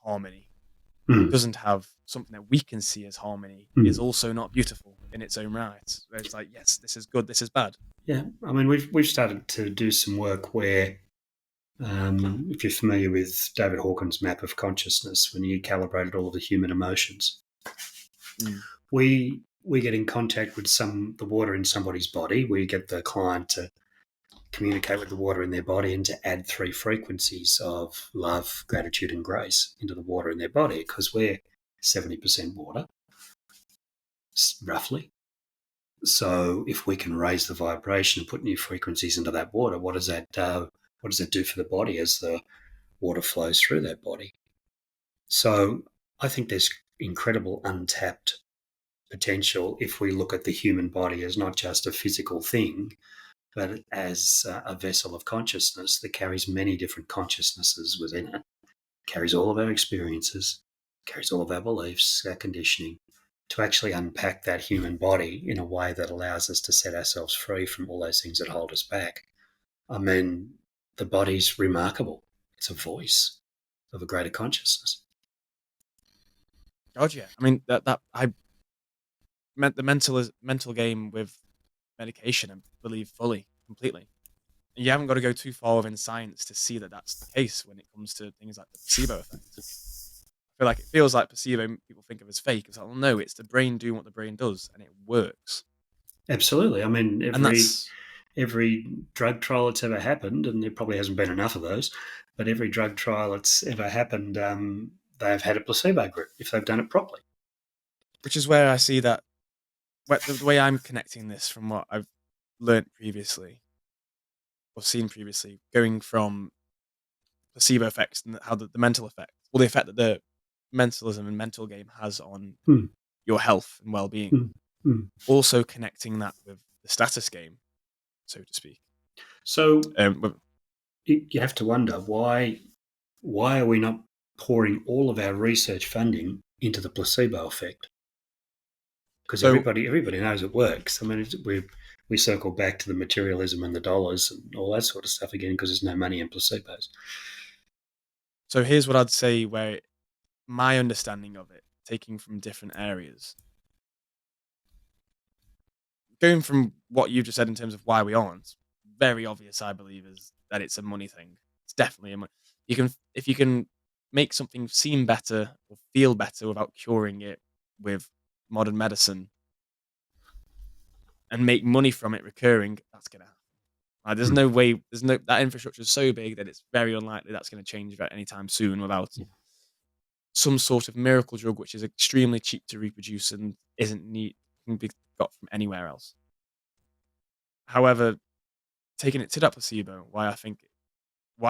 Speaker 1: harmony,
Speaker 2: Mm.
Speaker 1: doesn't have something that we can see as harmony, is
Speaker 2: Mm.
Speaker 1: also not beautiful in its own right? Where it's like, yes, this is good, this is bad.
Speaker 2: Yeah. I mean, we've started to do some work where, if you're familiar with David Hawkins' map of consciousness, when he calibrated all of the human emotions,
Speaker 1: Mm.
Speaker 2: we get in contact with the water in somebody's body. We get the client to communicate with the water in their body and to add 3 frequencies of love, gratitude, and grace into the water in their body, because we're 70% water, roughly. So if we can raise the vibration and put new frequencies into that water, what does that do for the body as the water flows through that body? So I think there's incredible untapped potential if we look at the human body as not just a physical thing, but as a vessel of consciousness that carries many different consciousnesses within it, carries all of our experiences, carries all of our beliefs, our conditioning, to actually unpack that human body in a way that allows us to set ourselves free from all those things that hold us back. I mean, the body's remarkable. It's a voice of a greater consciousness.
Speaker 1: God, yeah. I mean, that I meant the mental game with medication, I believe fully, completely. And you haven't got to go too far within science to see that that's the case when it comes to things like the placebo effect. I feel like it feels like placebo people think of as fake. It's like, well, no, it's the brain doing what the brain does, and it works.
Speaker 2: Absolutely. I mean,
Speaker 1: And
Speaker 2: every drug trial that's ever happened, and there probably hasn't been enough of those, but every drug trial that's ever happened, they've had a placebo group if they've done it properly.
Speaker 1: which is where I see that the way I'm connecting this from what I've learnt previously or seen previously, going from placebo effects and how the mental effect, or the effect that the mentalism and mental game has on
Speaker 2: Hmm.
Speaker 1: your health and well-being.
Speaker 2: Hmm. Hmm.
Speaker 1: Also connecting that with the status game, so to speak.
Speaker 2: So
Speaker 1: With,
Speaker 2: you have to wonder why are we not pouring all of our research funding into the placebo effect? Because
Speaker 1: so
Speaker 2: everybody knows it works. I mean, we circle back to the materialism and the dollars and all that sort of stuff again because there's no money in placebos.
Speaker 1: so here's what I'd say, where my understanding of it, taking from different areas, going from what you've just said in terms of why we aren't, very obvious, I believe, is that it's a money thing. It's definitely a money. If you can make something seem better or feel better without curing it with modern medicine and make money from it recurring, that's gonna happen. There's
Speaker 2: Hmm.
Speaker 1: no way. There's no that infrastructure is so big that it's very unlikely that's going to change anytime soon without
Speaker 2: Yeah.
Speaker 1: some sort of miracle drug, which is extremely cheap to reproduce and can be got from anywhere else. However, taking it to that placebo, why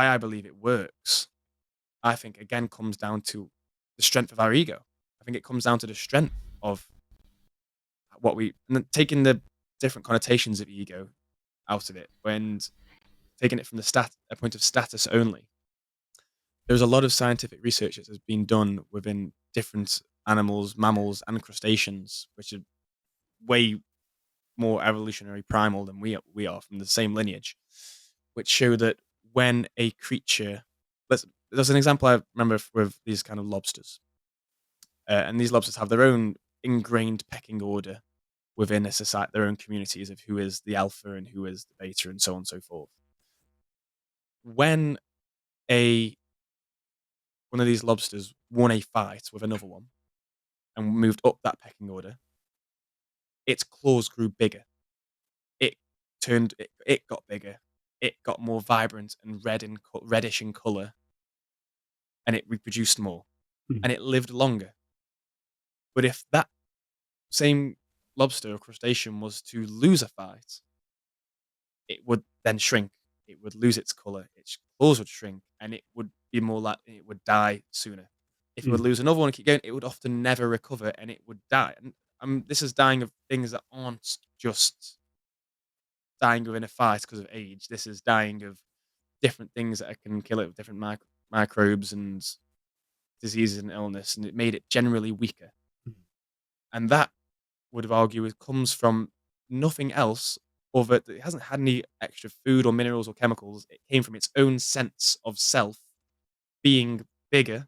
Speaker 1: I believe it works, I think again comes down to the strength of our ego. I think it comes down to the strength of and then taking the different connotations of ego out of it, and taking it from a point of status only. There's a lot of scientific research that has been done within different animals, mammals, and crustaceans, which are way more evolutionary primal than we are from the same lineage, which show that when a creature, there's an example I remember with these kind of lobsters, and these lobsters have their own ingrained pecking order within a society, their own communities of who is the alpha and who is the beta, and so on and so forth. When a one of these lobsters won a fight with another one and moved up that pecking order, its claws grew bigger. It got bigger. It got more vibrant and reddish in color, and it reproduced more,
Speaker 2: Hmm.
Speaker 1: and it lived longer. But if that same lobster or crustacean was to lose a fight, it would then shrink. It would lose its color. Its claws would shrink, and it would be more likely it would die sooner. If it would
Speaker 2: Mm.
Speaker 1: lose another one and keep going, it would often never recover and it would die. And this is dying of things that aren't just dying within a fight because of age. This is dying of different things that can kill it with different microbes and diseases and illness, and it made it generally weaker.
Speaker 2: Mm.
Speaker 1: And that would have argued it comes from nothing else other it hasn't had any extra food or minerals or chemicals. It came from its own sense of self being bigger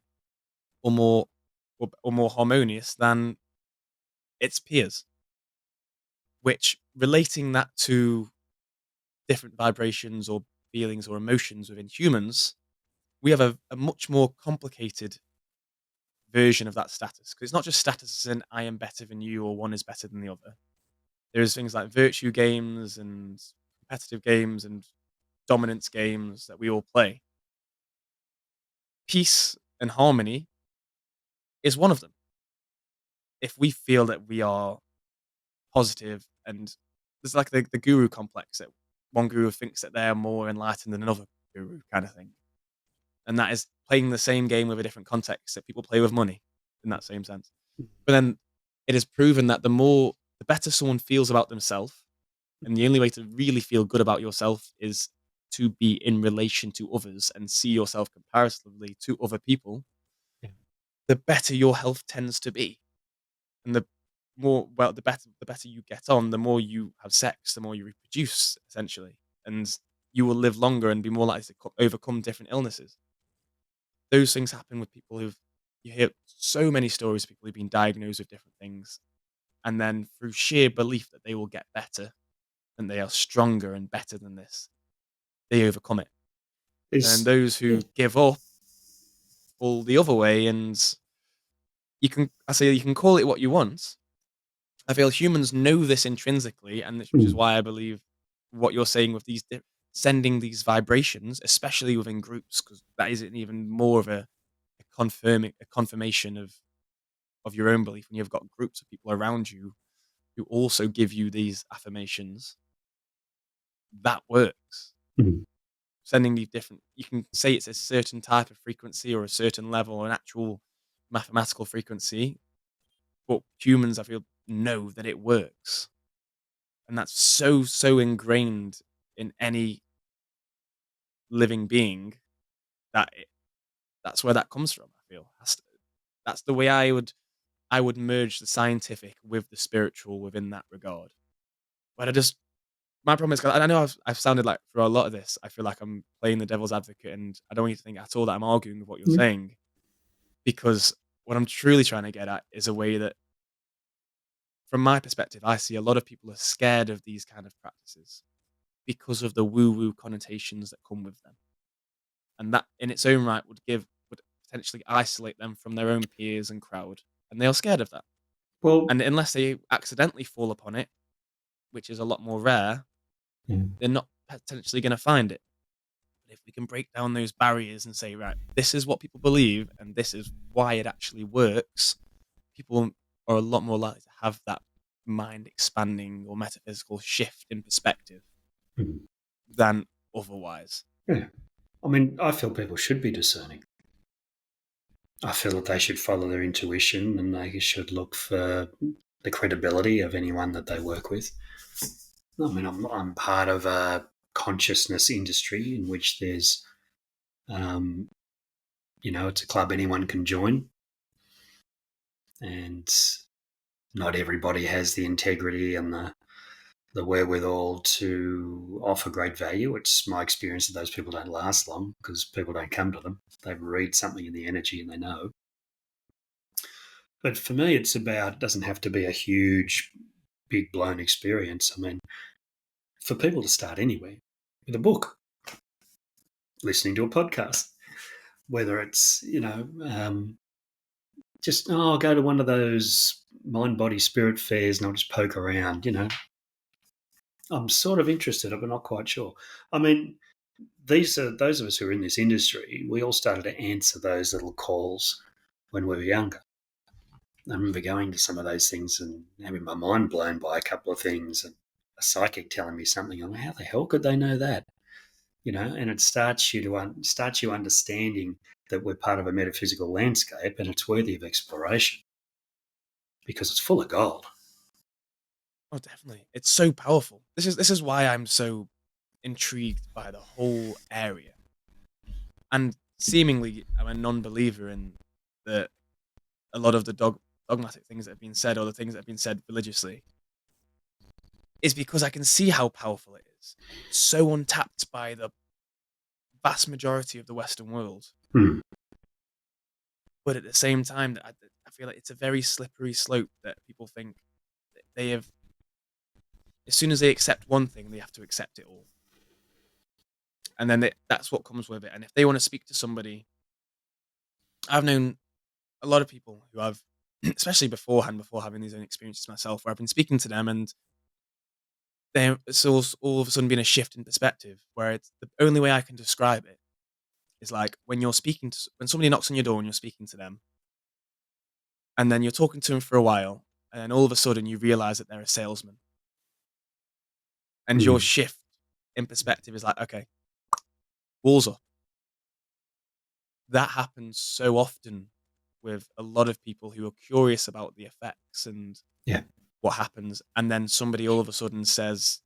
Speaker 1: or more or more harmonious than its peers, which relating that to different vibrations or feelings or emotions within humans, we have a much more complicated version of that status. Because it's not just status as in I am better than you or one is better than the other. There's things like virtue games and competitive games and dominance games that we all play. Peace and harmony is one of them. If we feel that we are positive and there's like the guru complex that one guru thinks that they're more enlightened than another guru kind of thing. And that is playing the same game with a different context that people play with money in that same sense. But then it is proven that the better someone feels about themselves, and the only way to really feel good about yourself is to be in relation to others and see yourself comparatively to other people,
Speaker 2: Yeah.
Speaker 1: the better your health tends to be. And the better you get on, the more you have sex, the more you reproduce, essentially. And you will live longer and be more likely to overcome different illnesses. Those things happen with people you hear so many stories of people who've been diagnosed with different things. And then through sheer belief that they will get better and they are stronger and better than this, they overcome it. And
Speaker 2: Is
Speaker 1: those
Speaker 2: yeah.
Speaker 1: who give up fall the other way. And you can call it what you want. I feel humans know this intrinsically, and which is
Speaker 2: Mm.
Speaker 1: why I believe what you're saying with these sending these vibrations, especially within groups, because that is an even more of a confirmation of your own belief when you've got groups of people around you who also give you these affirmations. That works.
Speaker 2: Mm.
Speaker 1: Sending these different, you can say it's a certain type of frequency or a certain level or an actual mathematical frequency, but humans, I feel, know that it works. And that's so ingrained in any living being that that's where that comes from. I feel that's the way I would merge the scientific with the spiritual within that regard. But my problem is 'cause I know I've sounded like through a lot of this, I feel like I'm playing the devil's advocate, and I don't want you to think at all that I'm arguing with what you're
Speaker 2: Yeah.
Speaker 1: saying, because what I'm truly trying to get at is a way that, from my perspective, I see a lot of people are scared of these kind of practices because of the woo-woo connotations that come with them. And that in its own right would potentially isolate them from their own peers and crowd, and they are scared of that.
Speaker 2: Well,
Speaker 1: And unless they accidentally fall upon it, which is a lot more rare,
Speaker 2: yeah.
Speaker 1: they're not potentially going to find it. But if we can break down those barriers and say, right, this is what people believe and this is why it actually works, people are a lot more likely to have that mind expanding or metaphysical shift in perspective
Speaker 2: Mm.
Speaker 1: than otherwise.
Speaker 2: Yeah. I mean, I feel people should be discerning. I feel that they should follow their intuition and they should look for the credibility of anyone that they work with. I mean, I'm part of a consciousness industry in which there's, um, it's a club anyone can join, and not everybody has the integrity and the wherewithal to offer great value. It's my experience that those people don't last long because people don't come to them. They read something in the energy and they know. But for me, it doesn't have to be a huge, big blown experience. I mean, for people to start anywhere with a book, listening to a podcast, whether it's, just, I'll go to one of those mind, body, spirit fairs and I'll just poke around. I'm sort of interested, but not quite sure. I mean, these are those of us who are in this industry. We all started to answer those little calls when we were younger. I remember going to some of those things and having my mind blown by a couple of things, and a psychic telling me something. I'm like, how the hell could they know that? and it starts you understanding that we're part of a metaphysical landscape and it's worthy of exploration because it's full of gold.
Speaker 1: Oh, definitely. It's so powerful. This is why I'm so intrigued by the whole area. And seemingly I'm a non-believer in the a lot of the dogmatic things that have been said, or the things that have been said religiously, is because I can see how powerful it is. It's so untapped by the vast majority of the Western world.
Speaker 2: Hmm.
Speaker 1: But at the same time, I feel like it's a very slippery slope that people think that they have. As soon as they accept one thing, they have to accept it all, and then that's what comes with it. And if they want to speak to somebody, I've known a lot of people who I've, especially beforehand, before having these own experiences myself, where I've been speaking to them, and it's all of a sudden been a shift in perspective, where it's the only way I can describe it is like when you're speaking to when somebody knocks on your door and you're speaking to them, and then you're talking to them for a while, and then all of a sudden you realize that they're a salesman, and your
Speaker 2: Hmm.
Speaker 1: shift in perspective is like, okay, walls up. That happens so often with a lot of people who are curious about the effects and
Speaker 2: Yeah.
Speaker 1: what happens, and then somebody all of a sudden says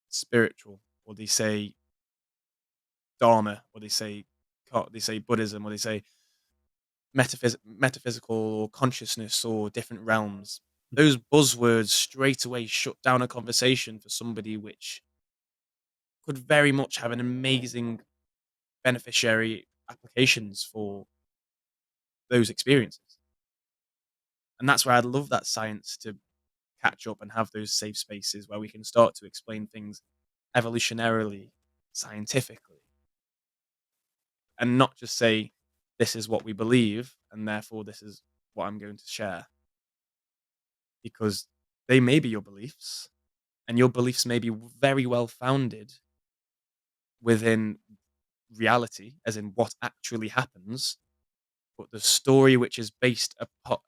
Speaker 1: spiritual, or they say dharma, or they say Buddhism, or they say metaphysical or consciousness or different realms. Those buzzwords straight away shut down a conversation for somebody which could very much have an amazing beneficiary applications for those experiences. And that's where I'd love that science to catch up and have those safe spaces where we can start to explain things evolutionarily, scientifically, and not just say, this is what we believe, and therefore this is what I'm going to share. Because they may be your beliefs, and your beliefs may be very well founded within reality, as in what actually happens, but the story which is based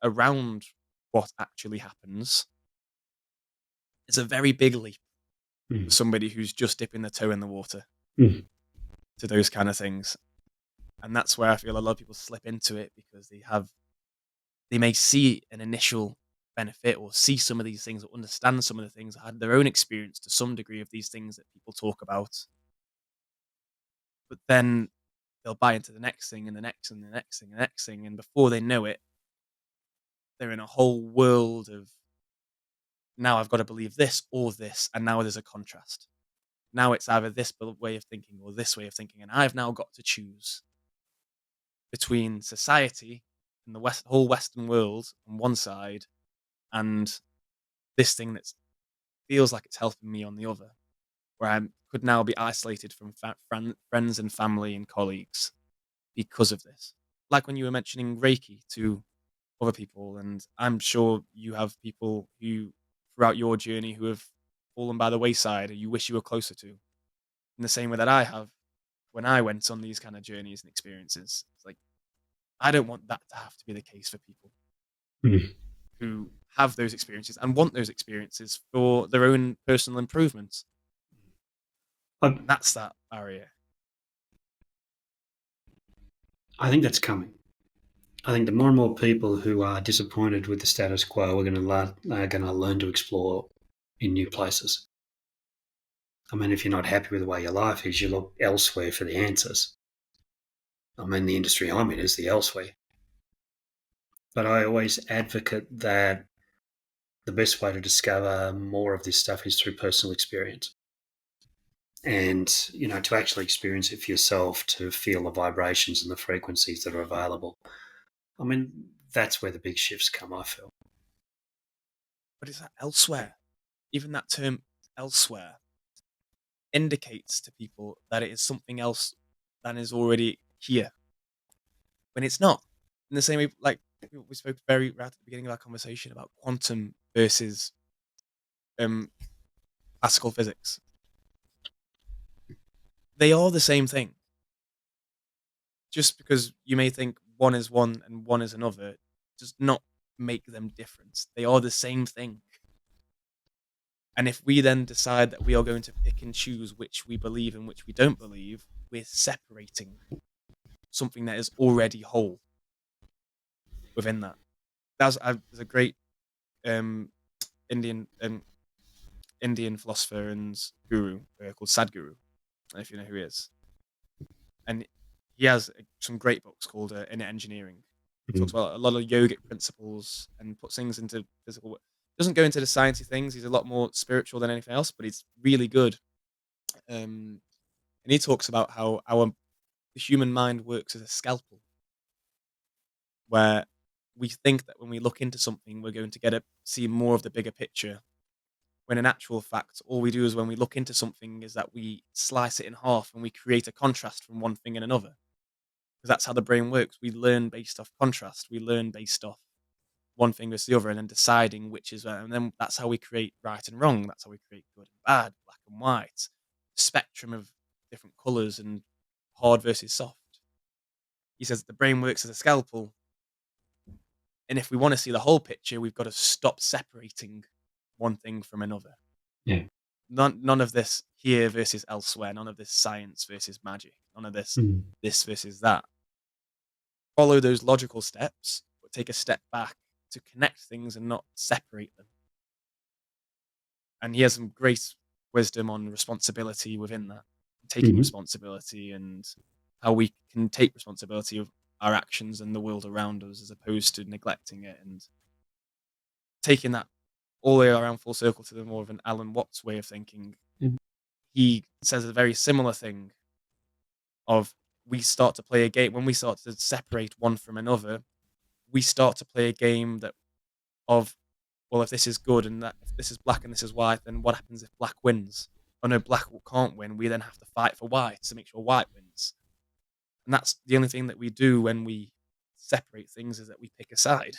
Speaker 1: around what actually happens is a very big leap
Speaker 2: Hmm.
Speaker 1: for somebody who's just dipping their toe in the water
Speaker 2: Hmm.
Speaker 1: to those kind of things. And that's where I feel a lot of people slip into it because they may see an initial benefit or see some of these things or understand some of the things, had their own experience to some degree of these things that people talk about. But then they'll buy into the next thing and the next and the next thing and the next thing. And before they know it, they're in a whole world of, now I've got to believe this or this. And now there's a contrast. Now it's either this way of thinking or this way of thinking. And I've now got to choose between society and the whole Western world on one side, and this thing that feels like it's helping me on the other, where I could now be isolated from friends and family and colleagues because of this. Like when you were mentioning Reiki to other people, and I'm sure you have people who, throughout your journey, who have fallen by the wayside, or you wish you were closer to, in the same way that I have when I went on these kind of journeys and experiences. It's like, I don't want that to have to be the case for people
Speaker 2: Hmm.
Speaker 1: who have those experiences and want those experiences for their own personal improvement.
Speaker 2: I,
Speaker 1: And that's that barrier.
Speaker 2: I think that's coming. I think the more and more people who are disappointed with the status quo are going to learn to explore in new places. I mean, if you're not happy with the way your life is, you look elsewhere for the answers. I mean, the industry I'm in is the elsewhere. But I always advocate that the best way to discover more of this stuff is through personal experience. And, to actually experience it for yourself, to feel the vibrations and the frequencies that are available. I mean, that's where the big shifts come, I feel.
Speaker 1: But it's that elsewhere. Even that term elsewhere indicates to people that it is something else than is already here, when it's not. In the same way, like we spoke right at the beginning of our conversation about quantum versus um, classical physics, they are the same thing. Just because you may think one is one and one is another does not make them different. They are the same thing. And if we then decide that we are going to pick and choose which we believe and which we don't believe, we're separating something that is already whole within that. There's a great um, Indian Indian philosopher and guru called Sadhguru, if you know who he is. And he has some great books called Inner Engineering. He talks about a lot of yogic principles and puts things into physical work. Doesn't go into the sciencey things. He's a lot more spiritual than anything else, but he's really good. And he talks about how the human mind works as a scalpel, where we think that when we look into something, we're going to see more of the bigger picture. When in actual fact, all we do is when we look into something is that we slice it in half and we create a contrast from one thing and another. Because that's how the brain works. We learn based off contrast. We learn based off one thing versus the other, and then deciding which is and then that's how we create right and wrong. That's how we create good and bad, black and white, spectrum of different colors and hard versus soft. He says the brain works as a scalpel, and if we want to see the whole picture, we've got to stop separating one thing from another.
Speaker 2: Yeah.
Speaker 1: None of this here versus elsewhere. None of this science versus magic. None of this this versus that. Follow those logical steps, but take a step back to connect things and not separate them. And he has some great wisdom on responsibility within that, taking responsibility and how we can take responsibility of our actions and the world around us as opposed to neglecting it, and taking that all the way around full circle to the more of an Alan Watts way of thinking. He says a very similar thing of we start to play a game when we start to separate one from another. We start to play a game well, if this is good and that if this is black and this is white, then what happens if black wins? Oh no, black can't win. We then have to fight for white to make sure white wins. And that's the only thing that we do when we separate things, is that we pick a side.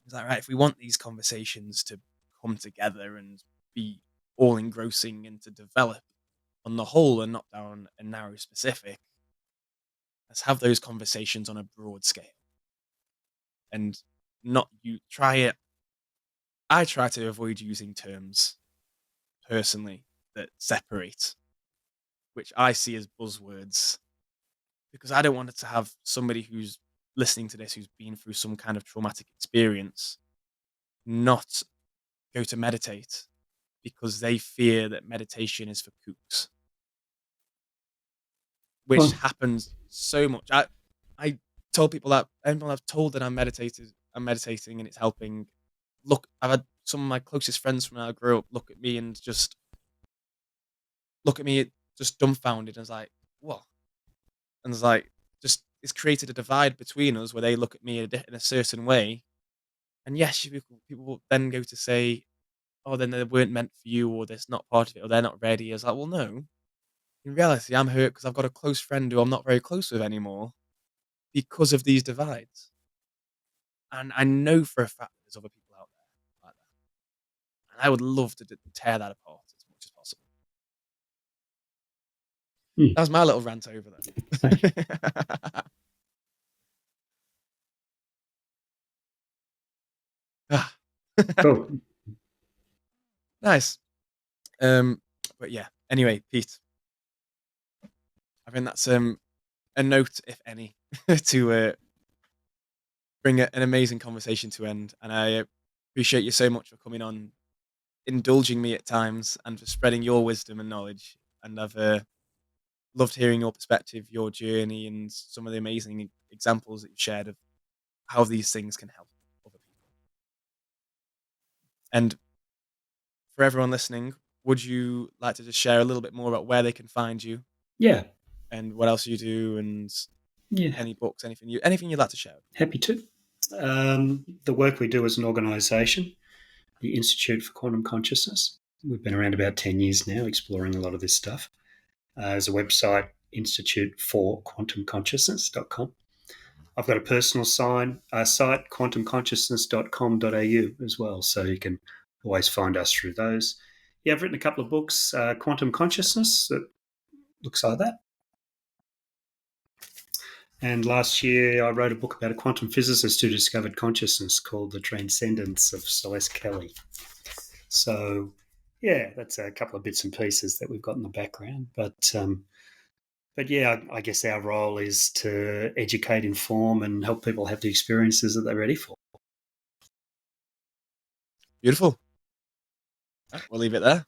Speaker 1: Is that right? If we want these conversations to come together and be all engrossing and to develop on the whole and not down a narrow specific, let's have those conversations on a broad scale. And not you try it. I try to avoid using terms personally that separate, which I see as buzzwords, because I don't want it to have somebody who's listening to this who's been through some kind of traumatic experience not go to meditate because they fear that meditation is for kooks, which happens so much. I told people that anyone I've told that I'm meditating and it's helping. I've had some of my closest friends from when I grew up look at me and just dumbfounded, and it's like, what? And it's like, it's created a divide between us where they look at me in a certain way. And yes, people will then go to say, oh, then they weren't meant for you, or they're not part of it, or they're not ready. I was like, well, no. In reality, I'm hurt because I've got a close friend who I'm not very close with anymore because of these divides. And I know for a fact that there's other people out there like that. And I would love to tear that apart as much as possible. That was my little rant over there.
Speaker 2: Cool.
Speaker 1: Nice. But yeah, anyway, Pete, I think that's a note, if any, to bring an amazing conversation to end. And I appreciate you so much for coming on, indulging me at times, and for spreading your wisdom and knowledge. And I've loved hearing your perspective, your journey, and some of the amazing examples that you've shared of how these things can help other people. And for everyone listening, would you like to just share a little bit more about where they can find you?
Speaker 2: Yeah.
Speaker 1: And what else you do, and any books, anything you'd like to share?
Speaker 2: Happy to. The work we do as an organisation, the Institute for Quantum Consciousness, we've been around about 10 years now, exploring a lot of this stuff. There's a website, instituteforquantumconsciousness.com. I've got a personal site, quantumconsciousness.com.au as well, so you can always find us through those. Yeah, I've written a couple of books, Quantum Consciousness, that looks like that. And last year I wrote a book about a quantum physicist who discovered consciousness called The Transcendence of Celeste Kelly. So, yeah, that's a couple of bits and pieces that we've got in the background. But yeah, I guess our role is to educate, inform, and help people have the experiences that they're ready for.
Speaker 1: Beautiful. Right, we'll leave it there.